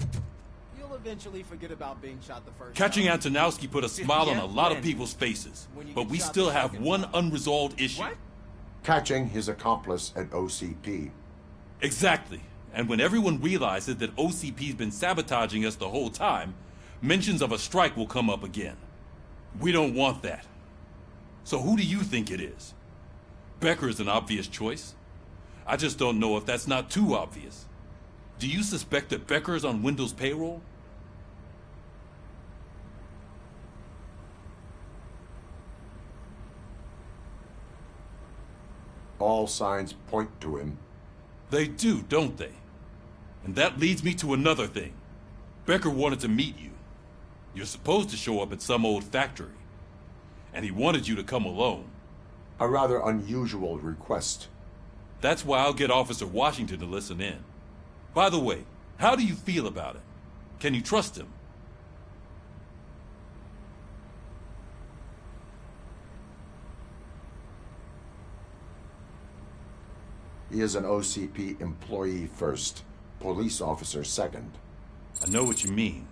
You'll eventually forget about being shot the first Catching time. Antonowski put a smile on a lot of people's faces, but we still have one unresolved issue. What? Catching his accomplice at OCP. Exactly. And when everyone realizes that OCP's been sabotaging us the whole time, mentions of a strike will come up again. We don't want that. So who do you think it is? Becker is an obvious choice. I just don't know if that's not too obvious. Do you suspect that Becker is on Wendell's payroll? All signs point to him. They do, don't they? And that leads me to another thing. Becker wanted to meet you. You're supposed to show up at some old factory. And he wanted you to come alone. A rather unusual request. That's why I'll get Officer Washington to listen in. By the way, how do you feel about it? Can you trust him? He is an OCP employee first, police officer second. I know what you mean.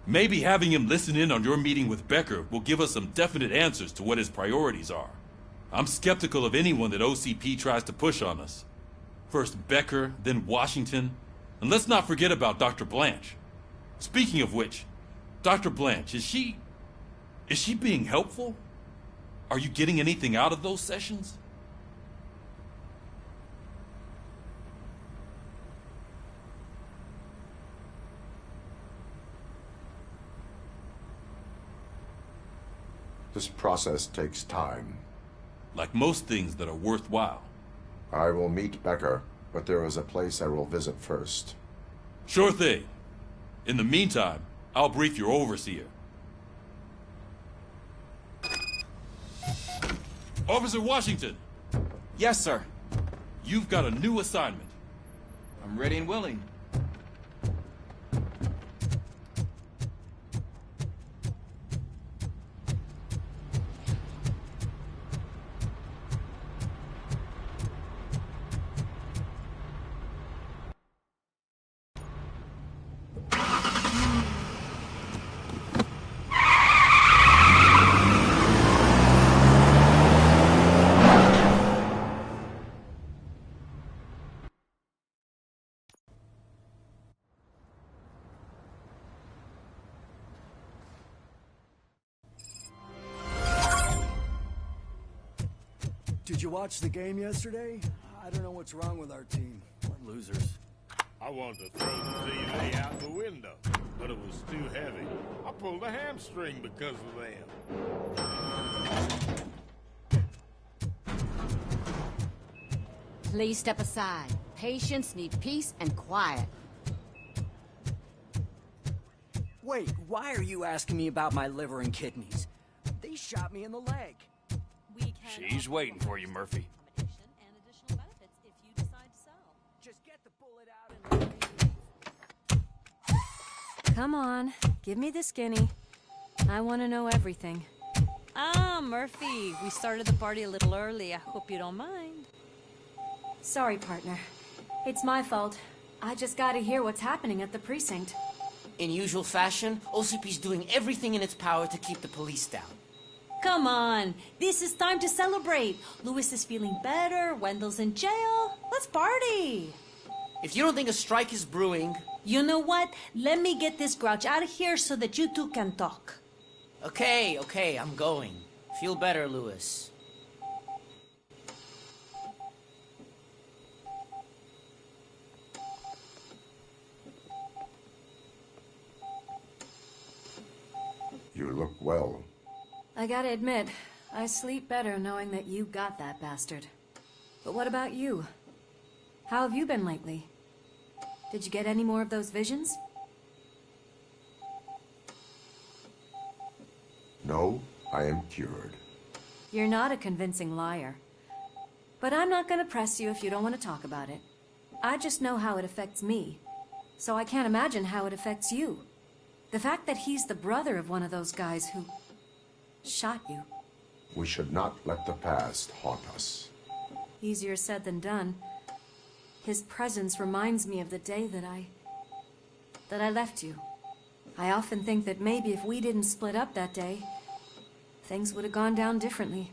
Maybe having him listen in on your meeting with Becker will give us some definite answers to what his priorities are. I'm skeptical of anyone that OCP tries to push on us. First Becker, then Washington. And let's not forget about Dr. Blanche. Speaking of which, Dr. Blanche, is she being helpful? Are you getting anything out of those sessions? This process takes time. Like most things that are worthwhile. I will meet Becker, but there is a place I will visit first. Sure thing. In the meantime, I'll brief your overseer. Officer Washington! Yes, sir. You've got a new assignment. I'm ready and willing. Did you watch the game yesterday? I don't know what's wrong with our team. We're losers. I wanted to throw the TV out the window, but it was too heavy. I pulled a hamstring because of them. Please step aside. Patients need peace and quiet. Wait, why are you asking me about my liver and kidneys? They shot me in the leg. She's waiting for you, Murphy. Just get the bullet out and... Come on, give me the skinny. I want to know everything. Ah, Murphy, we started the party a little early. I hope you don't mind. Sorry, partner. It's my fault. I just gotta hear what's happening at the precinct. In usual fashion, OCP's doing everything in its power to keep the police down. Come on, this is time to celebrate. Louis is feeling better, Wendell's in jail. Let's party. If you don't think a strike is brewing... You know what? Let me get this grouch out of here so that you two can talk. Okay, I'm going. Feel better, Louis. You look well. I gotta admit, I sleep better knowing that you got that bastard. But what about you? How have you been lately? Did you get any more of those visions? No, I am cured. You're not a convincing liar. But I'm not gonna press you if you don't want to talk about it. I just know how it affects me. So I can't imagine how it affects you. The fact that he's the brother of one of those guys who... shot you. We should not let the past haunt us. Easier said than done. His presence reminds me of the day that I left you. I often think that maybe if we didn't split up that day, things would have gone down differently.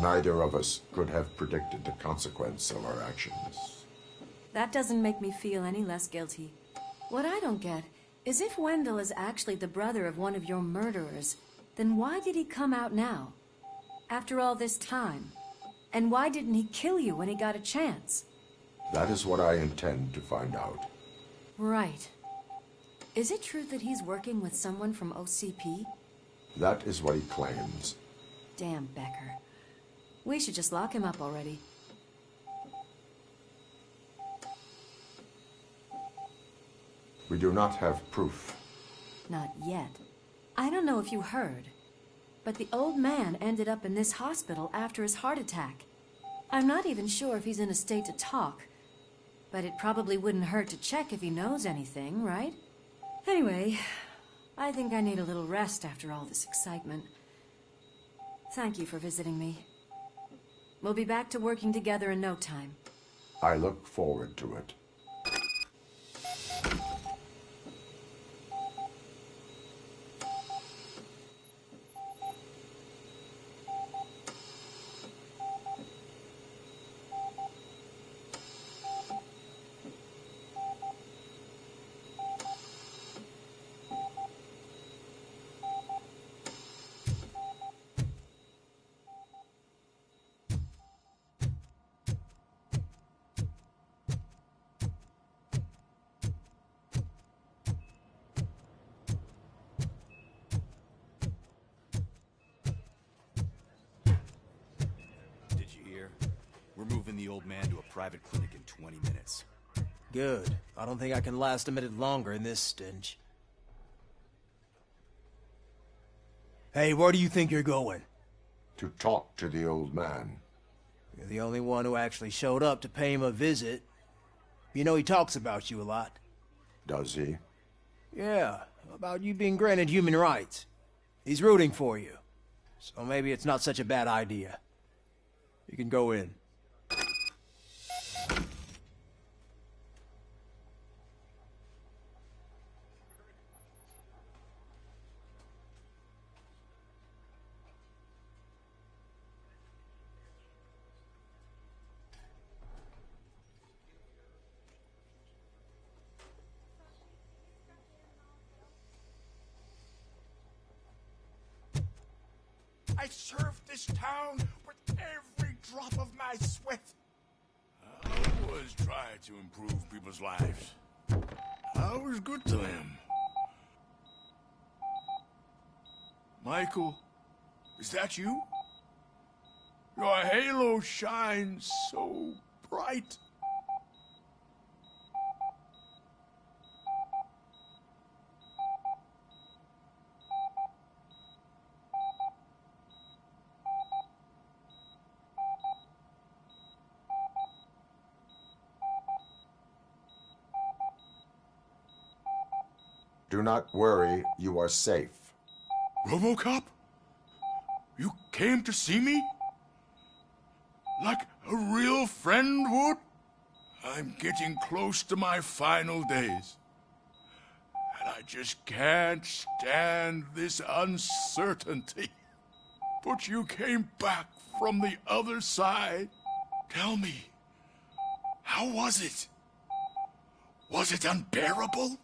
Neither of us could have predicted the consequence of our actions. That doesn't make me feel any less guilty. What I don't get is if Wendell is actually the brother of one of your murderers, then why did he come out now? After all this time? And why didn't he kill you when he got a chance? That is what I intend to find out. Right. Is it true that he's working with someone from OCP? That is what he claims. Damn Becker. We should just lock him up already. We do not have proof. Not yet. I don't know if you heard, but the old man ended up in this hospital after his heart attack. I'm not even sure if he's in a state to talk, but it probably wouldn't hurt to check if he knows anything, right? Anyway, I think I need a little rest after all this excitement. Thank you for visiting me. We'll be back to working together in no time. I look forward to it. We're moving the old man to a private clinic in 20 minutes. Good. I don't think I can last a minute longer in this stench. Hey, where do you think you're going? To talk to the old man. You're the only one who actually showed up to pay him a visit. You know he talks about you a lot. Does he? Yeah, about you being granted human rights. He's rooting for you. So maybe it's not such a bad idea. You can go in. I served this town with every drop of my sweat. I always try to improve people's lives. I was good to them. Michael, is that you? Your halo shines so bright. Do not worry, you are safe. Robocop? You came to see me? Like a real friend would? I'm getting close to my final days. And I just can't stand this uncertainty. But you came back from the other side. Tell me, how was it? Was it unbearable?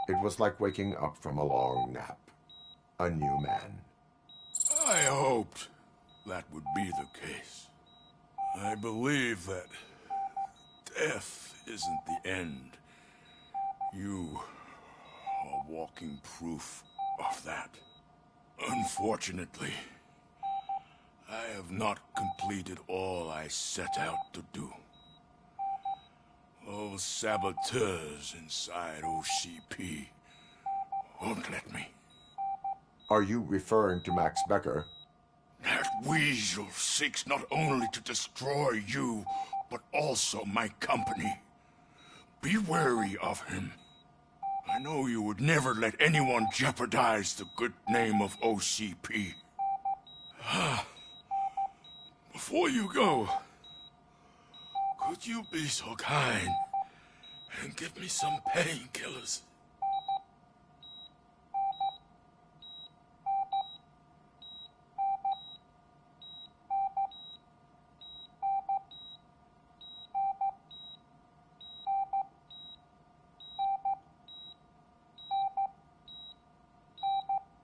It was like waking up from a long nap. A new man. I hoped that would be the case. I believe that death isn't the end. You are walking proof of that. Unfortunately, I have not completed all I set out to do. Those saboteurs inside OCP won't let me. Are you referring to Max Becker? That weasel seeks not only to destroy you, but also my company. Be wary of him. I know you would never let anyone jeopardize the good name of OCP. Before you go, could you be so kind and give me some painkillers?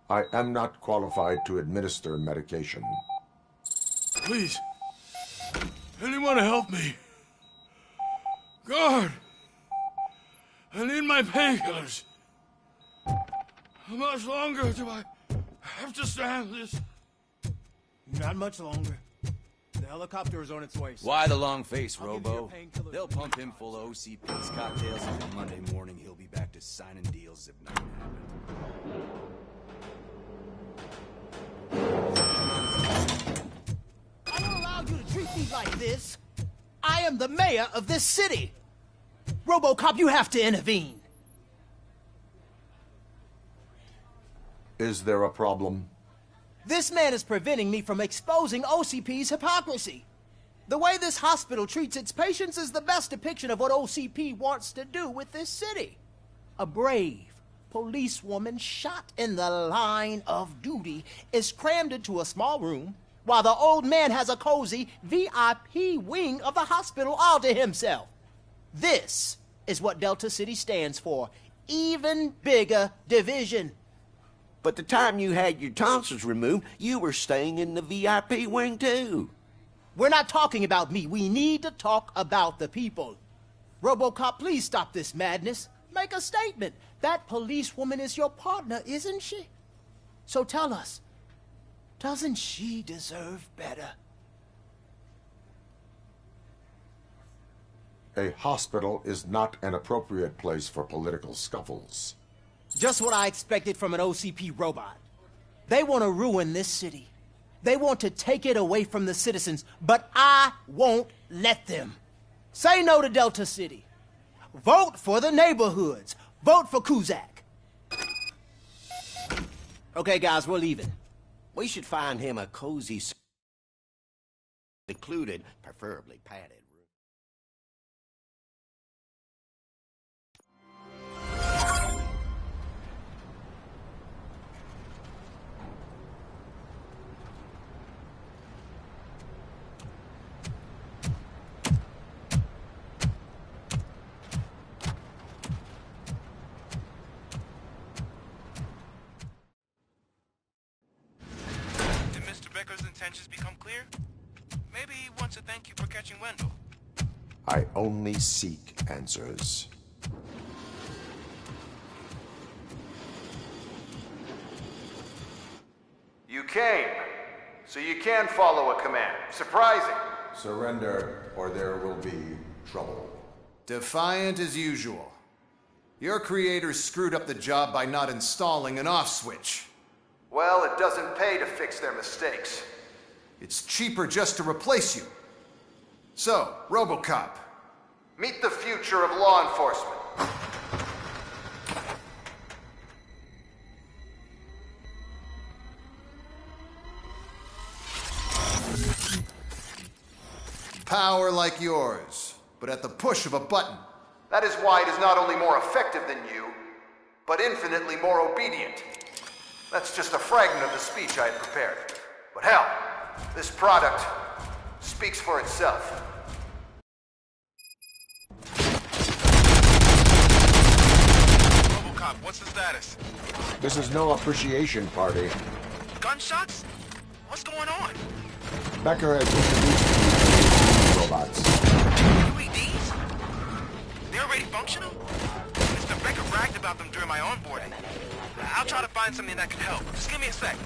I am not qualified to administer medication. Please, anyone help me? Guard! I need my painkillers. How much longer do I have to stand this? Not much longer. The helicopter is on its way. Why the long face, Robo? They'll pump him full of OCP's cocktails, and then Monday morning he'll be back to signing deals as if nothing happened. I don't allow you to treat me like this. I am the mayor of this city. Robocop, you have to intervene. Is there a problem? This man is preventing me from exposing OCP's hypocrisy. The way this hospital treats its patients is the best depiction of what OCP wants to do with this city. A brave policewoman shot in the line of duty is crammed into a small room while the old man has a cozy VIP wing of the hospital all to himself. This is what Delta City stands for. Even bigger division. But the time you had your tonsils removed, you were staying in the VIP wing too. We're not talking about me. We need to talk about the people. Robocop, please stop this madness. Make a statement. That policewoman is your partner, isn't she? So tell us, doesn't she deserve better? A hospital is not an appropriate place for political scuffles. Just what I expected from an OCP robot. They want to ruin this city. They want to take it away from the citizens, but I won't let them. Say no to Delta City. Vote for the neighborhoods. Vote for Kuzak. Okay, guys, we're leaving. We should find him a cozy, secluded, preferably padded room. Becker's intentions become clear? Maybe he wants to thank you for catching Wendell. I only seek answers. You came, so you can follow a command. Surprising. Surrender, or there will be trouble. Defiant as usual. Your creators screwed up the job by not installing an off switch. Well, it doesn't pay to fix their mistakes. It's cheaper just to replace you. So, Robocop, meet the future of law enforcement. Power like yours, but at the push of a button. That is why it is not only more effective than you, but infinitely more obedient. That's just a fragment of the speech I had prepared. But hell, this product speaks for itself. Robocop, what's the status? This is no appreciation party. Gunshots? What's going on? Becker has introduced robots. UEDs? They're already functional? Mr. Becker bragged about them during my onboarding. I'll try to find something that can help. Just give me a sec.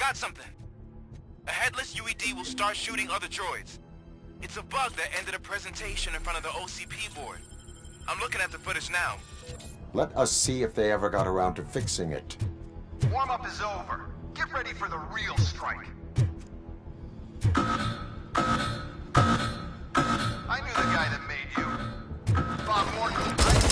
got something. A headless UED will start shooting other droids. It's a bug that ended a presentation in front of the OCP board. I'm looking at the footage now. Let us see if they ever got around to fixing it. Warm-up is over. Get ready for the real strike. I knew the guy that made you. Bob Morton, right?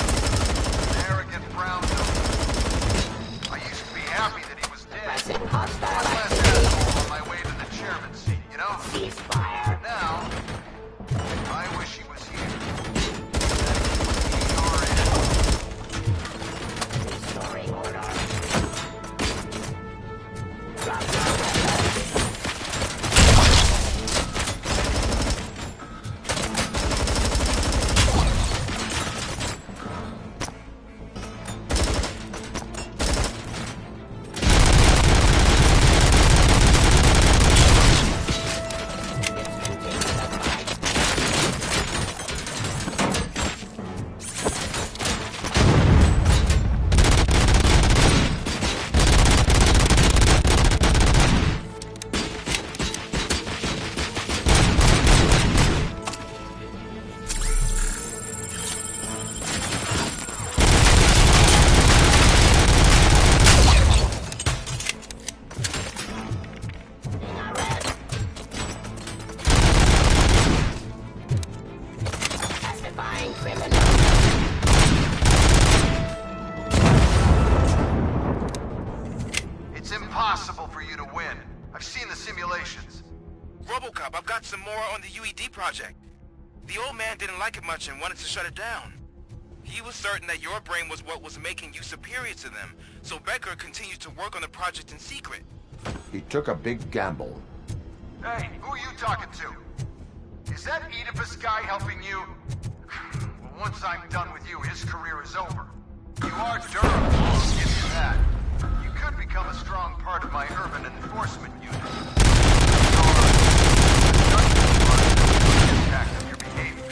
An arrogant brown nose. I used to be happy that he was dead. One less asshole on my way to the chairman's seat, you know? Ceasefire. Now, I wish he was here. Restoring order. It's impossible for you to win. I've seen the simulations. Robocop, I've got some more on the UED project. The old man didn't like it much and wanted to shut it down. He was certain that your brain was what was making you superior to them, so Becker continued to work on the project in secret. He took a big gamble. Hey, who are you talking to? Is that Oedipus guy helping you? Well, once I'm done with you, his career is over. You are durable, I'll give you that. You could become a strong part of my urban enforcement unit. Impact of your behavior.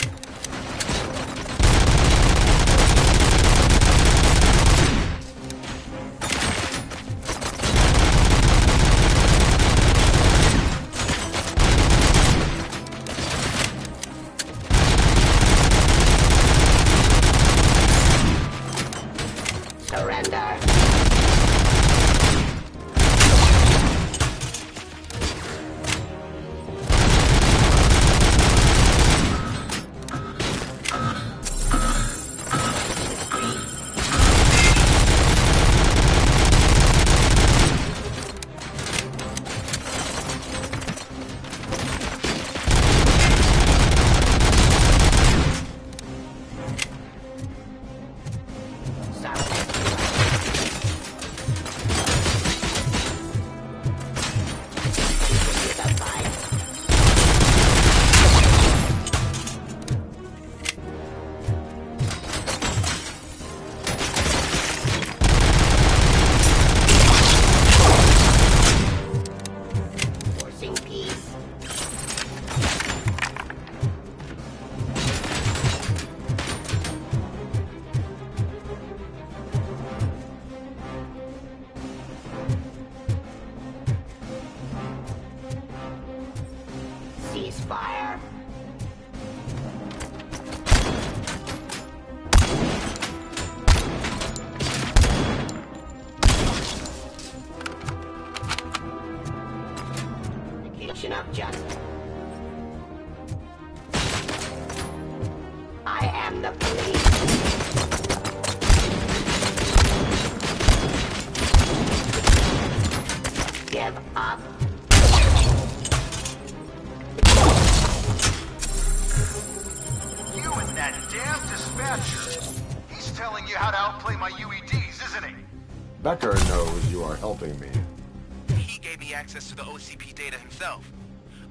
Surrender. Ceasefire. Indication of justice. I am the police. Give up. You and that damn dispatcher. He's telling you how to outplay my UEDs, isn't he? Becker knows you are helping me. He gave me access to the OCP data himself.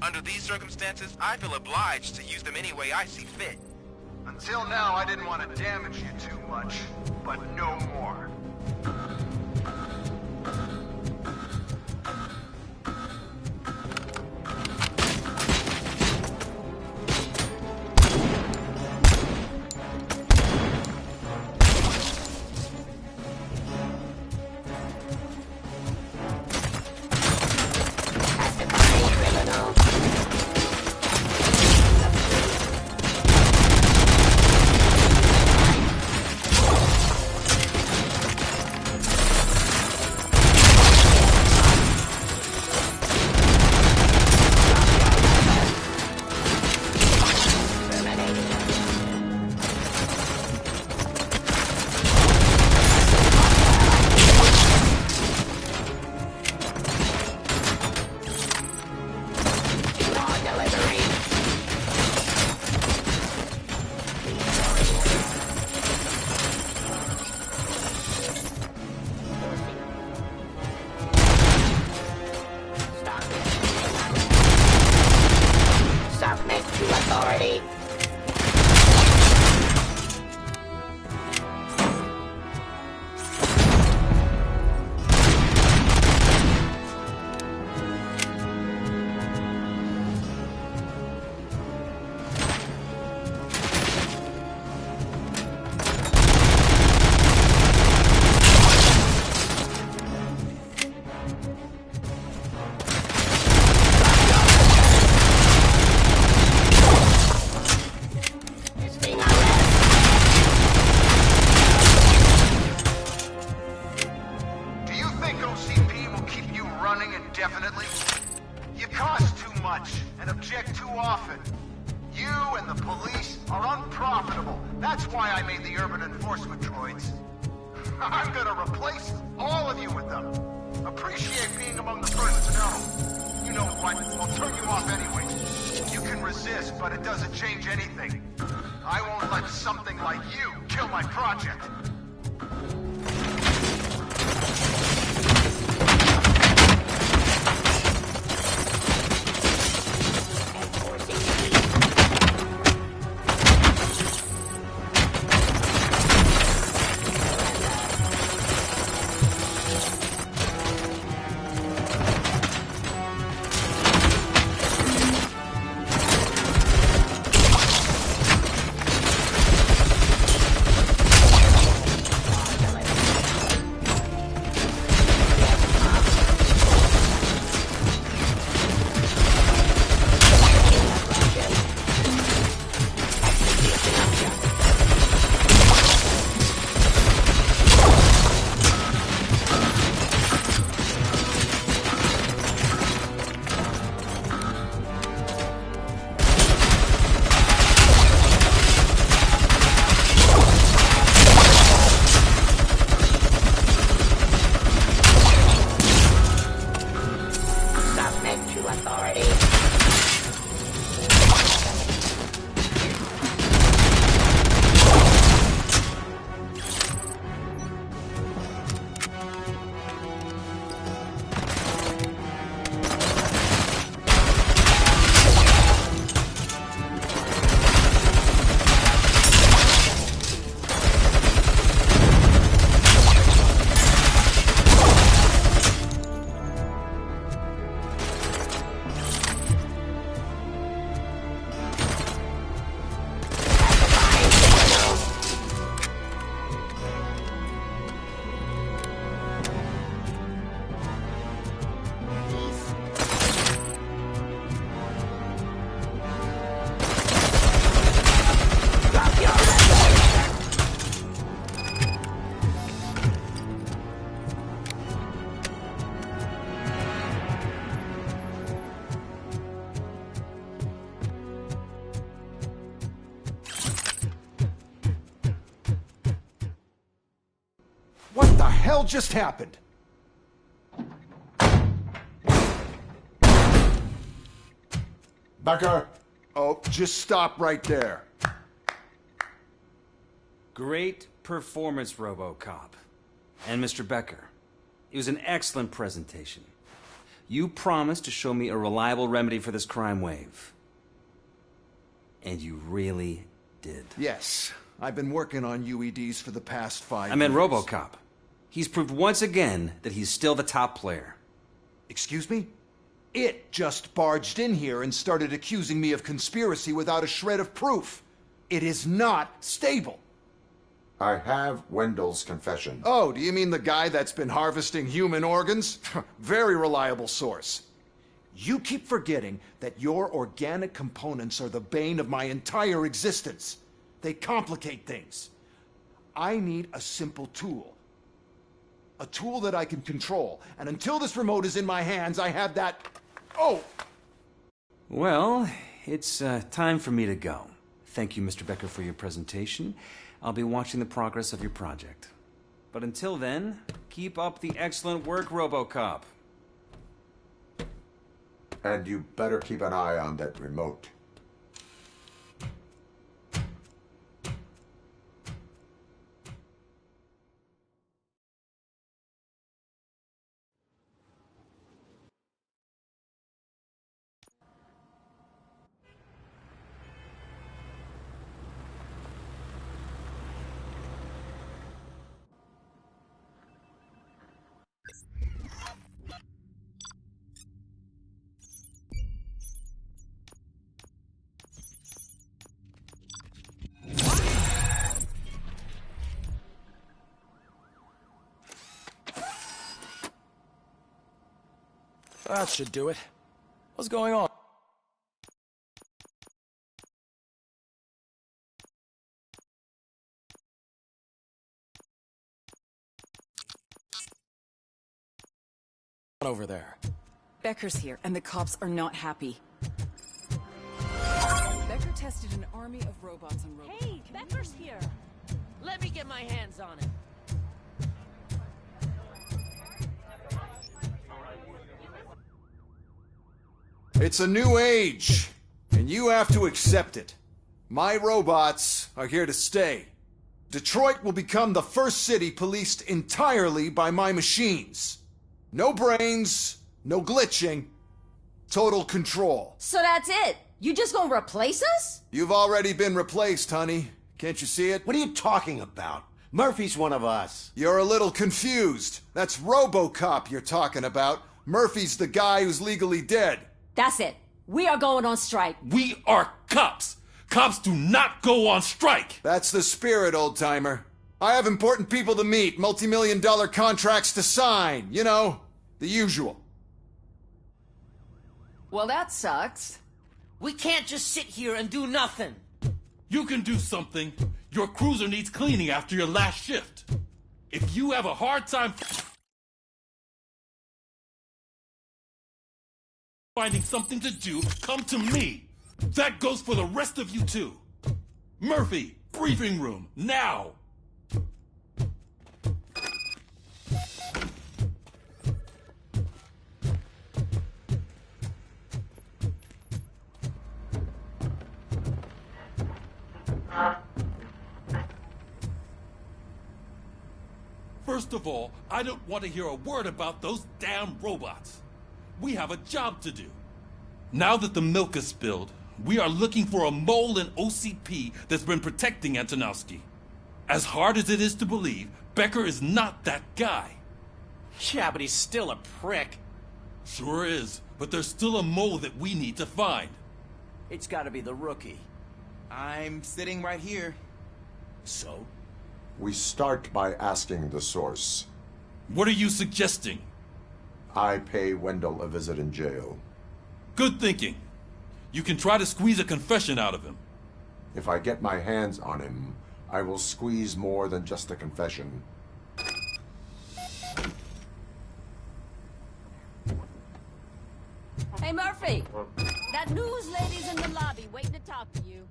Under these circumstances, I feel obliged to use them any way I see fit. Until now, I didn't want to damage you too much, but no more. authority. Do you think OCP will keep you running indefinitely? You cost too much and object too often. You and the police are unprofitable. That's why I made the urban enforcement droids. I'm gonna replace all of you with them. Appreciate being among the first to know. You know what? I'll turn you off anyway. You can resist, but it doesn't change anything. I won't let something like you kill my project. What the hell just happened? Becker! Oh, just stop right there. Great performance, Robocop. And Mr. Becker, it was an excellent presentation. You promised to show me a reliable remedy for this crime wave. And you really did. Yes, I've been working on UEDs for the past 5 years. I meant Robocop. He's proved once again that he's still the top player. Excuse me? It just barged in here and started accusing me of conspiracy without a shred of proof. It is not stable. I have Wendell's confession. Oh, do you mean the guy that's been harvesting human organs? Very reliable source. You keep forgetting that your organic components are the bane of my entire existence. They complicate things. I need a simple tool. A tool that I can control. And until this remote is in my hands, I have that... Oh! Well, it's time for me to go. Thank you, Mr. Becker, for your presentation. I'll be watching the progress of your project. But until then, keep up the excellent work, Robocop. And you better keep an eye on that remote. That should do it. What's going on? Over there. Becker's here, and the cops are not happy. Becker tested an army of robots on Robocop. Hey, Becker's here. Let me get my hands on it. It's a new age, and you have to accept it. My robots are here to stay. Detroit will become the first city policed entirely by my machines. No brains, no glitching, total control. So that's it? You just gonna replace us? You've already been replaced, honey. Can't you see it? What are you talking about? Murphy's one of us. You're a little confused. That's Robocop you're talking about. Murphy's the guy who's legally dead. That's it. We are going on strike. We are cops. Cops do not go on strike. That's the spirit, old-timer. I have important people to meet, multi-million-dollar contracts to sign. You know, the usual. Well, that sucks. We can't just sit here and do nothing. You can do something. Your cruiser needs cleaning after your last shift. If you have a hard time finding something to do, come to me. That goes for the rest of you too. Murphy, briefing room, now! First of all, I don't want to hear a word about those damn robots. We have a job to do. Now that the milk is spilled, we are looking for a mole in OCP that's been protecting Antonowski. As hard as it is to believe, Becker is not that guy. Yeah, but he's still a prick. Sure is, but there's still a mole that we need to find. It's gotta be the rookie. I'm sitting right here. So? We start by asking the source. What are you suggesting? I pay Wendell a visit in jail. Good thinking. You can try to squeeze a confession out of him. If I get my hands on him, I will squeeze more than just a confession. Hey, Murphy! That news lady's in the lobby waiting to talk to you.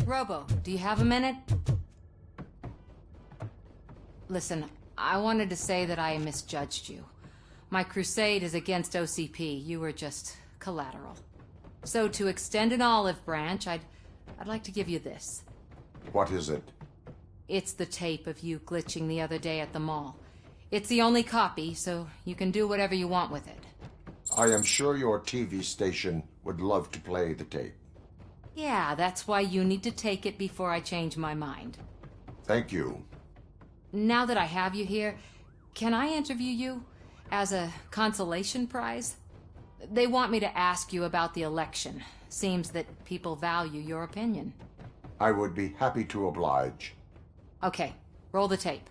Robo, do you have a minute? Listen, I wanted to say that I misjudged you. My crusade is against OCP. You were just collateral. So to extend an olive branch, I'd like to give you this. What is it? It's the tape of you glitching the other day at the mall. It's the only copy, so you can do whatever you want with it. I am sure your TV station would love to play the tape. Yeah, that's why you need to take it before I change my mind. Thank you. Now that I have you here, can I interview you as a consolation prize? They want me to ask you about the election. Seems that people value your opinion. I would be happy to oblige. Okay, roll the tape.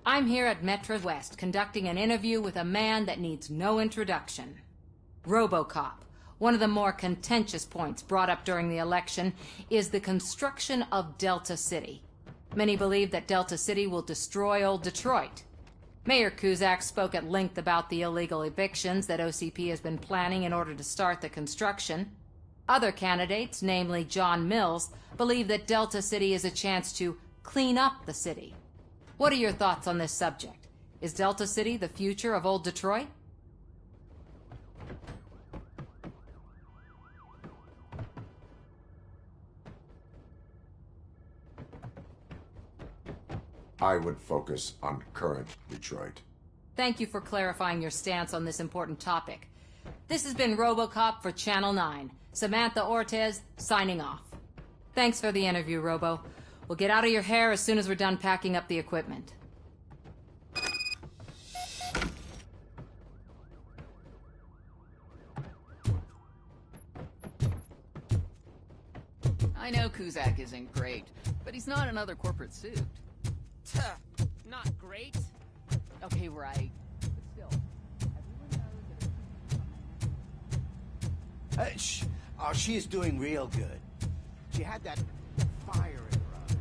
I'm here at Metro West conducting an interview with a man that needs no introduction. Robocop. One of the more contentious points brought up during the election is the construction of Delta City. Many believe that Delta City will destroy old Detroit. Mayor Cusack spoke at length about the illegal evictions that OCP has been planning in order to start the construction. Other candidates, namely John Mills, believe that Delta City is a chance to clean up the city. What are your thoughts on this subject? Is Delta City the future of old Detroit? I would focus on current Detroit. Thank you for clarifying your stance on this important topic. This has been Robocop for Channel 9. Samantha Ortez, signing off. Thanks for the interview, Robo. We'll get out of your hair as soon as we're done packing up the equipment. I know Kuzak isn't great, but he's not another corporate suit. Tuh, not great. Okay, right. But still, Shh. Oh, she is doing real good. She had that fire in her eyes.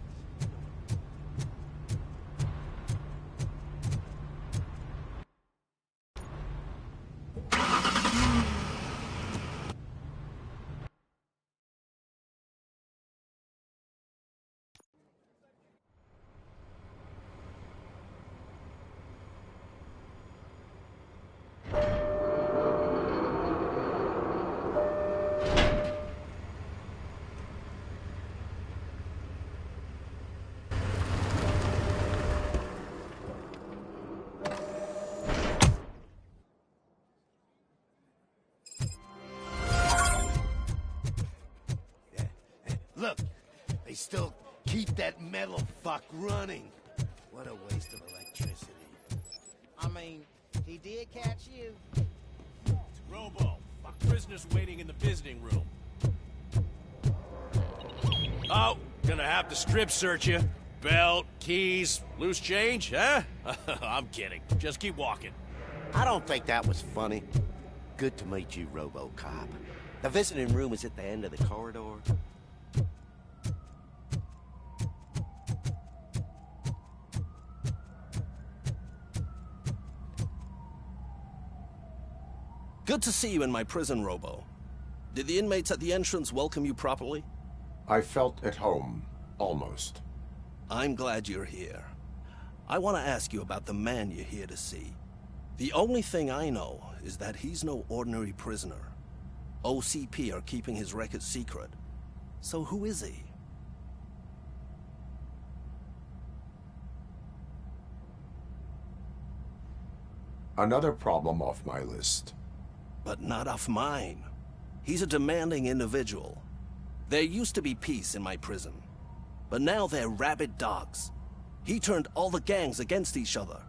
Look, they still keep that metal fuck running. What a waste of electricity. I mean, he did catch you. It's Robo. Prisoners waiting in the visiting room. Oh, gonna have to strip search you. Belt, keys, loose change, huh? I'm kidding. Just keep walking. I don't think that was funny. Good to meet you, Robocop. The visiting room is at the end of the corridor. Good to see you in my prison, Robo. Did the inmates at the entrance welcome you properly? I felt at home, almost. I'm glad you're here. I want to ask you about the man you're here to see. The only thing I know is that he's no ordinary prisoner. OCP are keeping his record secret. So who is he? Another problem off my list. But not off mine. He's a demanding individual. There used to be peace in my prison, but now they're rabid dogs. He turned all the gangs against each other.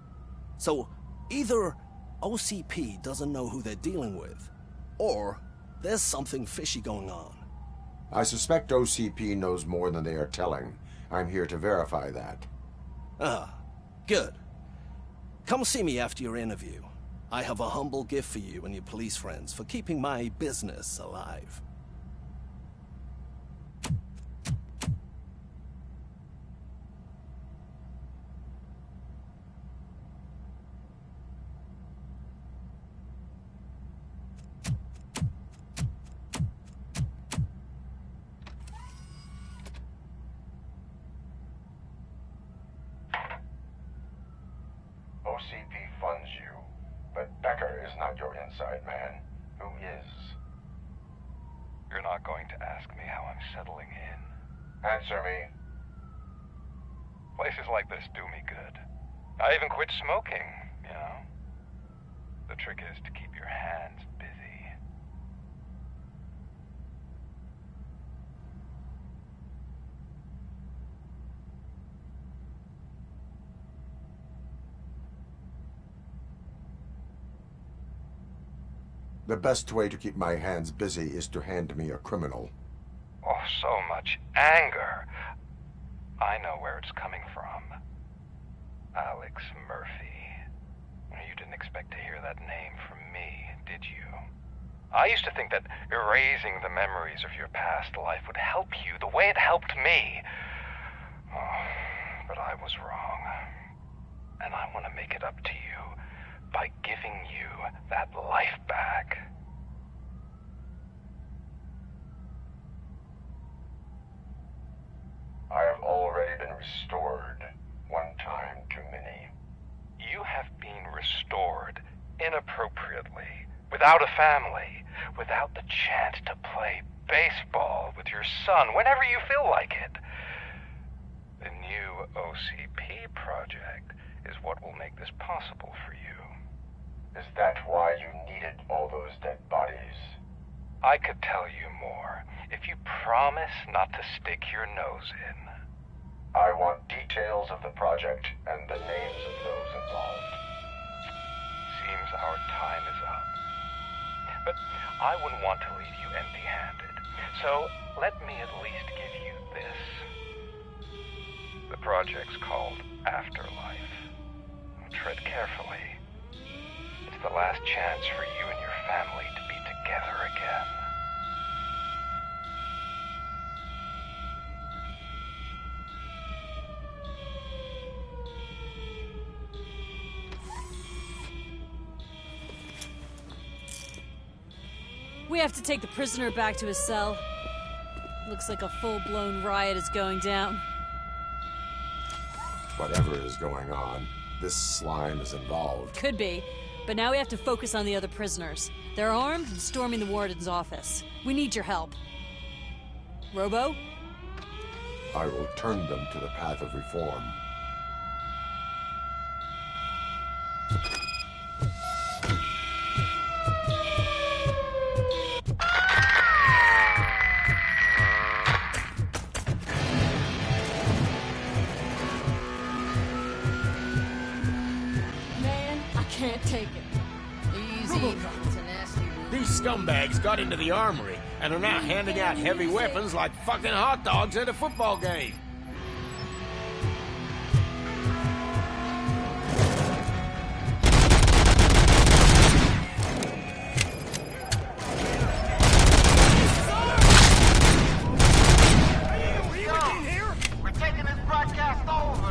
So either OCP doesn't know who they're dealing with, or there's something fishy going on. I suspect OCP knows more than they are telling. I'm here to verify that. Ah, good. Come see me after your interview. I have a humble gift for you and your police friends for keeping my business alive. OCP funds you, but Becker is not your inside man. Who is? You're not going to ask me how I'm settling in. Answer me. Places like this do me good. I even quit smoking, you know. The trick is to keep your hands busy. The best way to keep my hands busy is to hand me a criminal. Oh, so much anger. I know where it's coming from. Alex Murphy. You didn't expect to hear that name from me, did you? I used to think that erasing the memories of your past life would help you the way it helped me. Oh, but I was wrong. And I want to make it up to you by giving you that life back. I have already been restored. One time too many. You have been restored inappropriately, without a family, without the chance to play baseball with your son whenever you feel like it. The new OCP project is what will make this possible for you. Is that why you needed all those dead bodies? I could tell you more if you promise not to stick your nose in. I want details of the project and the names of those involved. Seems our time is up. But I wouldn't want to leave you empty-handed. So, let me at least give you this. The project's called Afterlife. Tread carefully. It's the last chance for you and your family to be together again. We have to take the prisoner back to his cell. Looks like a full-blown riot is going down. Whatever is going on, this slime is involved. Could be, but now we have to focus on the other prisoners. They're armed and storming the warden's office. We need your help. Robo? I will turn them to the path of reform. Can't take it. Easy. It's a nasty room. These scumbags got into the armory and are now handing out heavy weapons like fucking hot dogs at a football game. We're taking this broadcast over.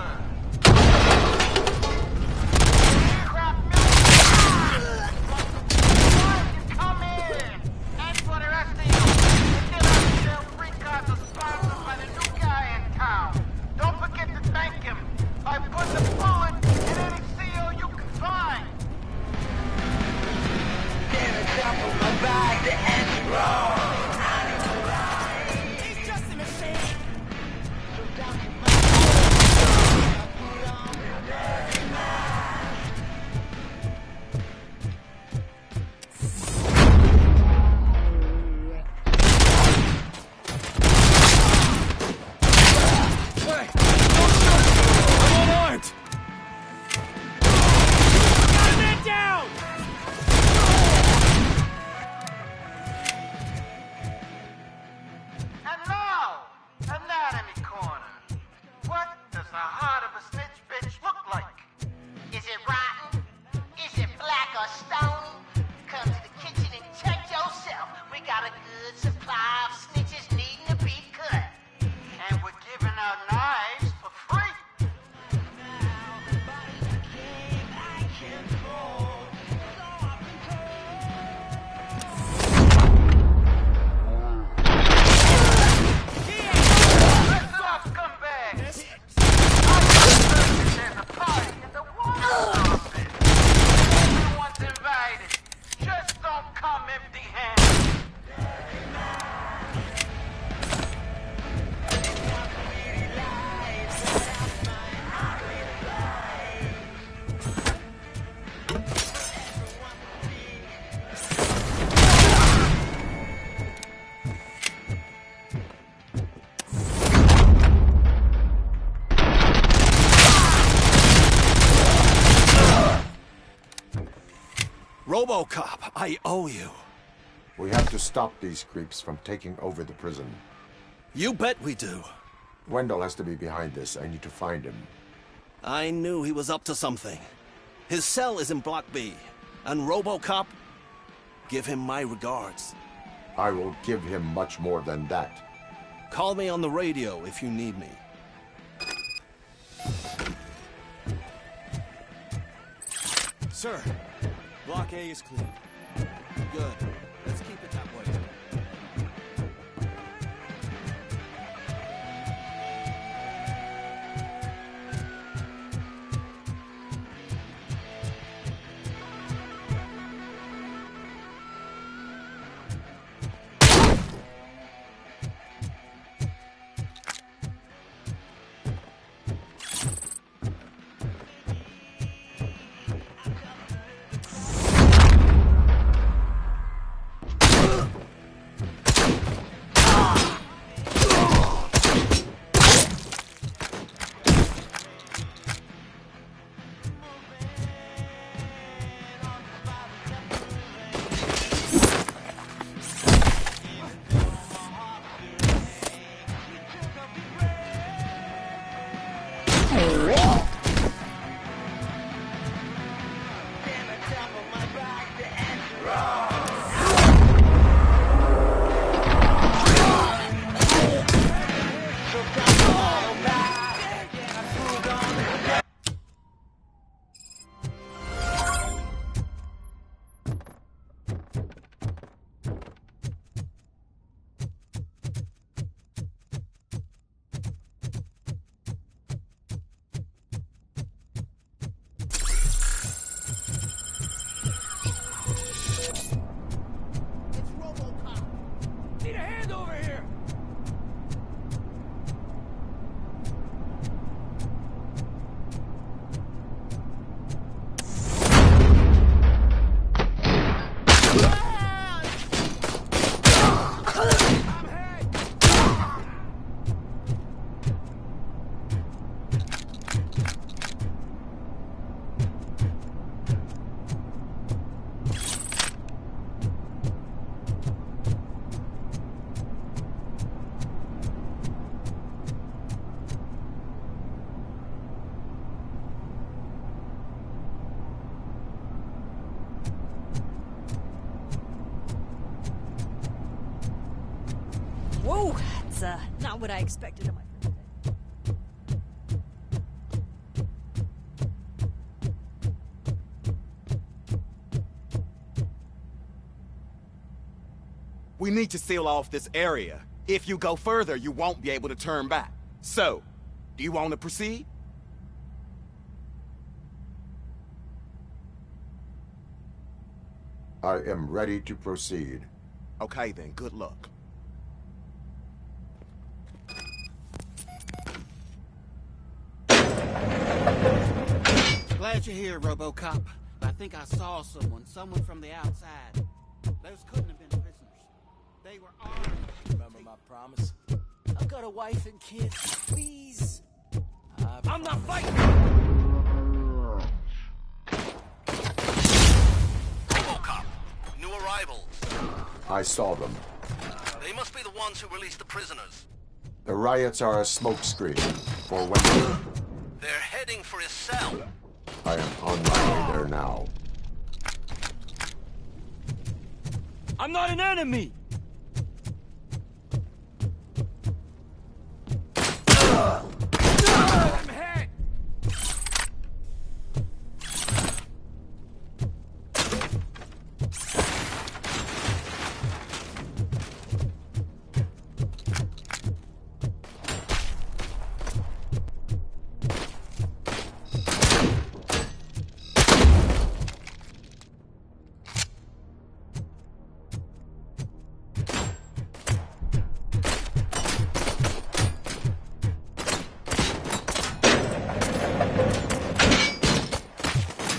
Robocop, I owe you. We have to stop these creeps from taking over the prison. You bet we do. Wendell has to be behind this. I need to find him. I knew he was up to something. His cell is in Block B. And Robocop, give him my regards. I will give him much more than that. Call me on the radio if you need me. Sir, Block A is clear. Good. Let's keep it that way. Whoa, that's not what I expected of my first day. We need to seal off this area. If you go further, you won't be able to turn back. So, do you want to proceed? I am ready to proceed. Okay then, good luck. Glad you're here, Robocop. I think I saw someone from the outside. Those couldn't have been prisoners. They were armed. Remember my promise? I've got a wife and kids. Please. I'm not fighting! Robocop, new arrivals. I saw them. They must be the ones who released the prisoners. The riots are a smokescreen for Wendell. They're heading for his cell. I am on my way there now. I'm not an enemy! I'm hit!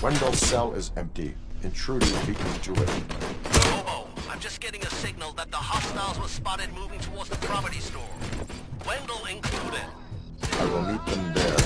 Wendell's cell is empty. Intruders beaten to it. Robo, I'm just getting a signal that the hostiles were spotted moving towards the property store. Wendell included. I will meet them there.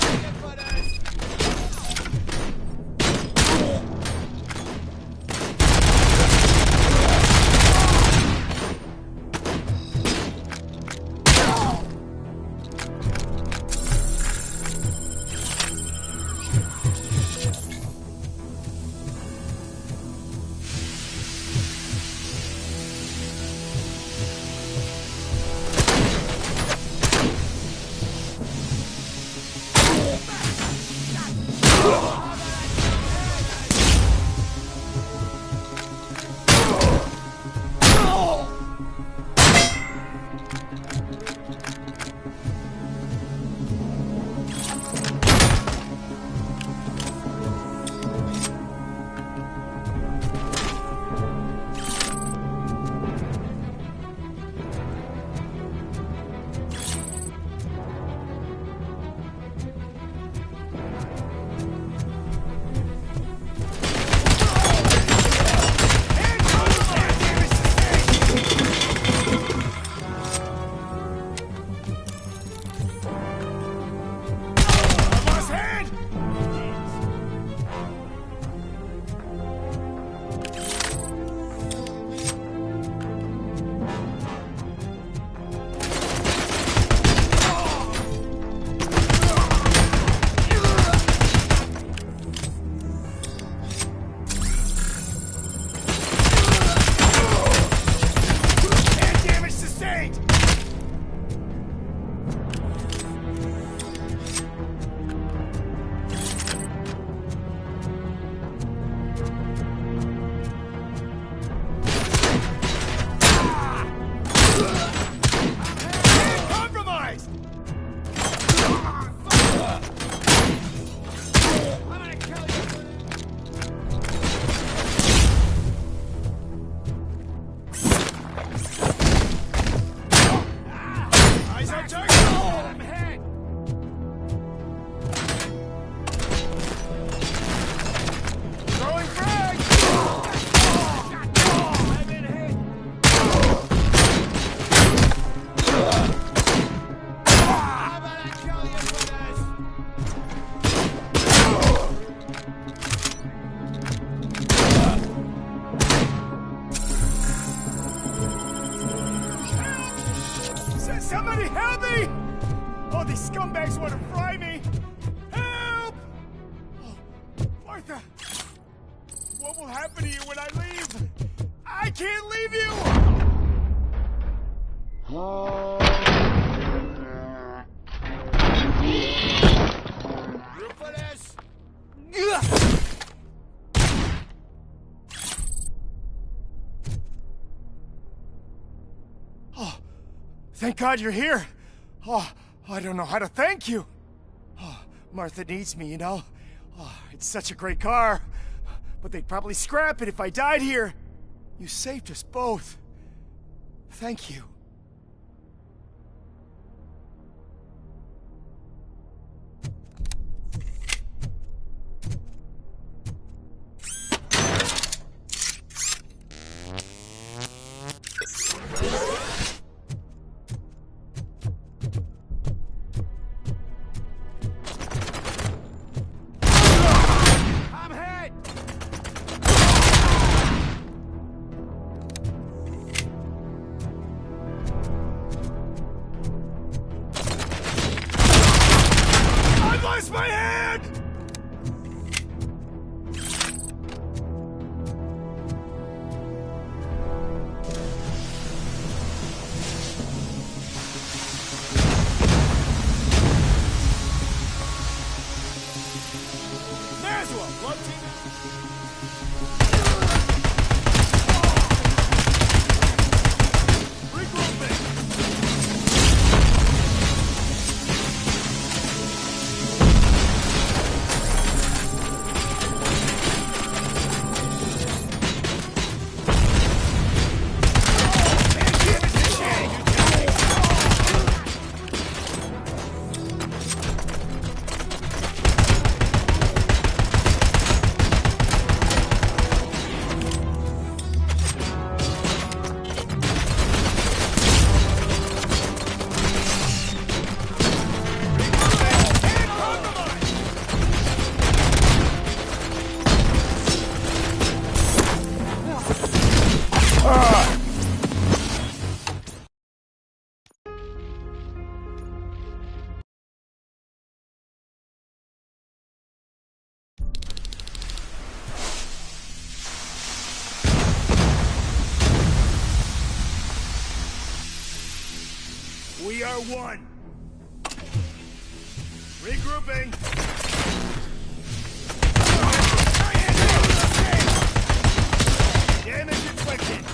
Somebody help me! Oh, these scumbags want to fry me! Help! Oh, Martha! What will happen to you when I leave? I can't leave you! Oh, thank God you're here. Oh, I don't know how to thank you. Oh, Martha needs me, you know. Oh, it's such a great car. But they'd probably scrap it if I died here. You saved us both. Thank you. My hand! There's one, blood team. We are one. Regrouping. Damage inflicted.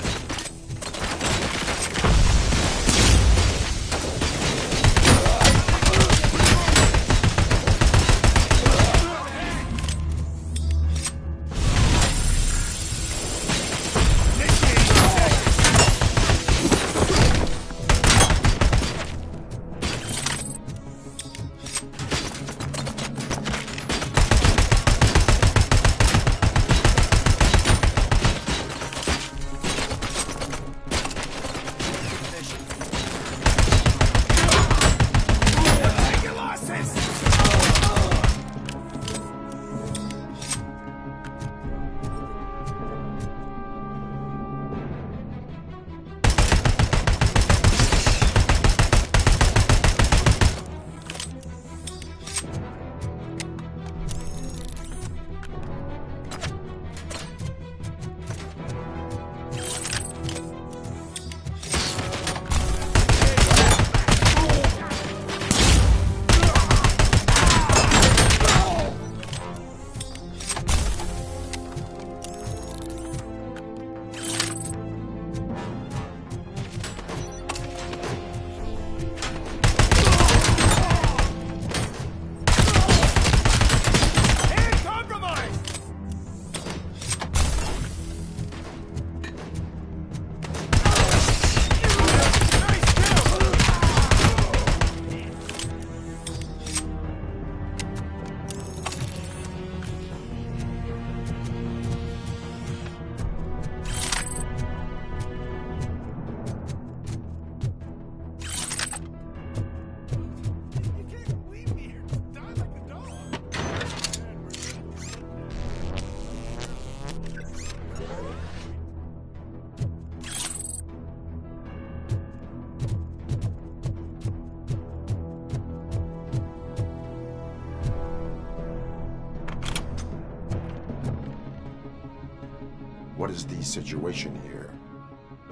What is the situation here?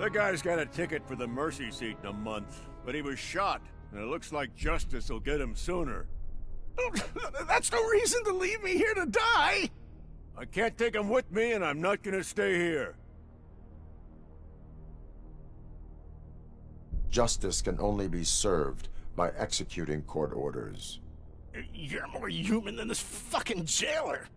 That guy's got a ticket for the mercy seat in a month, but he was shot, and it looks like justice will get him sooner. That's no reason to leave me here to die! I can't take him with me, and I'm not gonna stay here. Justice can only be served by executing court orders. You're more human than this fucking jailer!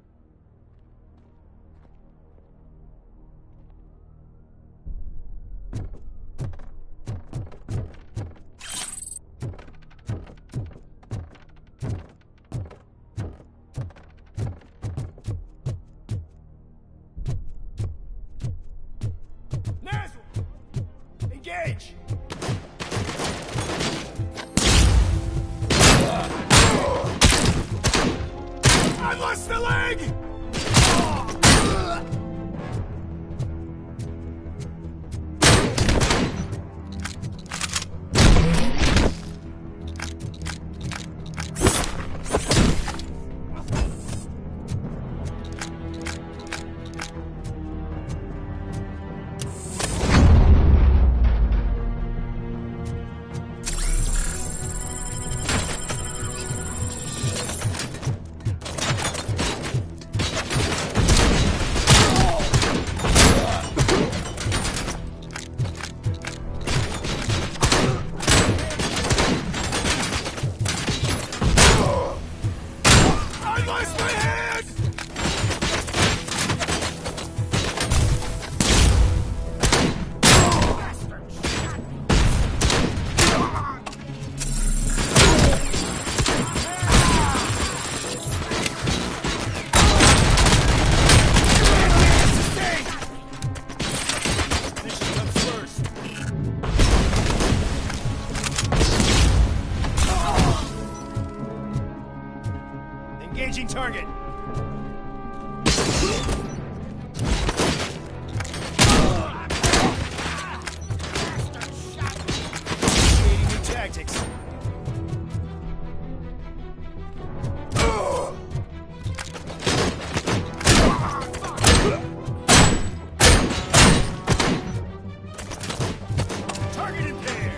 Engage! I lost the leg! Engaging target. Initiating new tactics. Target impaired.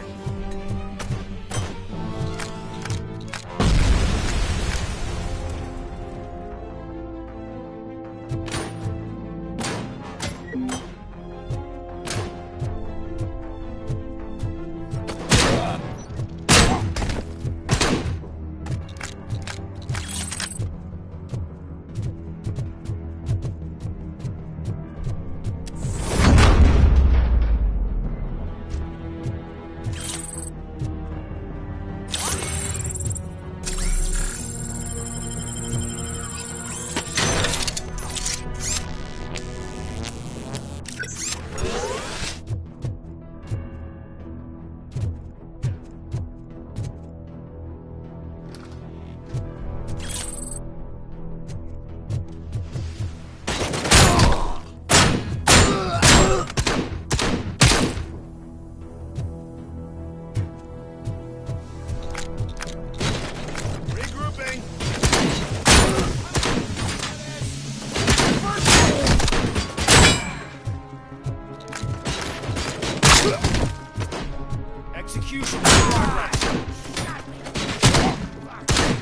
Execution in progress.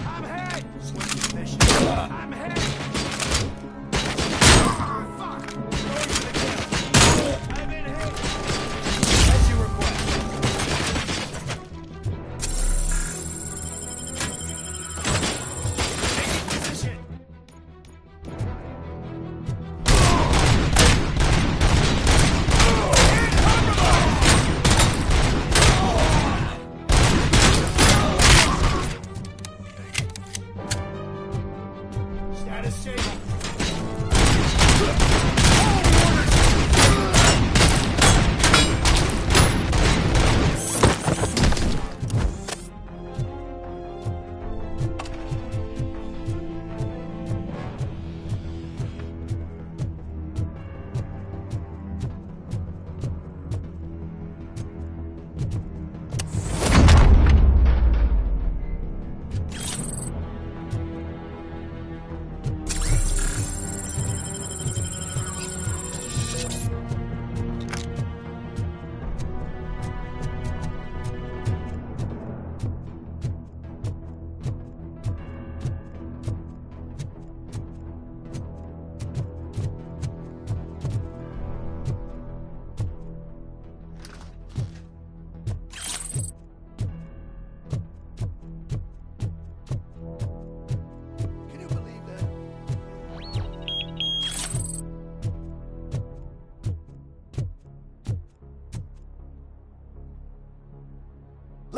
I'm hit. Switch position. I'm hit. Fuck. Going for the kill. I've been hit. As you request. Taking position.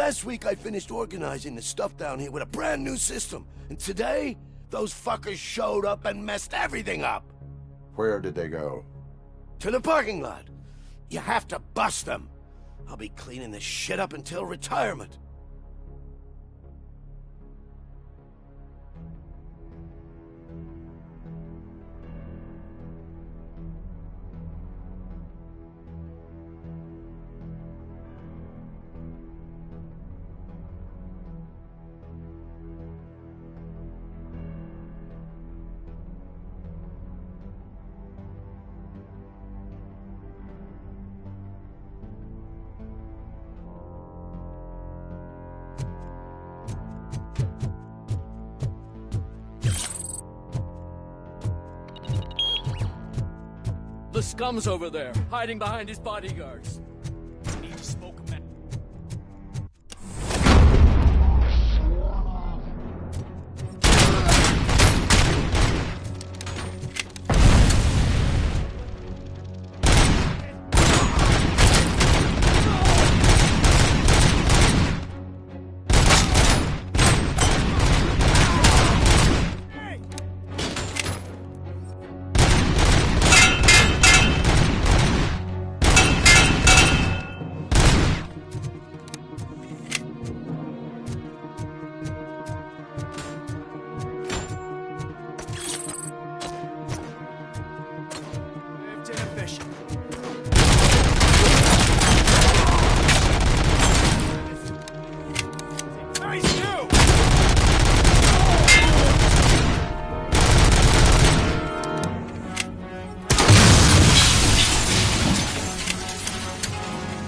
Last week I finished organizing the stuff down here with a brand new system. And today, those fuckers showed up and messed everything up. Where did they go? To the parking lot. You have to bust them. I'll be cleaning this shit up until retirement. The scum's over there, hiding behind his bodyguards. We need to smoke him out.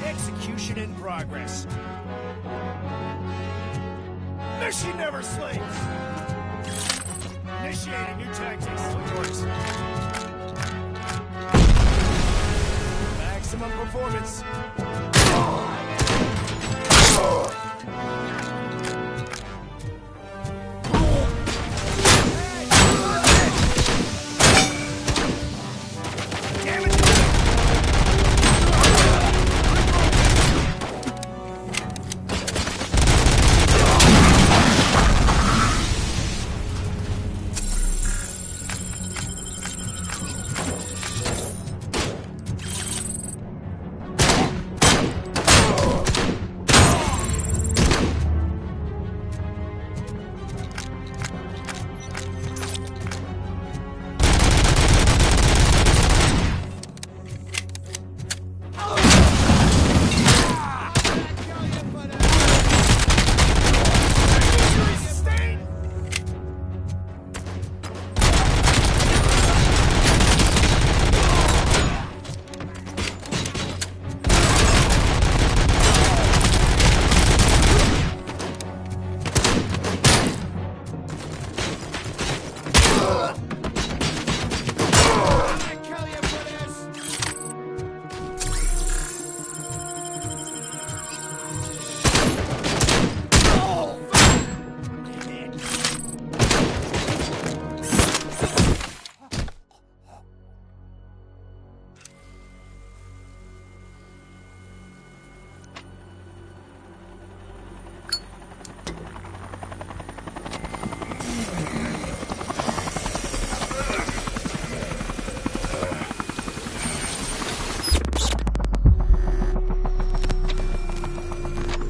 Execution in progress. Mission never sleeps. Initiating new tactics. Yours. Maximum performance.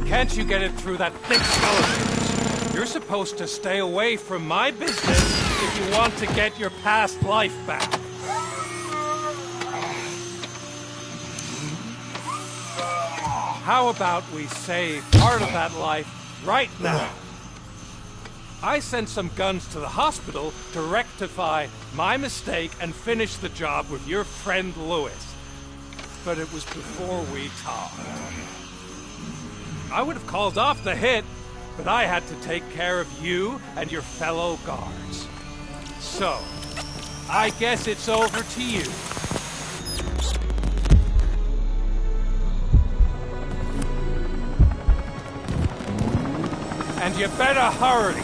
Can't you get it through that thick skull? You're supposed to stay away from my business if you want to get your past life back. How about we save part of that life right now? I sent some guns to the hospital to rectify my mistake and finish the job with your friend Lewis. But it was before we talked. I would have called off the hit, but I had to take care of you and your fellow guards. So, I guess it's over to you. And you better hurry.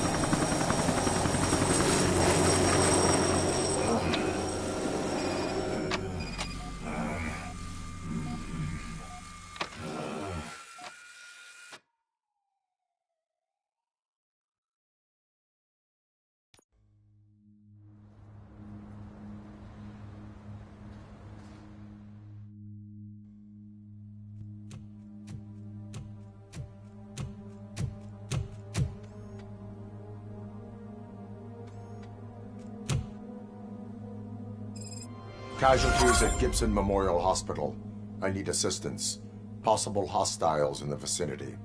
Casualties at Gibson Memorial Hospital. I need assistance. Possible hostiles in the vicinity.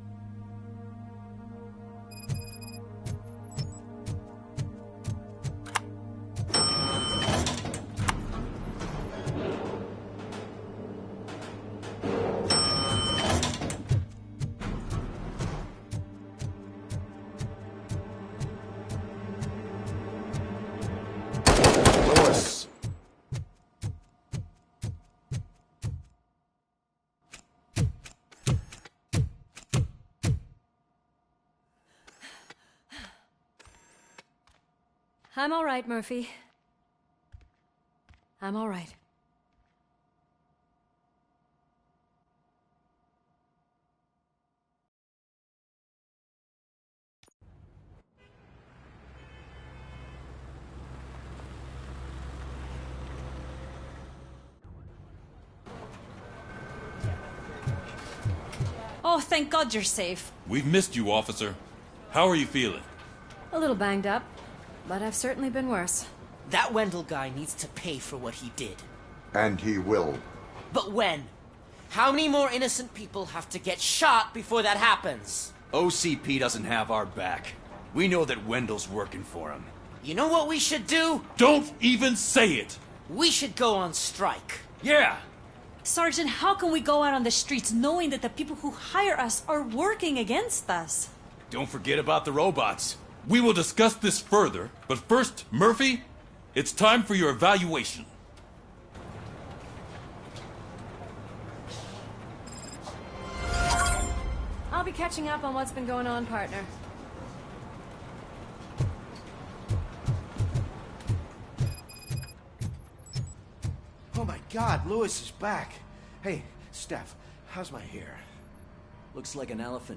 I'm all right, Murphy. I'm all right. Oh, thank God you're safe. We've missed you, officer. How are you feeling? A little banged up, but I've certainly been worse. That Wendell guy needs to pay for what he did. And he will. But when? How many more innocent people have to get shot before that happens? OCP doesn't have our back. We know that Wendell's working for him. You know what we should do? Don't even say it! We should go on strike. Yeah! Sergeant, how can we go out on the streets knowing that the people who hire us are working against us? Don't forget about the robots. We will discuss this further, but first, Murphy, it's time for your evaluation. I'll be catching up on what's been going on, partner. Oh my God, Lewis is back. Hey, Steph, how's my hair? Looks like an elephant